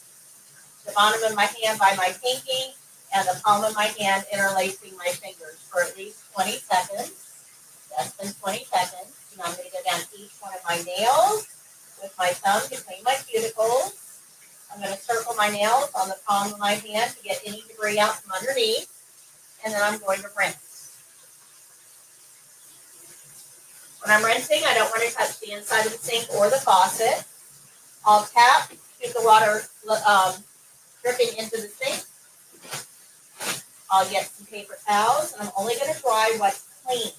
the bottom of my hand by my pinky, and the palm of my hand interlacing my fingers for at least 20 seconds, less than 20 seconds. And I'm going to go down each one of my nails with my thumb between my cuticles. I'm going to circle my nails on the palm of my hand to get any debris out from underneath, and then I'm going to rinse. When I'm rinsing, I don't want to touch the inside of the sink or the faucet. I'll tap, keep the water dripping into the sink. I'll get some paper towels, and I'm only going to dry what's clean.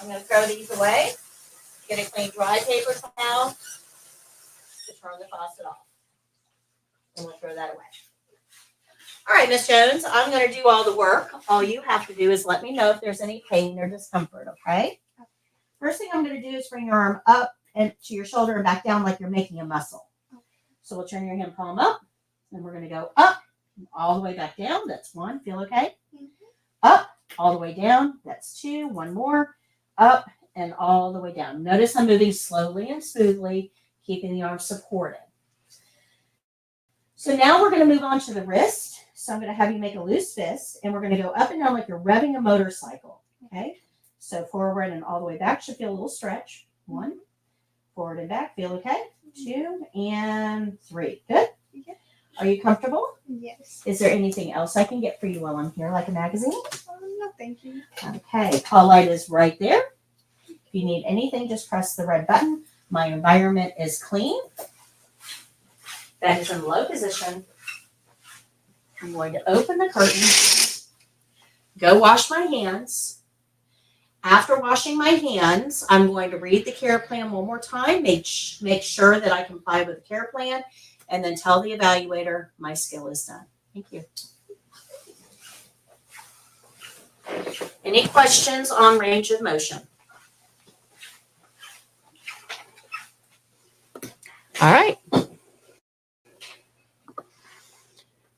I'm going to throw these away. Get a clean dry paper towel to turn the faucet off. And we'll throw that away. All right, Miss Jones, I'm going to do all the work. All you have to do is let me know if there's any pain or discomfort, okay? First thing I'm going to do is bring your arm up and to your shoulder and back down like you're making a muscle. So we'll turn your hand palm up, and we're going to go up and all the way back down. That's one. Feel okay? Up, all the way down. That's two. One more. Up and all the way down. Notice I'm moving slowly and smoothly, keeping the arm supported. So now we're going to move on to the wrist. So I'm going to have you make a loose fist, and we're going to go up and down like you're revving a motorcycle. Okay? So forward and all the way back should feel a little stretch. One, forward and back. Feel okay? Two, and three. Good? Yeah. Are you comfortable? Yes. Is there anything else I can get for you while I'm here, like a magazine? No, thank you. Okay, call light is right there. If you need anything, just press the red button. My environment is clean. That is in low position. I'm going to open the curtain. Go wash my hands. After washing my hands, I'm going to read the care plan one more time, make sure that I comply with the care plan, and then tell the evaluator my skill is done. Thank you. Any questions on range of motion? All right.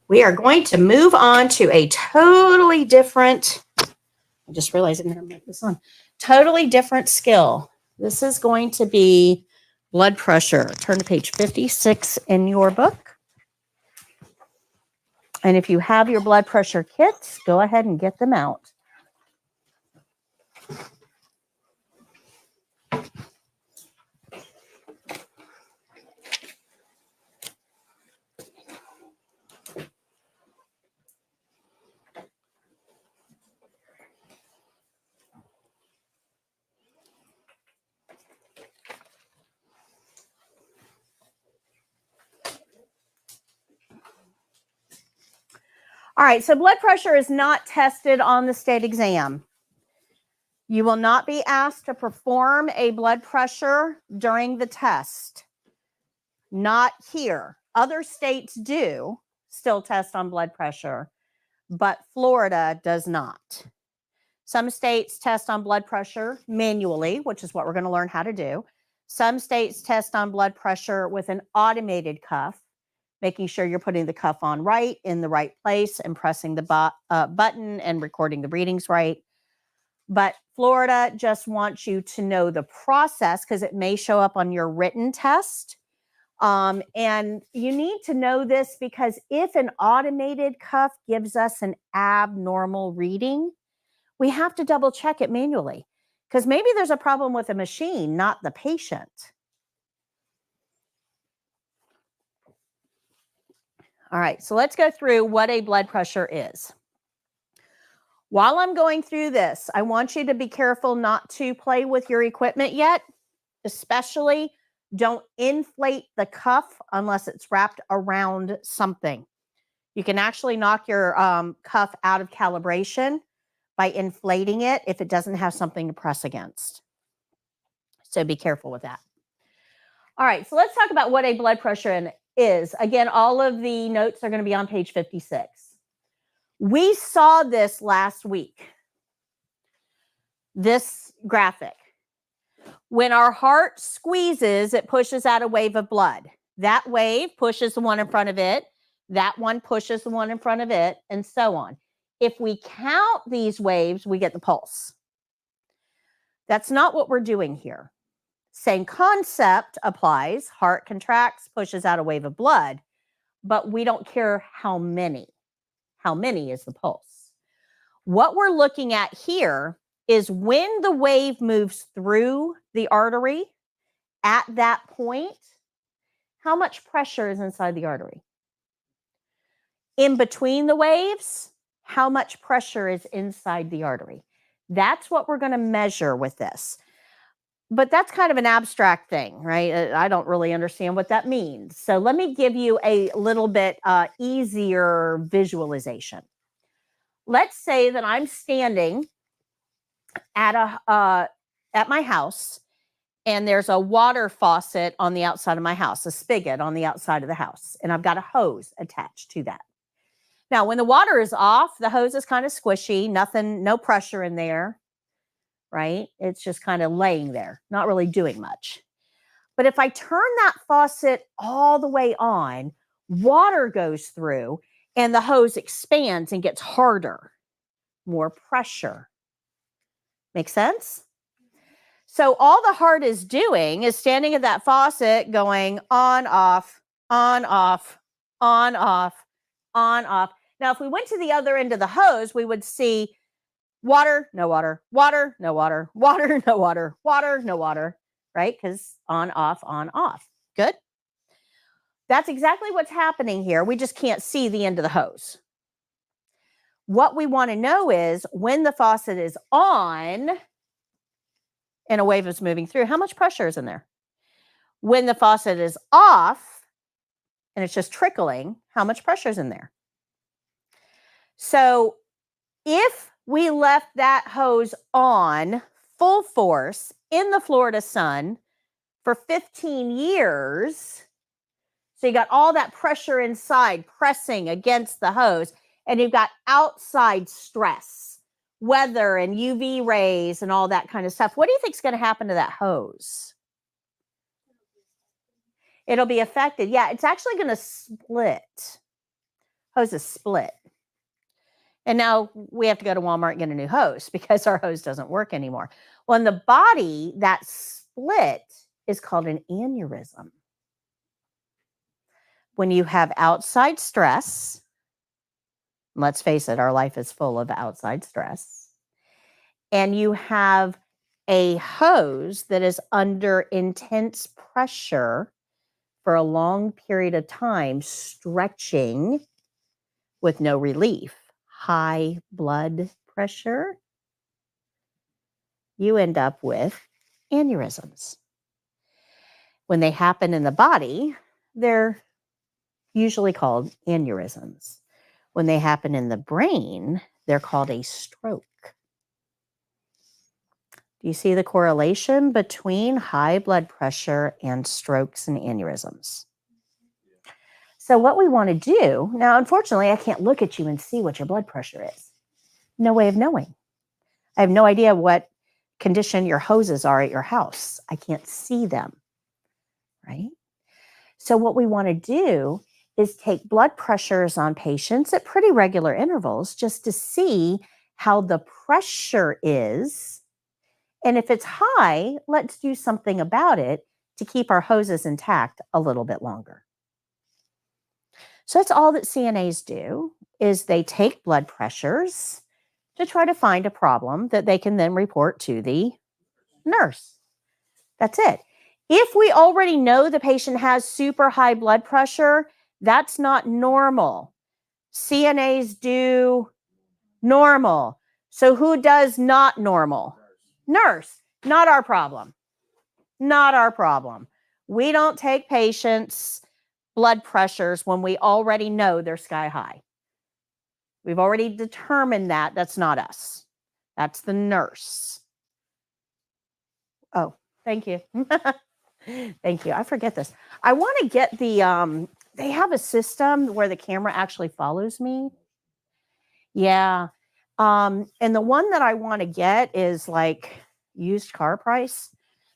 We are going to move on to a totally different, I just realized I didn't make this on, totally different skill. This is going to be blood pressure. Turn to page 56 in your book. And if you have your blood pressure kits, go ahead and get them out. All right, so blood pressure is not tested on the state exam. You will not be asked to perform a blood pressure during the test. Not here. Other states do still test on blood pressure, but Florida does not. Some states test on blood pressure manually, which is what we're going to learn how to do. Some states test on blood pressure with an automated cuff, making sure you're putting the cuff on right in the right place and pressing the button and recording the readings right. But Florida just wants you to know the process because it may show up on your written test. And you need to know this because if an automated cuff gives us an abnormal reading, we have to double check it manually because maybe there's a problem with the machine, not the patient. All right, so let's go through what a blood pressure is. While I'm going through this, I want you to be careful not to play with your equipment yet, especially don't inflate the cuff unless it's wrapped around something. You can actually knock your cuff out of calibration by inflating it if it doesn't have something to press against. So be careful with that. All right, so let's talk about what a blood pressure is. Again, all of the notes are going to be on page 56. We saw this last week, this graphic. When our heart squeezes, it pushes out a wave of blood. That wave pushes the one in front of it. That one pushes the one in front of it, and so on. If we count these waves, we get the pulse. That's not what we're doing here. Same concept applies. Heart contracts, pushes out a wave of blood, but we don't care how many. How many is the pulse? What we're looking at here is when the wave moves through the artery, at that point, how much pressure is inside the artery? In between the waves, how much pressure is inside the artery? That's what we're going to measure with this. But that's kind of an abstract thing, right? I don't really understand what that means. So let me give you a little bit easier visualization. Let's say that I'm standing at at my house and there's a water faucet on the outside of my house, a spigot on the outside of the house, and I've got a hose attached to that. Now, when the water is off, the hose is kind of squishy, nothing, no pressure in there, right? It's just kind of laying there, not really doing much. But if I turn that faucet all the way on, water goes through and the hose expands and gets harder, more pressure. Make sense? So all the heart is doing is standing at that faucet going on, off, on, off, on, off, on, off. Now, if we went to the other end of the hose, we would see water, no water, water, no water, water, no water, water, no water, right? Because on, off, on, off. Good? That's exactly what's happening here. We just can't see the end of the hose. What we want to know is when the faucet is on and a wave is moving through, how much pressure is in there? When the faucet is off and it's just trickling, how much pressure is in there? So if we left that hose on full force in the Florida sun for 15 years, so you got all that pressure inside pressing against the hose, and you've got outside stress, weather and UV rays and all that kind of stuff. What do you think is going to happen to that hose? It'll be affected. Yeah, it's actually going to split. Hoses split. And now we have to go to Walmart and get a new hose because our hose doesn't work anymore. Well, in the body, that split is called an aneurysm. When you have outside stress, let's face it, our life is full of outside stress, and you have a hose that is under intense pressure for a long period of time, stretching with no relief, high blood pressure, you end up with aneurysms. When they happen in the body, they're usually called aneurysms. When they happen in the brain, they're called a stroke. Do you see the correlation between high blood pressure and strokes and aneurysms? So what we want to do, now unfortunately I can't look at you and see what your blood pressure is. No way of knowing. I have no idea what condition your hoses are at your house. I can't see them, right? So what we want to do is take blood pressures on patients at pretty regular intervals just to see how the pressure is. And if it's high, let's do something about it to keep our hoses intact a little bit longer. So that's all that CNAs do, is they take blood pressures to try to find a problem that they can then report to the nurse. That's it. If we already know the patient has super high blood pressure, that's not normal. CNAs do normal. So who does not normal? Nurse. Not our problem. Not our problem. We don't take patients' blood pressures when we already know they're sky high. We've already determined that. That's not us. That's the nurse. Oh, thank you. Thank you. I forget this. I want to get the, they have a system where the camera actually follows me. Yeah. And the one that I want to get is like used car price.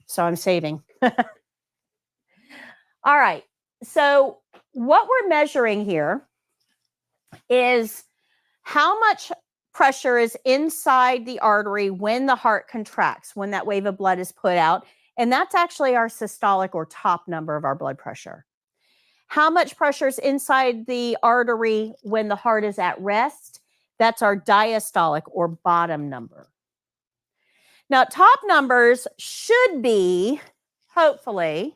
So I'm saving. All right. So what we're measuring here is how much pressure is inside the artery when the heart contracts, when that wave of blood is put out. And that's actually our systolic or top number of our blood pressure. How much pressure is inside the artery when the heart is at rest? That's our diastolic or bottom number. Now, top numbers should be, hopefully,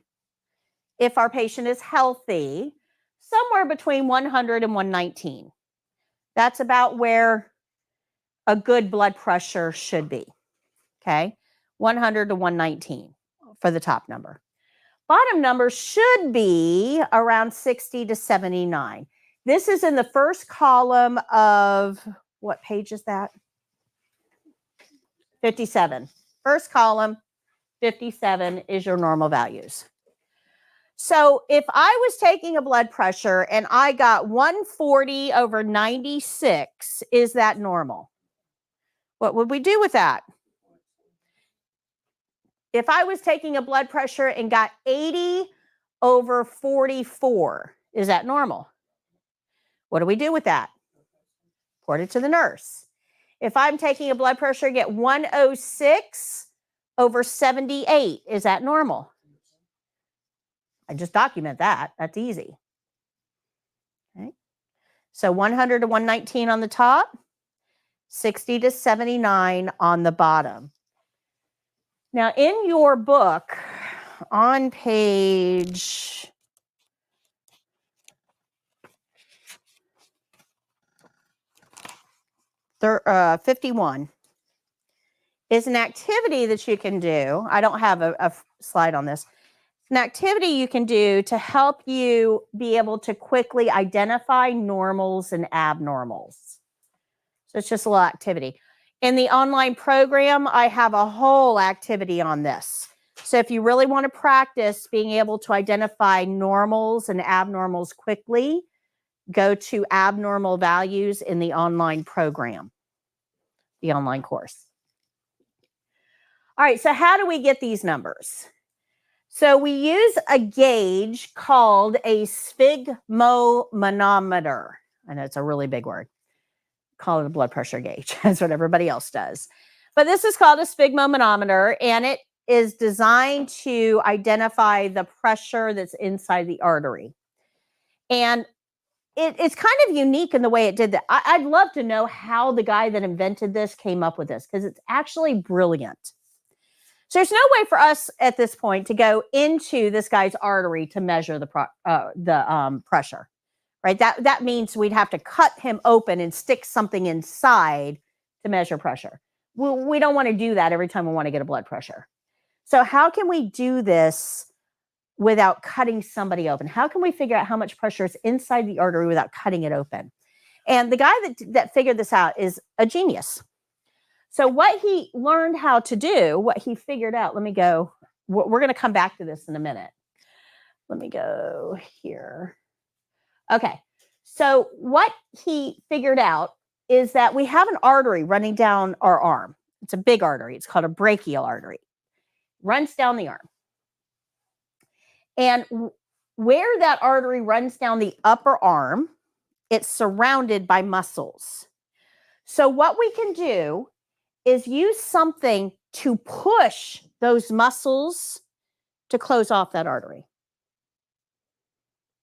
if our patient is healthy, somewhere between 100 and 119. That's about where a good blood pressure should be, okay? 100 to 119 for the top number. Bottom number should be around 60 to 79. This is in the first column of, what page is that? 57. First column, 57 is your normal values. So if I was taking a blood pressure and I got 140 over 96, is that normal? What would we do with that? If I was taking a blood pressure and got 80 over 44, is that normal? What do we do with that? Report it to the nurse. If I'm taking a blood pressure and get 106 over 78, is that normal? I just document that. That's easy. Okay. So 100 to 119 on the top, 60 to 79 on the bottom. Now, in your book, on page 51 is an activity that you can do. I don't have a slide on this. An activity you can do to help you be able to quickly identify normals and abnormals. So it's just a little activity. In the online program, I have a whole activity on this. So if you really want to practice being able to identify normals and abnormals quickly, go to abnormal values in the online program, the online course. All right, so how do we get these numbers? So we use a gauge called a sphygmomanometer. I know it's a really big word. Call it a blood pressure gauge. That's what everybody else does. But this is called a sphygmomanometer, and it is designed to identify the pressure that's inside the artery. And it's kind of unique in the way it did that. I'd love to know how the guy that invented this came up with this, because it's actually brilliant. So there's no way for us at this point to go into this guy's artery to measure the pressure, right? That means we'd have to cut him open and stick something inside to measure pressure. We don't want to do that every time we want to get a blood pressure. So how can we do this without cutting somebody open? How can we figure out how much pressure is inside the artery without cutting it open? And the guy that figured this out is a genius. So what he learned how to do, what he figured out, let me go. We're going to come back to this in a minute. Let me go here. Okay. So what he figured out is that we have an artery running down our arm. It's a big artery. It's called a brachial artery. Runs down the arm. And where that artery runs down the upper arm, it's surrounded by muscles. So what we can do is use something to push those muscles to close off that artery.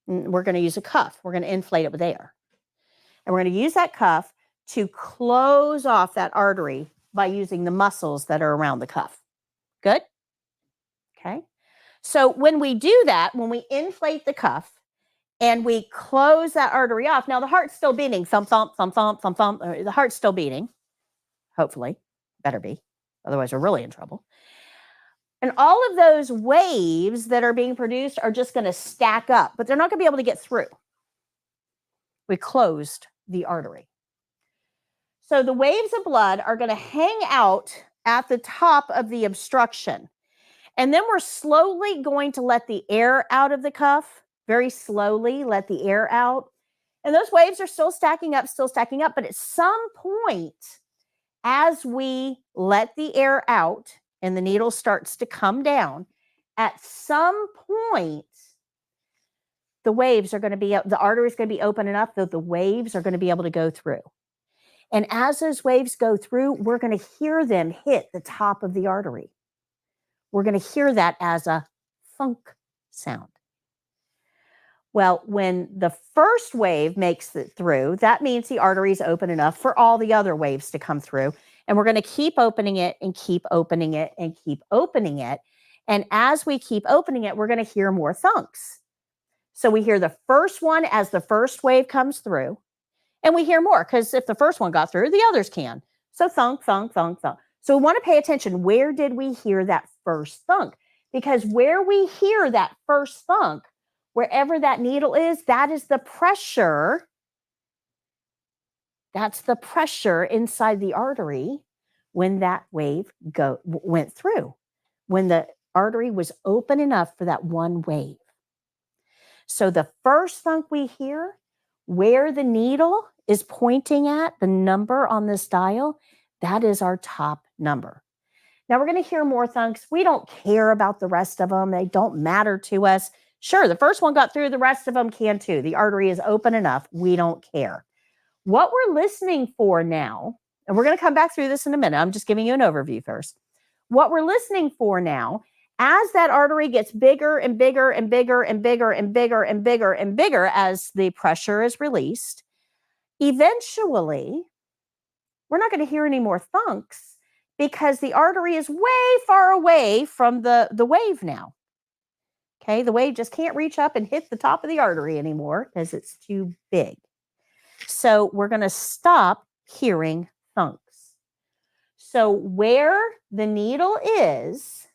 And we're going to use a cuff. We're going to inflate it with air. And we're going to use that cuff to close off that artery by using the muscles that are around the cuff. Good? Okay. So when we do that, when we inflate the cuff and we close that artery off, now the heart's still beating, thump, thump, thump, thump, thump, thump. The heart's still beating, hopefully. Better be. Otherwise, we're really in trouble. And all of those waves that are being produced are just going to stack up, but they're not going to be able to get through. We closed the artery. So the waves of blood are going to hang out at the top of the obstruction. And then we're slowly going to let the air out of the cuff, very slowly let the air out. And those waves are still stacking up, but at some point, as we let the air out and the needle starts to come down, at some point, the waves are going to be, the artery is going to be open enough that the waves are going to be able to go through. And as those waves go through, we're going to hear them hit the top of the artery. We're going to hear that as a thunk sound. Well, when the first wave makes it through, that means the artery is open enough for all the other waves to come through. And we're going to keep opening it and keep opening it and keep opening it. And as we keep opening it, we're going to hear more thunks. So we hear the first one as the first wave comes through. And we hear more because if the first one got through, the others can. So thunk, thunk, thunk, thunk. So we want to pay attention. Where did we hear that first thunk? Because where we hear that first thunk, wherever that needle is, that is the pressure. That's the pressure inside the artery when that wave went through. when the artery was open enough for that one wave. So the first thunk we hear, where the needle is pointing at, the number on this dial, that is our top number. Now we're going to hear more thunks. We don't care about the rest of them. They don't matter to us. Sure, the first one got through, the rest of them can too. The artery is open enough. We don't care. What we're listening for now, and we're going to come back through this in a minute. I'm just giving you an overview first. What we're listening for now, as that artery gets bigger and bigger and bigger and bigger and bigger and bigger and bigger as the pressure is released, eventually, we're not going to hear any more thunks because the artery is way far away from the wave now. Okay, the wave just can't reach up and hit the top of the artery anymore because it's too big. So we're going to stop hearing thunks. So where the needle is,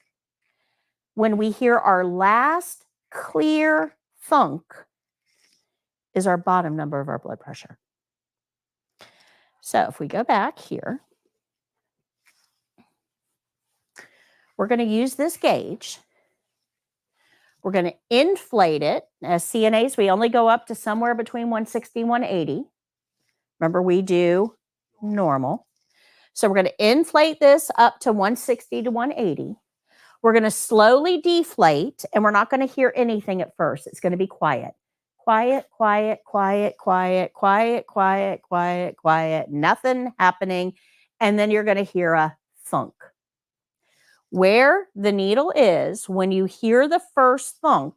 when we hear our last clear thunk, is our bottom number of our blood pressure. So if we go back here, we're going to use this gauge. We're going to inflate it. As CNAs, we only go up to somewhere between 160 and 180. Remember, we do normal. So we're going to inflate this up to 160 to 180. We're going to slowly deflate, and we're not going to hear anything at first. It's going to be quiet. Quiet, quiet, quiet, quiet, quiet, quiet, quiet, quiet. Nothing happening. And then you're going to hear a thunk. Where the needle is, when you hear the first thunk,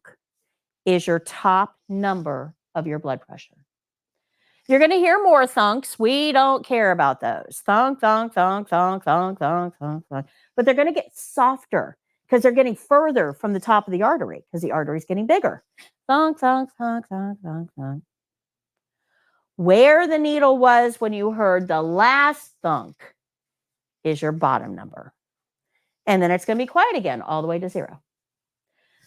is your top number of your blood pressure. You're going to hear more thunks. We don't care about those. Thunk, thunk, thunk, thunk, thunk, thunk, thunk, thunk. But they're going to get softer because they're getting further from the top of the artery because the artery is getting bigger. Thunk, thunk, thunk, thunk, thunk, thunk. Where the needle was when you heard the last thunk is your bottom number. And then it's going to be quiet again all the way to 0.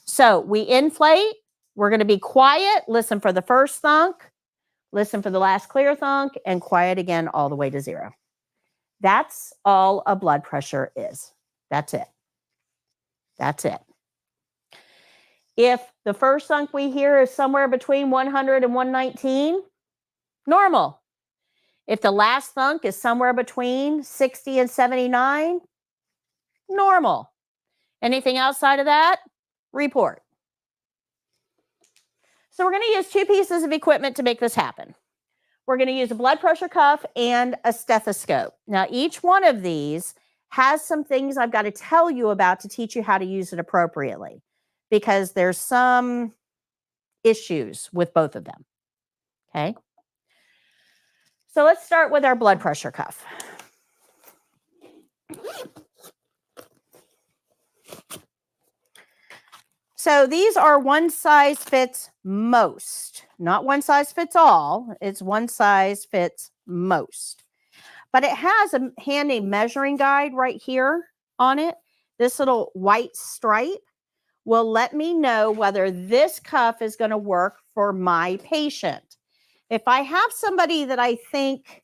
So we inflate. We're going to be quiet. Listen for the first thunk. Listen for the last clear thunk. And quiet again all the way to 0. That's all a blood pressure is. That's it. That's it. If the first thunk we hear is somewhere between 100 and 119, normal. If the last thunk is somewhere between 60 and 79, normal. Anything outside of that, report. So we're going to use 2 pieces of equipment to make this happen. We're going to use a blood pressure cuff and a stethoscope. Now, each one of these has some things I've got to tell you about to teach you how to use it appropriately, because there's some issues with both of them. Okay. So let's start with our blood pressure cuff. So these are one size fits most, not one size fits all. It's one size fits most. But it has a handy measuring guide right here on it. This little white stripe will let me know whether this cuff is going to work for my patient. If I have somebody that I think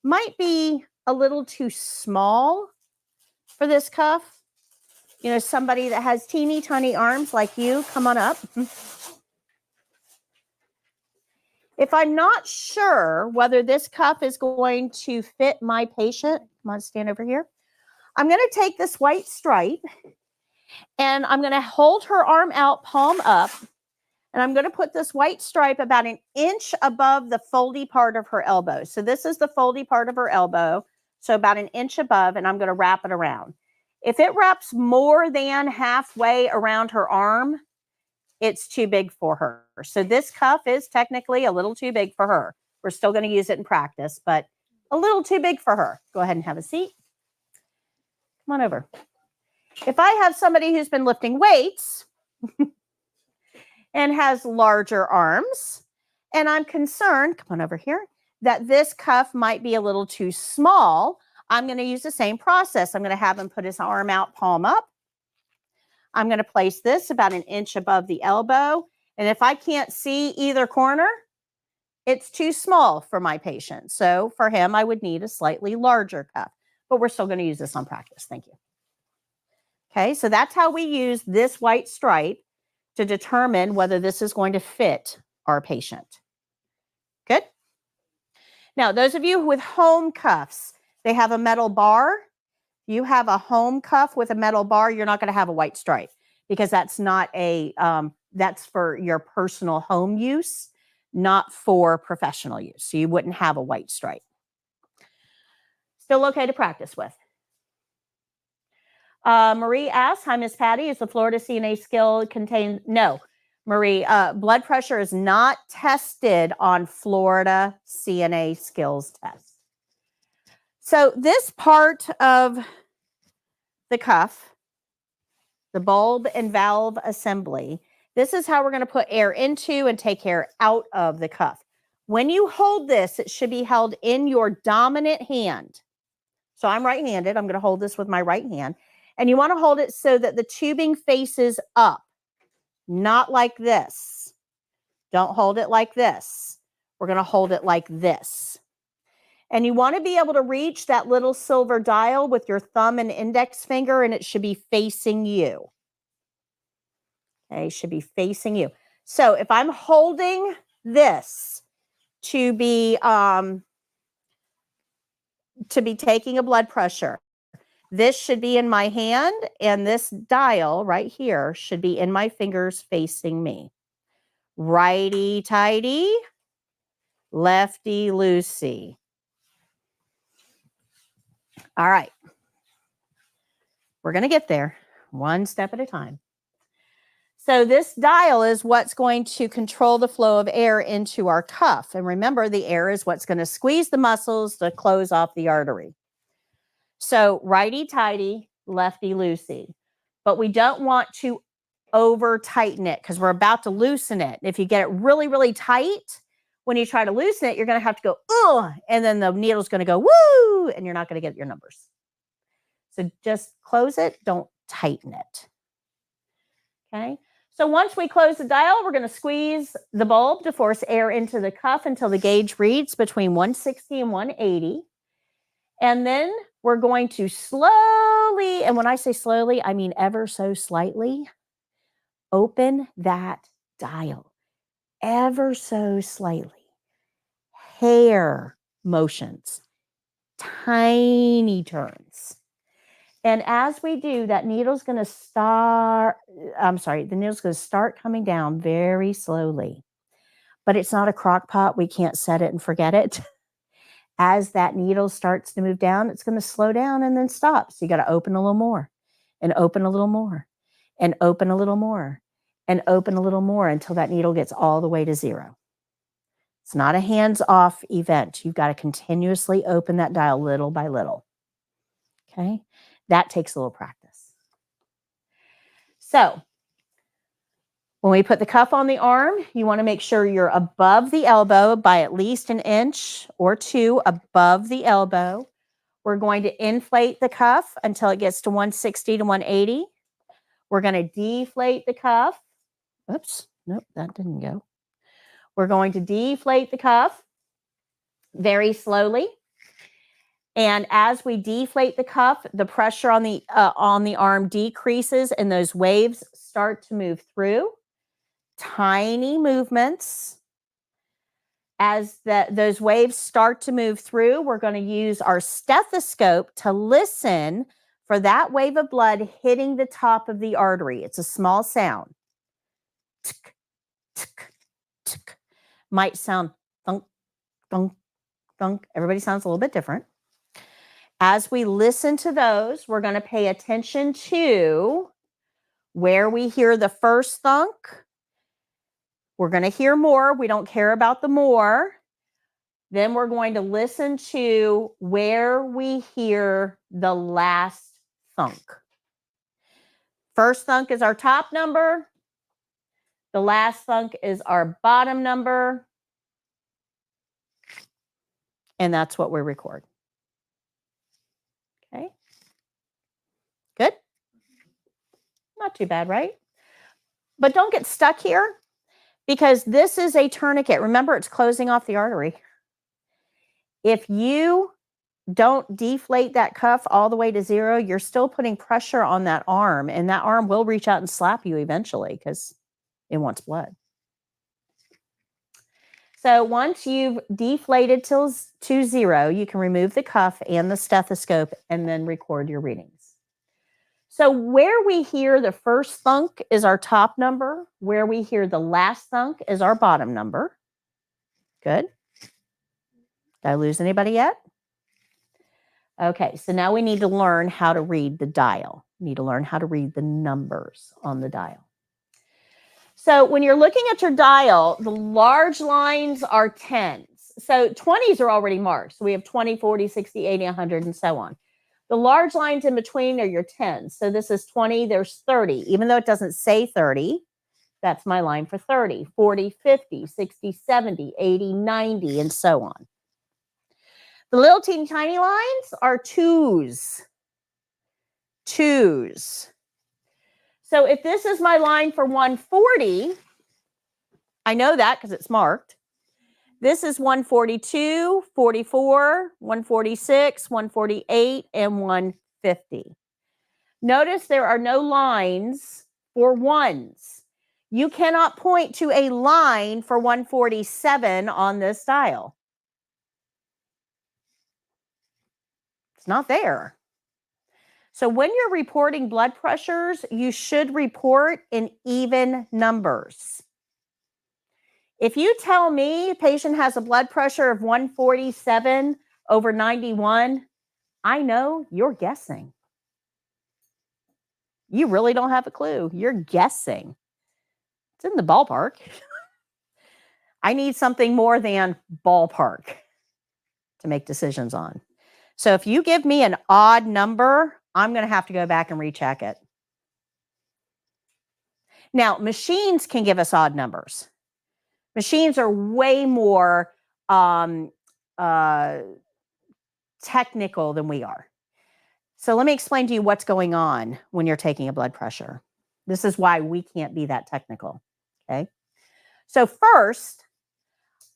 might be a little too small for this cuff, you know, somebody that has teeny tiny arms like you, come on up. If I'm not sure whether this cuff is going to fit my patient, come on, stand over here. I'm going to take this white stripe and I'm going to hold her arm out, palm up, and I'm going to put this white stripe about an inch above the foldy part of her elbow. So this is the foldy part of her elbow, so about an inch above, and I'm going to wrap it around. If it wraps more than halfway around her arm, it's too big for her. So this cuff is technically a little too big for her. We're still going to use it in practice, but a little too big for her. Go ahead and have a seat. Come on over. If I have somebody who's been lifting weights and has larger arms, and I'm concerned, come on over here, that this cuff might be a little too small, I'm going to use the same process. I'm going to have him put his arm out, palm up. I'm going to place this about an inch above the elbow. And if I can't see either corner, it's too small for my patient. So for him, I would need a slightly larger cuff. But we're still going to use this on practice. Thank you. Okay, so that's how we use this white stripe to determine whether this is going to fit our patient. Good. Now, those of you with home cuffs, they have a metal bar. You have a home cuff with a metal bar, you're not going to have a white stripe because that's not a, that's for your personal home use, not for professional use. So you wouldn't have a white stripe. Still okay to practice with. Marie asks, hi, Miss Patty, is the Florida CNA skill contained? No, Marie, blood pressure is not tested on Florida CNA skills test. So this part of the cuff, the bulb and valve assembly, this is how we're going to put air into and take air out of the cuff. When you hold this, it should be held in your dominant hand. So I'm right-handed. I'm going to hold this with my right hand. And you want to hold it so that the tubing faces up, not like this. Don't hold it like this. We're going to hold it like this. And you want to be able to reach that little silver dial with your thumb and index finger, and it should be facing you. Okay, it should be facing you. So if I'm holding this to be taking a blood pressure, this should be in my hand, and this dial right here should be in my fingers facing me. Righty-tighty, lefty-loosey. All right. We're going to get there one step at a time. So this dial is what's going to control the flow of air into our cuff. And remember, the air is what's going to squeeze the muscles to close off the artery. So righty-tighty, lefty-loosey. But we don't want to over-tighten it because we're about to loosen it. If you get it really, really tight, when you try to loosen it, you're going to have to go, ugh, and then the needle's going to go, woo, and you're not going to get your numbers. So just close it, don't tighten it. Okay. So once we close the dial, we're going to squeeze the bulb to force air into the cuff until the gauge reads between 160 and 180. And then we're going to slowly, and when I say slowly, I mean ever so slightly, open that dial. Ever so slightly. Hair motions. Tiny turns. And as we do, that needle's going to start, the needle's going to start coming down very slowly. But it's not a crock pot. We can't set it and forget it. As that needle starts to move down, it's going to slow down and then stop. So you got to open a little more and open a little more and open a little more and open a little more until that needle gets all the way to zero. It's not a hands-off event. You've got to continuously open that dial little by little. Okay? That takes a little practice. So when we put the cuff on the arm, you want to make sure you're above the elbow by at least an inch or two above the elbow. We're going to inflate the cuff until it gets to 160 to 180. We're going to deflate the cuff. Oops, nope, that didn't go. We're going to deflate the cuff very slowly. And as we deflate the cuff, the pressure on the arm decreases and those waves start to move through. Tiny movements. As those waves start to move through, we're going to use our stethoscope to listen for that wave of blood hitting the top of the artery. It's a small sound. Tick, tick, tick. Might sound thunk, thunk, thunk. Everybody sounds a little bit different. As we listen to those, we're going to pay attention to where we hear the first thunk. We're going to hear more. We don't care about the more. Then we're going to listen to where we hear the last thunk. First thunk is our top number. The last thunk is our bottom number. And that's what we record. Okay. Good. Not too bad, right? But don't get stuck here because this is a tourniquet. Remember, it's closing off the artery. If you don't deflate that cuff all the way to 0, you're still putting pressure on that arm, and that arm will reach out and slap you eventually because it wants blood. So once you've deflated to 0, you can remove the cuff and the stethoscope and then record your readings. So where we hear the first thunk is our top number. Where we hear the last thunk is our bottom number. Good. Did I lose anybody yet? Okay, so now we need to learn how to read the dial. We need to learn how to read the numbers on the dial. So when you're looking at your dial, the large lines are 10s. So 20s are already marked. So we have 20, 40, 60, 80, 100, and so on. The large lines in between are your 10s. So this is 20, there's 30. Even though it doesn't say 30, that's my line for 30, 40, 50, 60, 70, 80, 90, and so on. The little teeny tiny lines are 2s. 2s. So if this is my line for 140, I know that because it's marked. This is 142, 44, 146, 148, and 150. Notice there are no lines for 1s. You cannot point to a line for 147 on this dial. It's not there. So when you're reporting blood pressures, you should report in even numbers. If you tell me a patient has a blood pressure of 147 over 91, I know you're guessing. You really don't have a clue. You're guessing. It's in the ballpark. I need something more than ballpark to make decisions on. So if you give me an odd number, I'm going to have to go back and recheck it. Now, machines can give us odd numbers. Machines are way more technical than we are. So let me explain to you what's going on when you're taking a blood pressure. This is why we can't be that technical, okay? So first,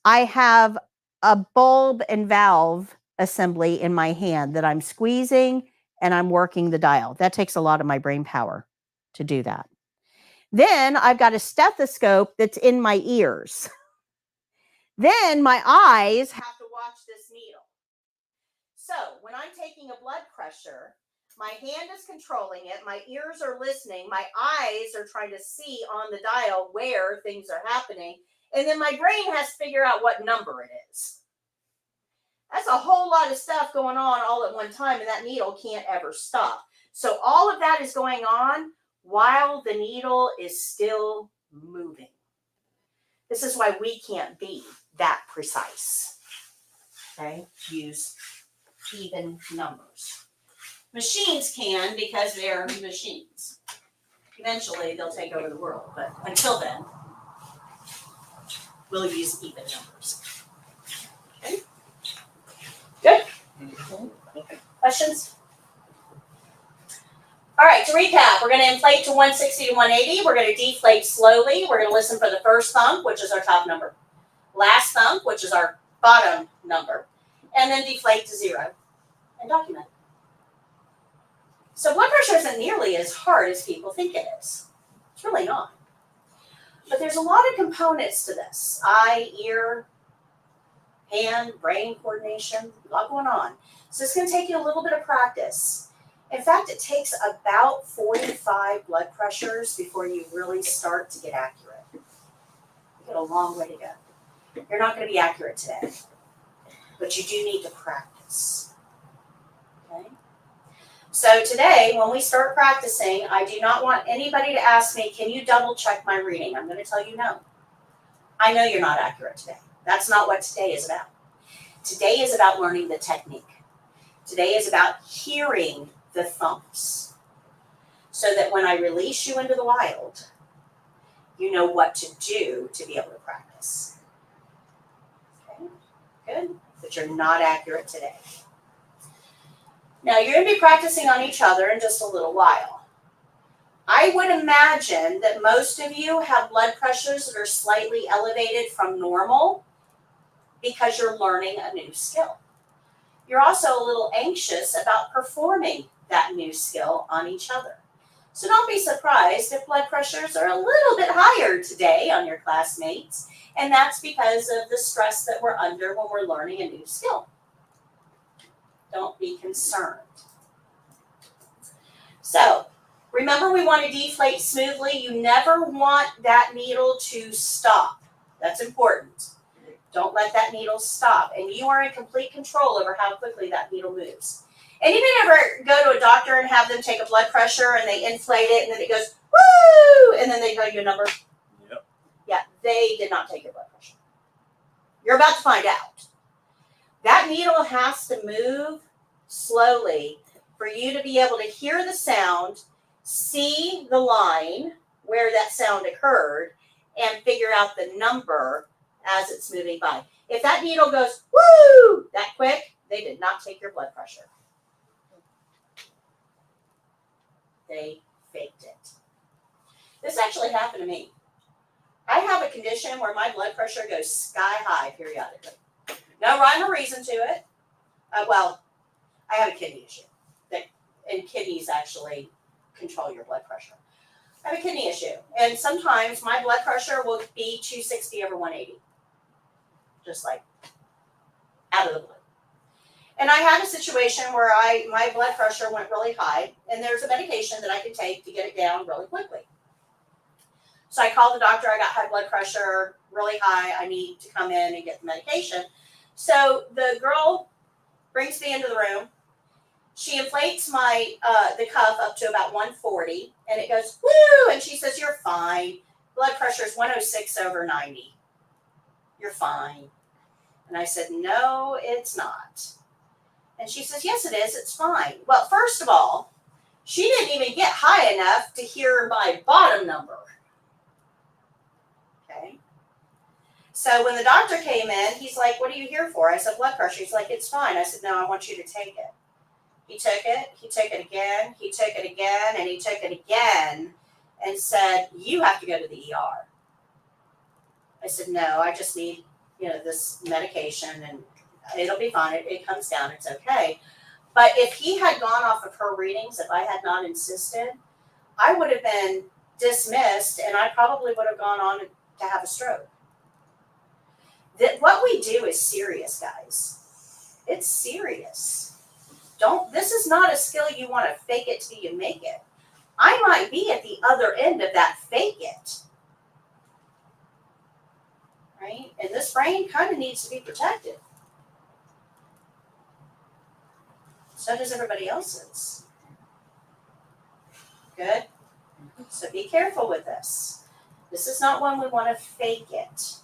I have a bulb and valve assembly in my hand that I'm squeezing and I'm working the dial. That takes a lot of my brain power to do that. Then I've got a stethoscope that's in my ears. Then my eyes have to watch this needle. So when I'm taking a blood pressure, my hand is controlling it, my ears are listening, my eyes are trying to see on the dial where things are happening, and then my brain has to figure out what number it is. That's a whole lot of stuff going on all at one time, and that needle can't ever stop. So all of that is going on while the needle is still moving. This is why we can't be that precise. Okay, use even numbers. Machines can because they're machines. Eventually they'll take over the world, but until then, we'll use even numbers. Okay? Good? Okay. Questions? All right, to recap, we're going to inflate to 160 to 180. We're going to deflate slowly. We're going to listen for the first thump, which is our top number. Last thump, which is our bottom number. And then deflate to 0 and document. So blood pressure isn't nearly as hard as people think it is. It's really not. But there's a lot of components to this. Eye, ear, hand, brain coordination, a lot going on. So it's going to take you a little bit of practice. In fact, it takes about 45 blood pressures before you really start to get accurate. You got a long way to go. You're not going to be accurate today, but you do need to practice. Okay? So today, when we start practicing, I do not want anybody to ask me, can you double check my reading? I'm going to tell you no. I know you're not accurate today. That's not what today is about. Today is about learning the technique. Today is about hearing the thumps so that when I release you into the wild, you know what to do to be able to practice. Okay, good, but you're not accurate today. Now you're going to be practicing on each other in just a little while. I would imagine that most of you have blood pressures that are slightly elevated from normal because you're learning a new skill. you're also a little anxious about performing that new skill on each other. So don't be surprised if blood pressures are a little bit higher today on your classmates, and that's because of the stress that we're under when we're learning a new skill. Don't be concerned. So remember, we want to deflate smoothly. You never want that needle to stop. That's important. Don't let that needle stop. And you are in complete control over how quickly that needle moves. Anybody ever go to a doctor and have them take a blood pressure and they inflate it and then it goes, woo, and then they tell you a number? Yep. Yeah, they did not take your blood pressure. You're about to find out. That needle has to move slowly for you to be able to hear the sound, see the line where that sound occurred, and figure out the number as it's moving by. If that needle goes, woo, that quick, they did not take your blood pressure. They faked it. This actually happened to me. I have a condition where my blood pressure goes sky high periodically. No rhyme or reason to it. Well, I have a kidney issue. And kidneys actually control your blood pressure. I have a kidney issue. And sometimes my blood pressure will be 260 over 180. Just like out of the blue. And I had a situation where my blood pressure went really high, and there's a medication that I can take to get it down really quickly. So I called the doctor. I got high blood pressure, really high. I need to come in and get the medication. So the girl brings me into the room. She inflates my the cuff up to about 140, and it goes, woo, and she says, you're fine. Blood pressure is 106 over 90. You're fine. And I said, no, it's not. And she says, yes, it is. It's fine. Well, first of all, she didn't even get high enough to hear my bottom number. Okay. So when the doctor came in, he's like, what are you here for? I said, blood pressure. He's like, it's fine. I said, no, I want you to take it. He took it again, he took it again, and he took it again and said, you have to go to the ER. I said, no, I just need, this medication and it'll be fine. It comes down. It's okay. But if he had gone off of her readings, if I had not insisted, I would have been dismissed and I probably would have gone on to have a stroke. What we do is serious, guys. It's serious. This is not a skill you want to fake it till you make it. I might be at the other end of that fake it. Right? And this brain kind of needs to be protected. So does everybody else's. Good? So be careful with this. This is not one we want to fake it.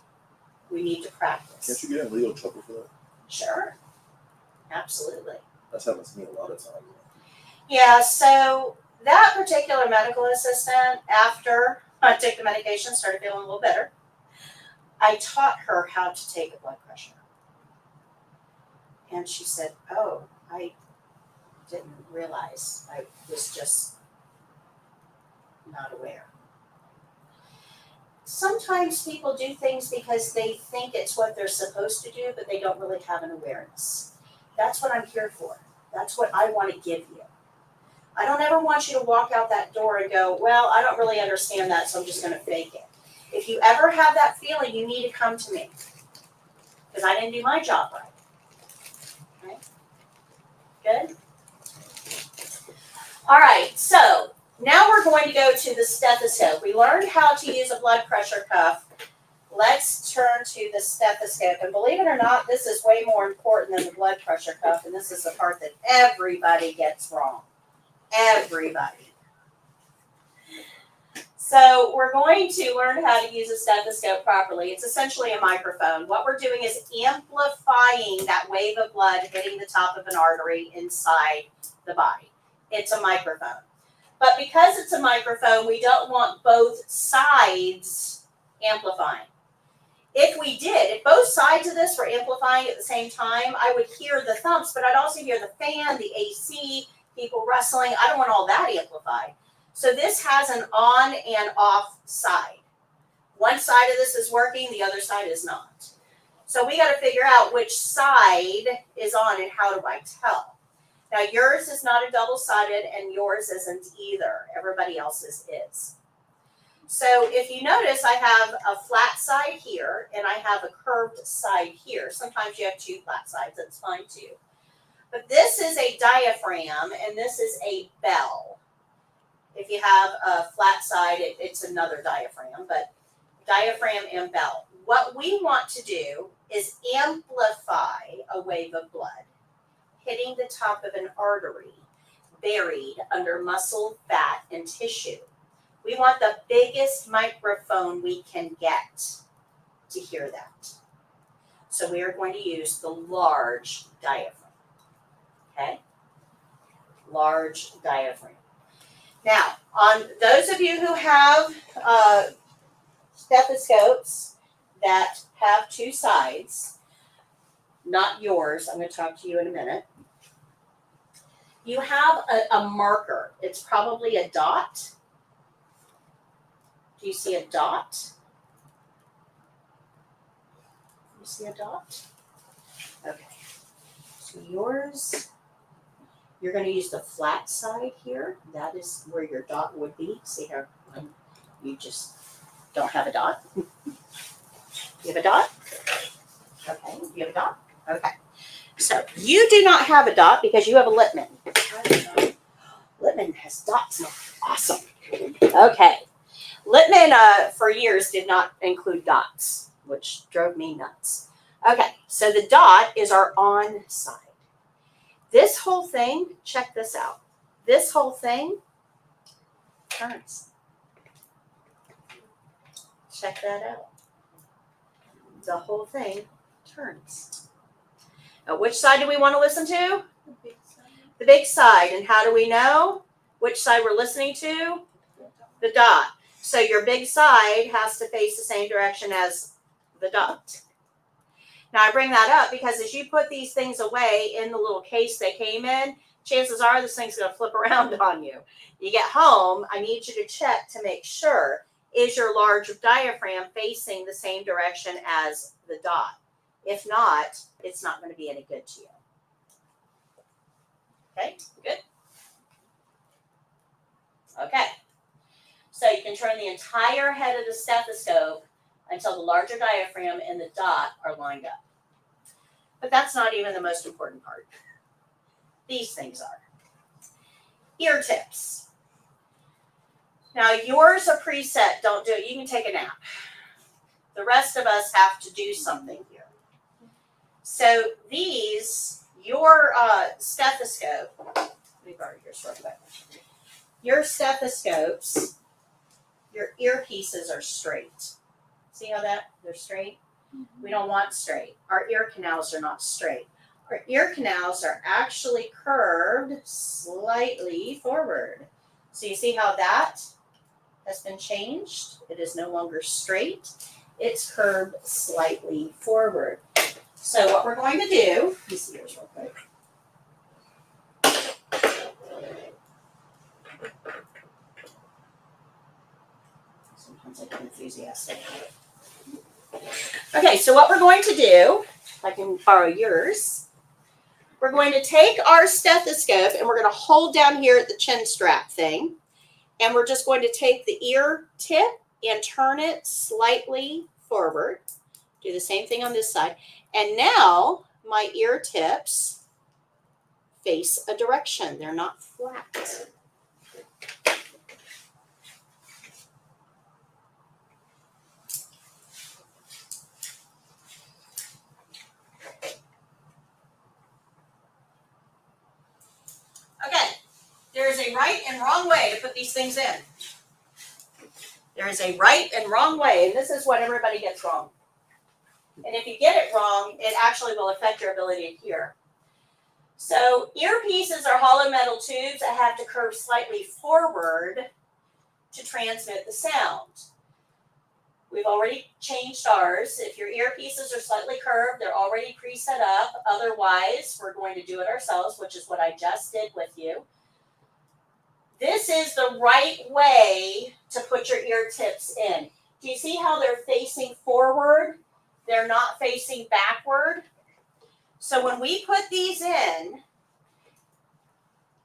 We need to practice. Can't you get in legal trouble for that? Sure. Absolutely. That's happened to me a lot of times. Yeah, so that particular medical assistant, after I took the medication, started feeling a little better. I taught her how to take a blood pressure. And she said, oh, I didn't realize. I was just not aware. Sometimes people do things because they think it's what they're supposed to do, but they don't really have an awareness. That's what I'm here for. That's what I want to give you. I don't ever want you to walk out that door and go, well, I don't really understand that, so I'm just going to fake it. If you ever have that feeling, you need to come to me because I didn't do my job right. Okay? Good? All right, so now we're going to go to the stethoscope. We learned how to use a blood pressure cuff. Let's turn to the stethoscope. And believe it or not, this is way more important than the blood pressure cuff, and this is the part that everybody gets wrong. Everybody. So we're going to learn how to use a stethoscope properly. It's essentially a microphone. What we're doing is amplifying that wave of blood hitting the top of an artery inside the body. It's a microphone. But because it's a microphone, we don't want both sides amplifying. If both sides of this were amplifying at the same time, I would hear the thumps, but I'd also hear the fan, the AC, people wrestling. I don't want all that amplified. So this has an on and off side. One side of this is working, the other side is not. So we got to figure out which side is on and how do I tell. Now yours is not a double-sided and yours isn't either. Everybody else's is. So if you notice, I have a flat side here and I have a curved side here. Sometimes you have two flat sides, that's fine too. But this is a diaphragm and this is a bell. If you have a flat side, it's another diaphragm, but diaphragm and bell. What we want to do is amplify a wave of blood hitting the top of an artery buried under muscle, fat, and tissue. We want the biggest microphone we can get to hear that. So we are going to use the large diaphragm. Okay? Large diaphragm. Now, on those of you who have stethoscopes that have two sides, not yours, I'm going to talk to you in a minute. You have a marker. It's probably a dot. Do you see a dot? You see a dot? Okay. So yours, you're going to use the flat side here. That is where your dot would be. See how you just don't have a dot? You have a dot? Okay. You have a dot? Okay. So you do not have a dot because you have a Littman. Littman has dots now. Awesome. Okay. Littman for years did not include dots, which drove me nuts. Okay, so the dot is our on side. This whole thing, check this out. This whole thing turns. Check that out. The whole thing turns. Now, which side do we want to listen to? The big side. And how do we know which side we're listening to? The dot. So your big side has to face the same direction as the dot. Now I bring that up because as you put these things away in the little case they came in, chances are this thing's going to flip around on you. You get home, I need you to check to make sure, is your large diaphragm facing the same direction as the dot? If not, it's not going to be any good to you. Okay, good. Okay. So you can turn the entire head of the stethoscope until the larger diaphragm and the dot are lined up. But that's not even the most important part. These things are. Ear tips. Now yours a preset, don't do it. You can take a nap. The rest of us have to do something here. So these, your stethoscope, let me borrow yours real quick. Your stethoscopes, your earpieces are straight. See how they're straight? Mm-hmm. We don't want straight. Our ear canals are not straight. Our ear canals are actually curved slightly forward. So you see how that has been changed? It is no longer straight. It's curved slightly forward. So what we're going to do, let me see yours real quick. Sometimes I get enthusiastic. Okay, so what we're going to do, if I can borrow yours, we're going to take our stethoscope and we're going to hold down here at the chin strap thing, and we're just going to take the ear tip and turn it slightly forward. Do the same thing on this side. And now my ear tips face a direction. They're not flat. Okay, there is a right and wrong way to put these things in. There is a right and wrong way, and this is what everybody gets wrong. And if you get it wrong, it actually will affect your ability to hear. So earpieces are hollow metal tubes that have to curve slightly forward to transmit the sound. We've already changed ours. If your earpieces are slightly curved, they're already pre-set up. Otherwise, we're going to do it ourselves, which is what I just did with you. This is the right way to put your ear tips in. Do you see how they're facing forward? they're not facing backward. So when we put these in,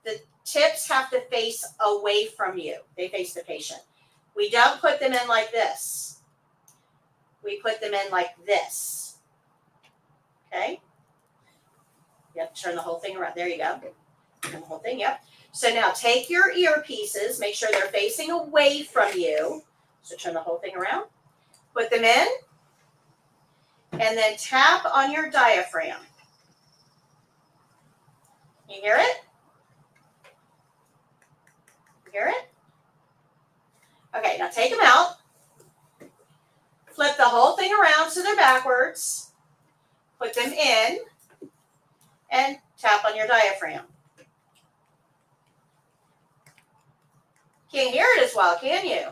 the tips have to face away from you. They face the patient. We don't put them in like this. We put them in like this. Okay? You have to turn the whole thing around. There you go. Turn the whole thing, yep. So now take your earpieces, make sure they're facing away from you. So turn the whole thing around. Put them in. And then tap on your diaphragm. You hear it? You hear it? Okay, now take them out. Flip the whole thing around so they're backwards. Put them in. And tap on your diaphragm. Can't hear it as well, can you?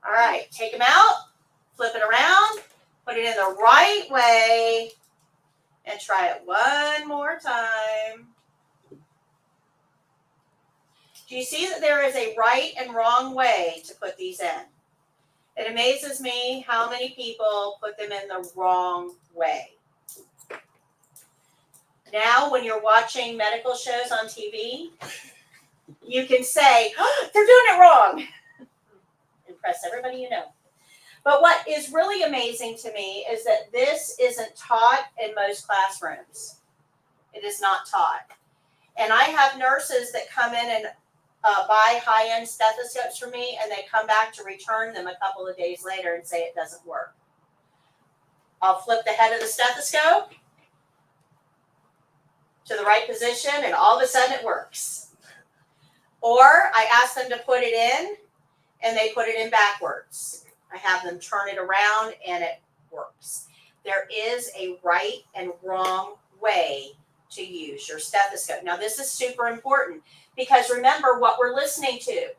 All right, take them out. Flip it around. Put it in the right way. And try it one more time. Do you see that there is a right and wrong way to put these in? It amazes me how many people put them in the wrong way. Now, when you're watching medical shows on TV, you can say, oh, they're doing it wrong. Impress everybody you know. But what is really amazing to me is that this isn't taught in most classrooms. It is not taught. And I have nurses that come in and buy high-end stethoscopes from me, and they come back to return them a couple of days later and say it doesn't work. I'll flip the head of the stethoscope to the right position, and all of a sudden it works. Or I ask them to put it in, and they put it in backwards. I have them turn it around, and it works. There is a right and wrong way to use your stethoscope. Now, this is super important because remember what we're listening to.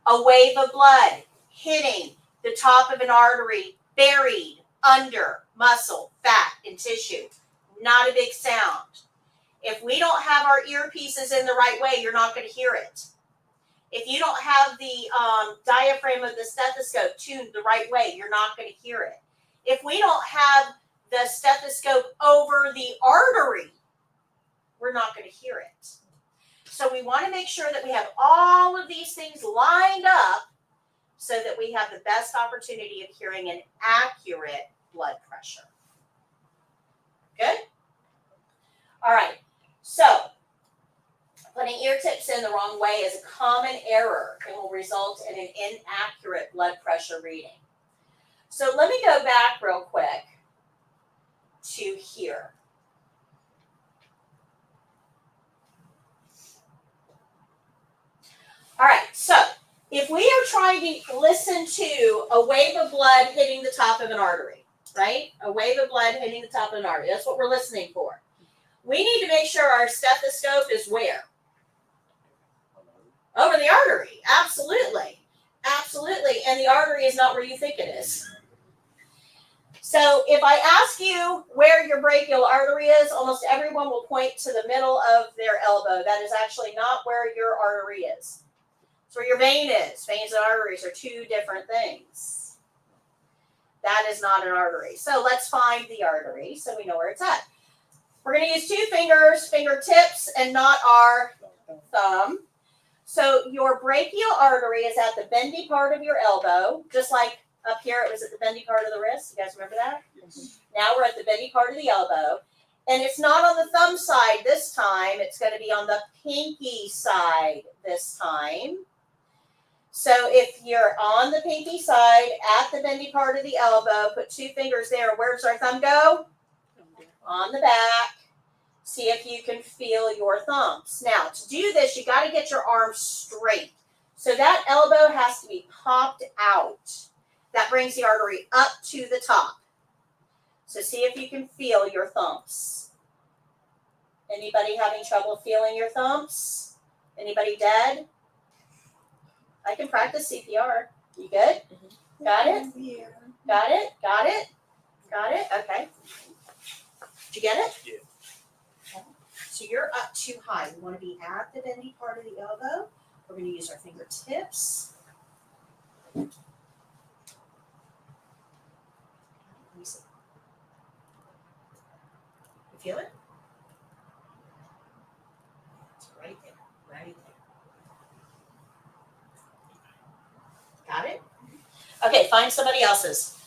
A wave of blood hitting the top of an artery, buried under muscle, fat, and tissue. Not a big sound. If we don't have our earpieces in the right way, you're not going to hear it. If you don't have the diaphragm of the stethoscope tuned the right way, you're not going to hear it. If we don't have the stethoscope over the artery, we're not going to hear it. So we want to make sure that we have all of these things lined up so that we have the best opportunity of hearing an accurate blood pressure. Good? All right. So putting ear tips in the wrong way is a common error and will result in an inaccurate blood pressure reading. So let me go back real quick to here. All right, so if we are trying to listen to a wave of blood hitting the top of an artery, right? A wave of blood hitting the top of an artery. That's what we're listening for. We need to make sure our stethoscope is where? Over the artery. Absolutely. Absolutely. And the artery is not where you think it is. So if I ask you where your brachial artery is, almost everyone will point to the middle of their elbow. That is actually not where your artery is. It's where your vein is. Veins and arteries are two different things. That is not an artery. So let's find the artery so we know where it's at. We're going to use two fingers, fingertips, and not our thumb. So your brachial artery is at the bendy part of your elbow, just like up here it was at the bendy part of the wrist. You guys remember that? Yes. Now we're at the bendy part of the elbow. And it's not on the thumb side this time. It's going to be on the pinky side this time. So if you're on the pinky side at the bendy part of the elbow, put two fingers there. Where does our thumb go? On the back. See if you can feel your thumbs. Now, to do this, you got to get your arms straight. So that elbow has to be popped out. That brings the artery up to the top. So see if you can feel your thumbs. Anybody having trouble feeling your thumbs? Anybody dead? I can practice CPR. You good? Got it? Yeah. Got it? Got it? Got it? Okay. Did you get it? Yeah. So you're up too high. We want to be at the bendy part of the elbow. We're going to use our fingertips. Got it? Okay, find somebody else's.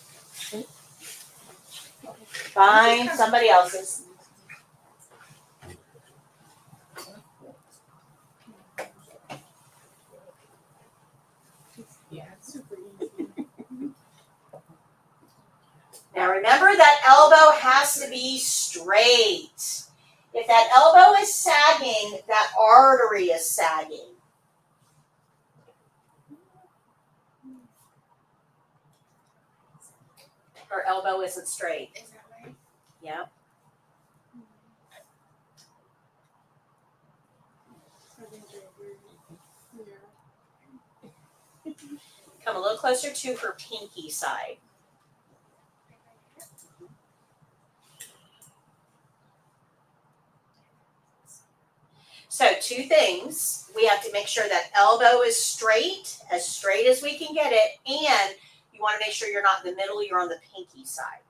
Find somebody else's. Yeah, it's super easy. Now remember that elbow has to be straight. If that elbow is sagging, that artery is sagging. Her elbow isn't straight. Is that right? Yep. I think I agree. Yeah. Come a little closer to her pinky side. So 2 things. We have to make sure that elbow is straight as we can get it, and you want to make sure you're not in the middle, you're on the pinky side.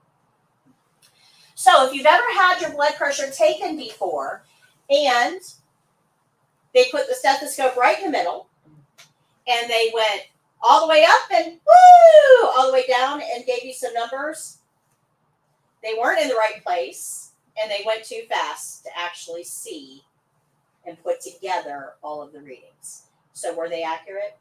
So if you've ever had your blood pressure taken before, and they put the stethoscope right in the middle, and they went all the way up and woo, all the way down and gave you some numbers, they weren't in the right place, and they went too fast to actually see and put together all of the readings. So were they accurate?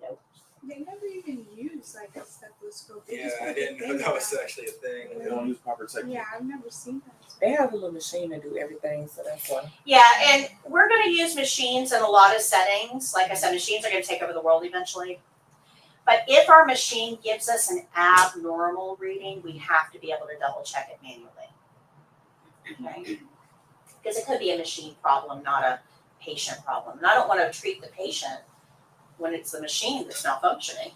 Nope. They never even use like a stethoscope. They Yeah, just I put the didn't know thing that was around. actually a thing. Yeah. They don't use proper technique. Yeah, I've never seen that. They have a little machine to do everything, so that's why. Yeah, and we're going to use machines in a lot of settings. Like I said, machines are going to take over the world eventually. But if our machine gives us an abnormal reading, we have to be able to double check it manually. Okay? Because it could be a machine problem, not a patient problem. And I don't want to treat the patient when it's the machine that's malfunctioning.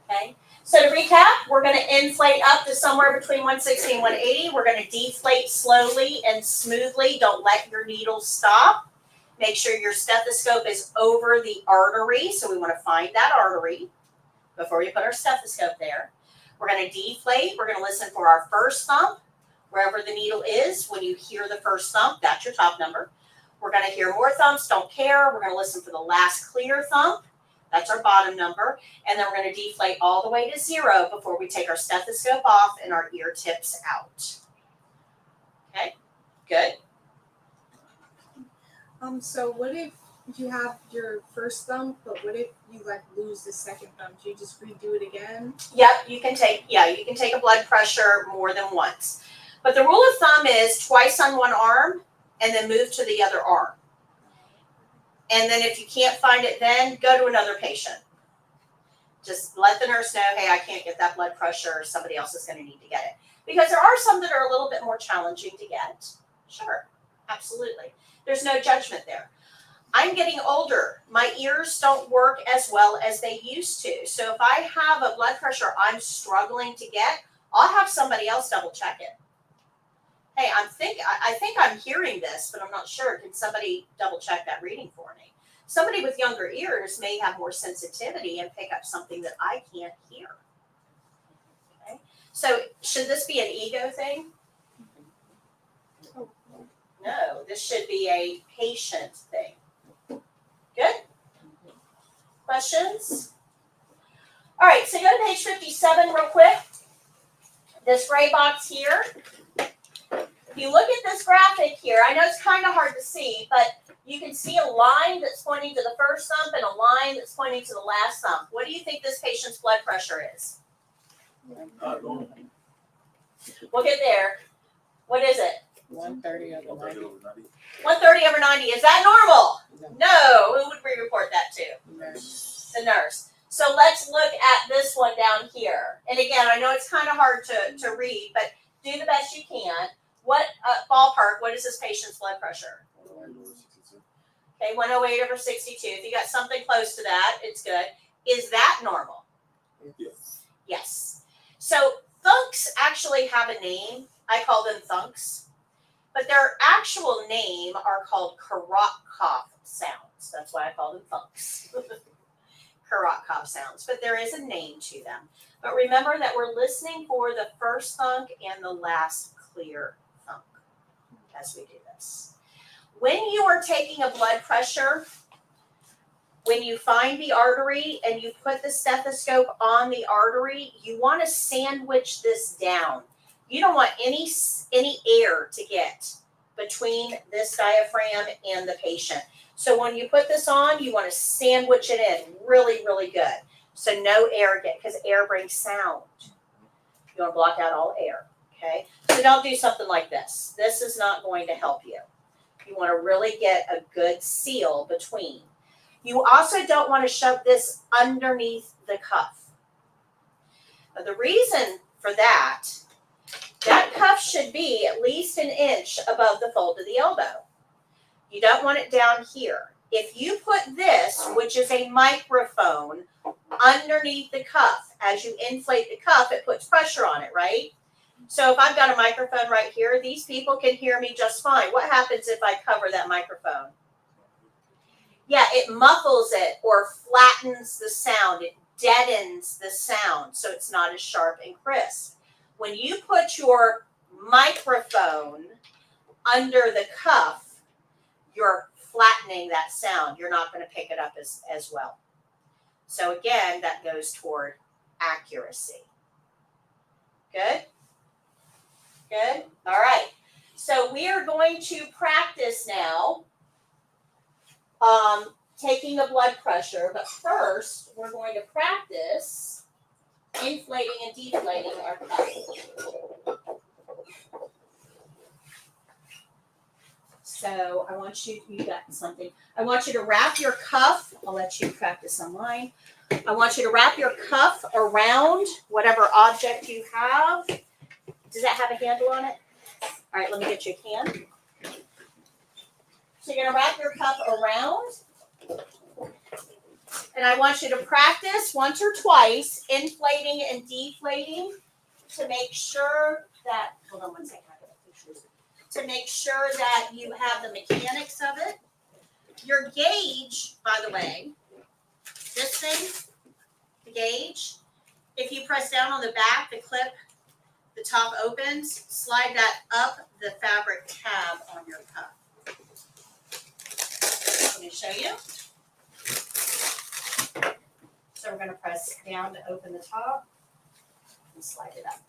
Okay? So to recap, we're going to inflate up to somewhere between 160 and 180. We're going to deflate slowly and smoothly. Don't let your needle stop. Make sure your stethoscope is over the artery. So we want to find that artery before we put our stethoscope there. We're going to deflate. We're going to listen for our first thump. Wherever the needle is, when you hear the first thump, that's your top number. We're going to hear more thumps, don't care. We're going to listen for the last clear thump. That's our bottom number. And then we're going to deflate all the way to 0 before we take our stethoscope off and our ear tips out. Okay, good. So what if you have your first thump, but what if you like lose the second thump? Do you just redo it again? Yep, you can take a blood pressure more than once. But the rule of thumb is twice on one arm and then move to the other arm. And then if you can't find it then, go to another patient. Just let the nurse know, hey, I can't get that blood pressure. Somebody else is going to need to get it. Because there are some that are a little bit more challenging to get. Sure, absolutely. There's no judgment there. I'm getting older. My ears don't work as well as they used to. So if I have a blood pressure I'm struggling to get, I'll have somebody else double check it. Hey, I think I'm hearing this, but I'm not sure. Can somebody double check that reading for me? Somebody with younger ears may have more sensitivity and pick up something that I can't hear. Okay. So should this be an ego thing? No, this should be a patient thing. Good? Questions? All right, so go to page 57 real quick. This gray box here. If you look at this graphic here, I know it's kind of hard to see, but you can see a line that's pointing to the first thump and a line that's pointing to the last thump. What do you think this patient's blood pressure is? Not normal. We'll get there. What is it? 130 over 90. 130 over 90. Is that normal? No. Who would we report that to? Nurse. The nurse. So let's look at this one down here. And again, I know it's kind of hard to read, but do the best you can. What ballpark, what is this patient's blood pressure? Okay, 108 over 62. If you got something close to that, it's good. Is that normal? Yes. Yes. So thunks actually have a name. I call them thunks. But their actual name are called Karotkov sounds. That's why I call them thunks. Karotkov sounds. But there is a name to them. But remember that we're listening for the first thunk and the last clear thunk as we do this. When you are taking a blood pressure, when you find the artery and you put the stethoscope on the artery, you want to sandwich this down. You don't want any air to get between this diaphragm and the patient. So when you put this on, you want to sandwich it in really, really good. So no air because air brings sound. You want to block out all air, okay? So don't do something like this. This is not going to help you. You want to really get a good seal between. You also don't want to shove this underneath the cuff. Now, the reason for that cuff should be at least an inch above the fold of the elbow. You don't want it down here. If you put this, which is a microphone, underneath the cuff, as you inflate the cuff, it puts pressure on it, right? So if I've got a microphone right here, these people can hear me just fine. What happens if I cover that microphone? Yeah, it muffles it or flattens the sound. It deadens the sound so it's not as sharp and crisp. When you put your microphone under the cuff, you're flattening that sound. You're not going to pick it up as well. So again, that goes toward accuracy. Good? Good? All right. So we are going to practice now taking a blood pressure, but first we're going to practice inflating and deflating our cuff. So I want you to wrap your cuff. I'll let you practice on mine. I want you to wrap your cuff around whatever object you have. Does that have a handle on it? All right, let me get you a can. So you're going to wrap your cuff around. And I want you to practice once or twice inflating and deflating to make sure that, hold on one second, I got pictures. To make sure that you have the mechanics of it. Your gauge, by the way, this thing, the gauge, if you press down on the back, the clip, the top opens, slide that up the fabric tab on your cuff. Let me show you. So we're going to press down to open the top and slide it up.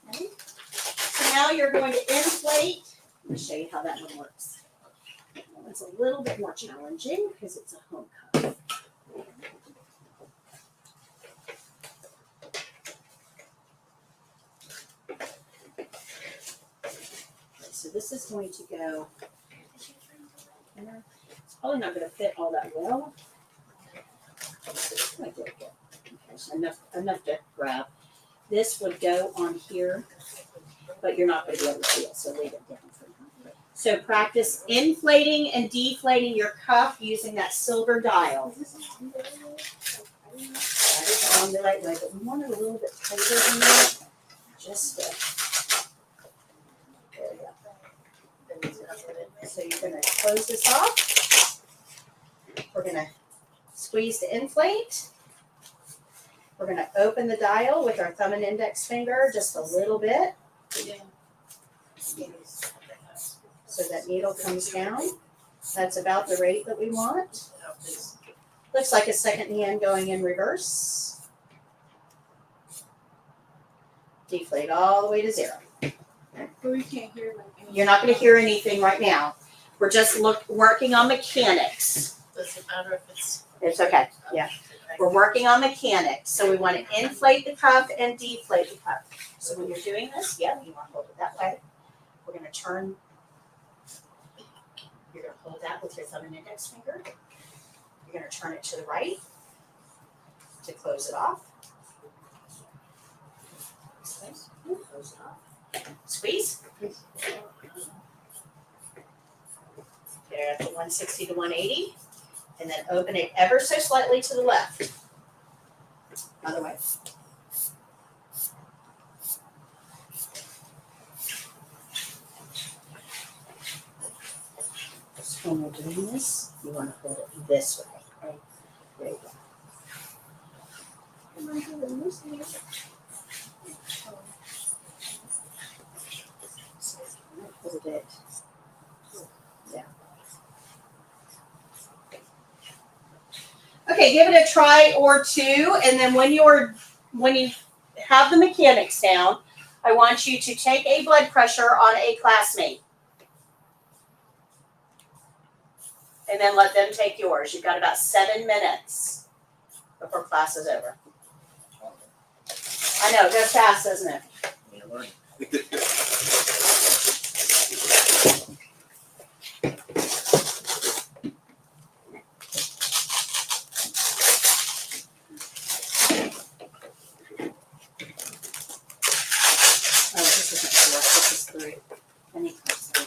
Okay. So now you're going to inflate. Let me show you how that one works. It's a little bit more challenging because it's a home cuff. So this is going to go there. It's probably not going to fit all that well. Okay, so enough to grab. This would go on here, but you're not going to be able to see it, so leave it down for now. So practice inflating and deflating your cuff using that silver dial. That is on the right way, but we want it a little bit tighter than that. Just there we go. So you're going to close this off. We're going to squeeze to inflate. We're going to open the dial with our thumb and index finger just a little bit. So that needle comes down. That's about the rate that we want. Looks like a second hand going in reverse. Deflate all the way to 0. But we can't hear like anything. You're not going to hear anything right now. We're just working on mechanics. Does it matter if it's? It's okay. Yeah. We're working on mechanics. So we want to inflate the cuff and deflate the cuff. So when you're doing this, you want to hold it that way. We're going to turn. You're going to hold that with your thumb and index finger. You're going to turn it to the right to close it off. Close it off. Squeeze. Get it up to 160 to 180. And then open it ever so slightly to the left. Other way. So when we're doing this, you want to hold it this way. Right? There you go. And Hold it. Yeah. Okay, give it a try or two, and then when you have the mechanics down, I want you to take a blood pressure on a classmate. And then let them take yours. You've got about 7 minutes before class is over. I know, it goes fast, doesn't it? You're learning. Oh, this isn't 4, this is 3. I need class 3.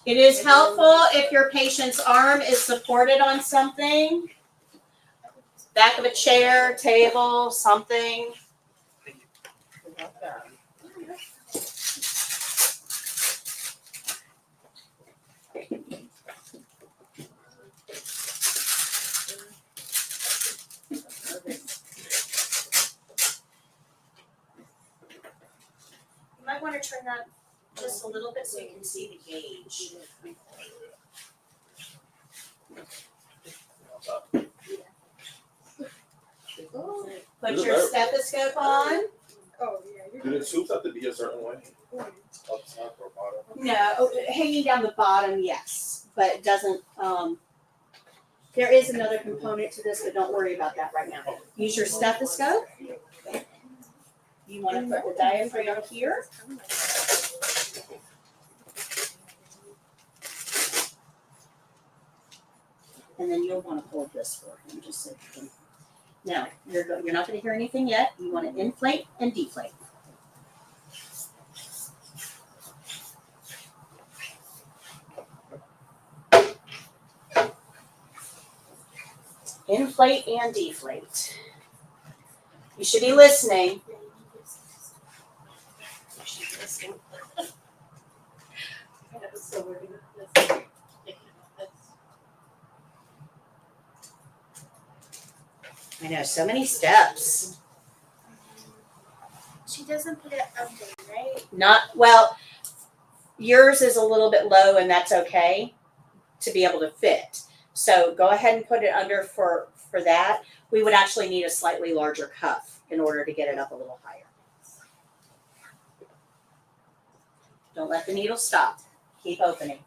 It is helpful if your patient's arm is supported on something, back of a chair, table, something. You might want to turn that just a little bit so you can see the gauge. Put your stethoscope on. Oh, yeah. You're Do the tubes have to be a certain way? good. Up top or bottom? No, hanging down the bottom, yes, but it doesn't, there is another component to this, but don't worry about that right now. Use your stethoscope. You want to put the diaphragm here. And then you'll want to hold this for him, just so you can. Now, you're not going to hear anything yet. You want to inflate and deflate. Inflate and deflate. You should be listening. You should be listening. I know, so many steps. She doesn't put it up there, right? Not, well, yours is a little bit low and that's okay to be able to fit. So go ahead and put it under for that. We would actually need a slightly larger cuff in order to get it up a little higher. Don't let the needle stop. Keep opening.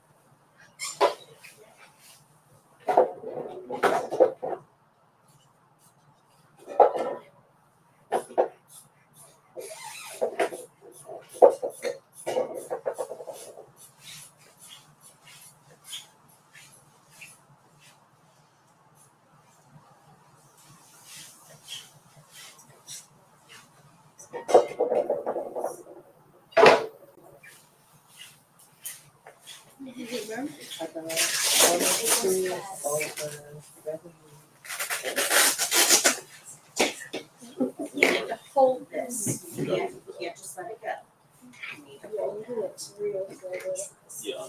You need to hold this. You can't just let it go. You need to hold it. Yeah.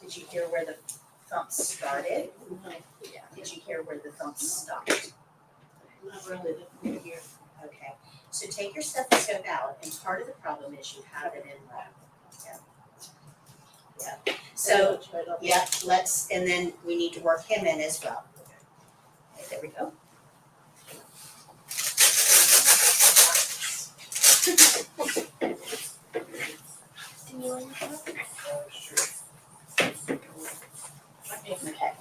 Did you hear where the thump started? Did you hear where the thump stopped? Okay, so take your stethoscope out, and part of the problem is you have it in wrong. Yeah. So, yeah, and then we need to work him in as well. Okay, there we go. Okay.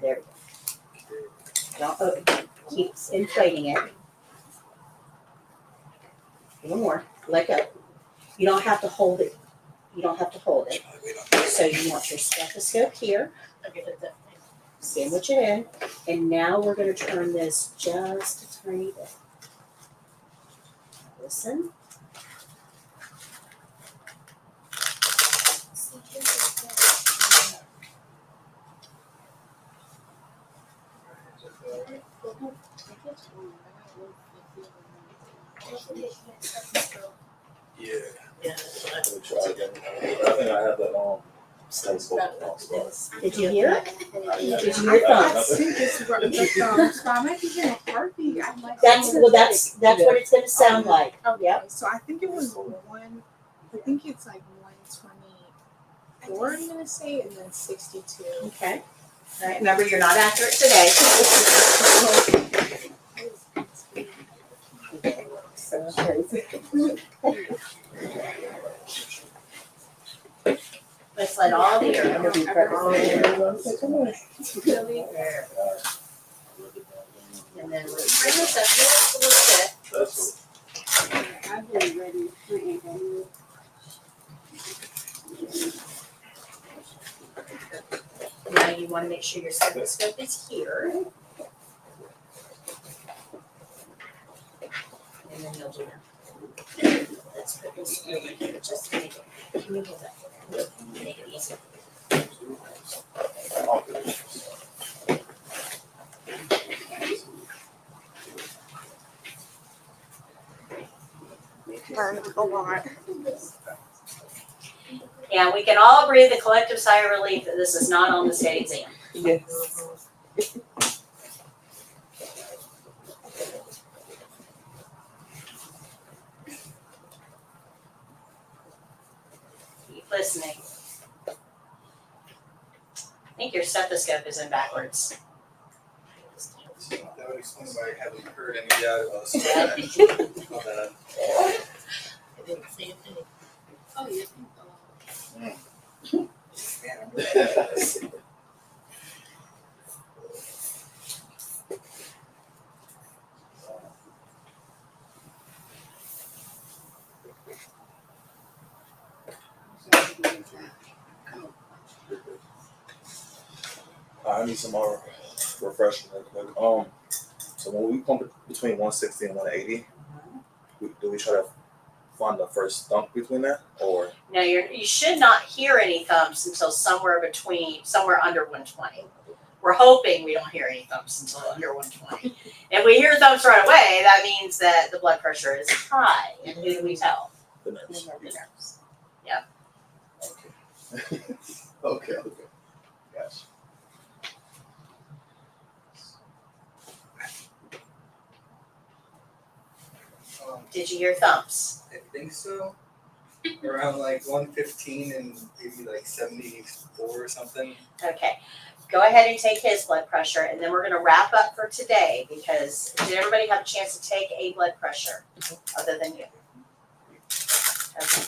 There. Don't open. Keep inflating it. A little more. let go. You don't have to hold it. You don't have to hold it. So you want your stethoscope here. Sandwich it in. And now we're going to turn this just a tiny bit. Listen. Yeah. Let me try again. I think I have that stethoscope. Did you hear it? Did you hear I thumbs? think it's the thumbs, but I might be hearing a heartbeat. I'm like, That's what it's going to sound like. okay. Yep. So I think it was one. I think it's like 124. I'm gonna say, and then 62. Okay. All right. Remember, you're not accurate today. Let's let all the air go. And then let's bring this up just a little bit. I've been ready. Now you want to make sure your stethoscope is here. And then you'll do it. Let's put this over here just to make it. Can you hold that for me? Make it easy. Learned a lot. Yeah, we can all breathe a collective sigh of relief that this is not on the state exam. Yes. Keep listening. I think your stethoscope is in backwards. That would explain why I haven't heard any yet about that. Oh, yeah. I need some more refreshment. So when we pump between 160 and 180, do we try to find the first thump between that, or? No, you should not hear any thumps until somewhere under 120. We're hoping we don't hear any thumps until under 120. If we hear thumps right away, that means that the blood pressure is high. And who do we tell? The nurse. The nurse. Yep. Okay. Gotcha. Did you hear thumps? I think so. Around like 115 and maybe like 74 or something. Okay. Go ahead and take his blood pressure, and then we're going to wrap up for today because did everybody have a chance to take a blood pressure other than you? Okay.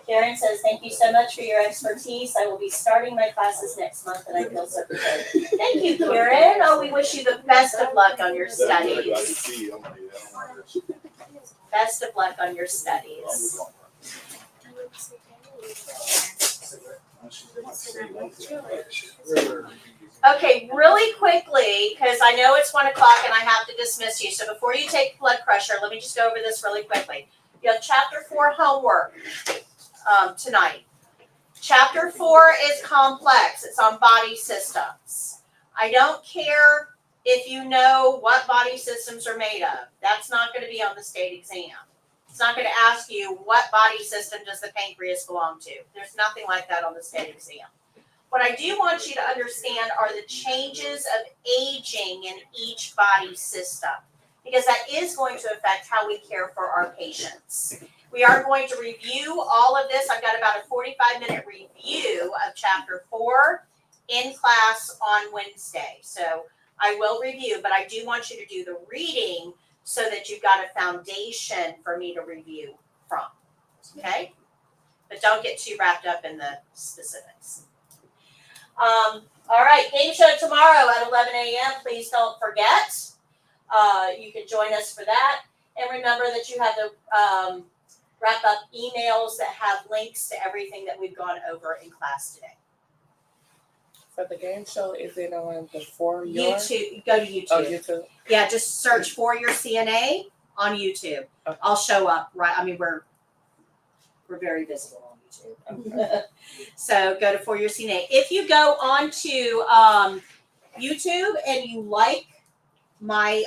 Karen says, thank you so much for your expertise. I will be starting my classes next month, and I feel so prepared. Thank you, Karen. Oh, we wish you the best of luck on your studies. Best of luck on your studies. Okay, really quickly, because I know it's 1 o'clock and I have to dismiss you. So before you take blood pressure, let me just go over this really quickly. You have Chapter 4 homework tonight. Chapter 4 is complex. It's on body systems. I don't care if you know what body systems are made of. That's not going to be on the state exam. It's not going to ask you what body system does the pancreas belong to. There's nothing like that on the state exam. What I do want you to understand are the changes of aging in each body system, because that is going to affect how we care for our patients. We are going to review all of this. I've got about a 45-minute review of Chapter 4 in class on Wednesday. So I will review, but I do want you to do the reading so that you've got a foundation for me to review from. Okay? But don't get too wrapped up in the specifics. All right, game show tomorrow at 11 a.m. Please don't forget. You can join us for that. And remember that you have the wrap up emails that have links to everything that we've gone over in class today. So the game show, is it on the For Your? YouTube, go to YouTube. Oh, YouTube. Yeah, just search For Your CNA on YouTube. Okay. I'll show up, right? I mean, we're very visible on YouTube. Okay. So go to For Your CNA. If you go onto YouTube and you like my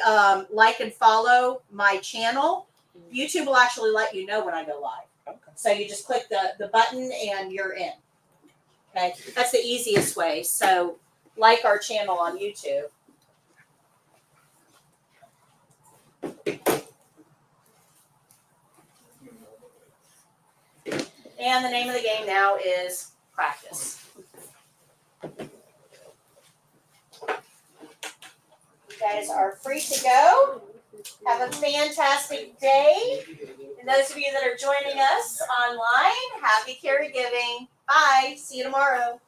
like and follow my channel, YouTube will actually let you know when I go live. Okay. So you just click the button and you're in. Okay, that's the easiest way. So like our channel on YouTube. And the name of the game now is practice. You guys are free to go. Have a fantastic day. And those of you that are joining us online, happy caregiving. Bye. See you tomorrow.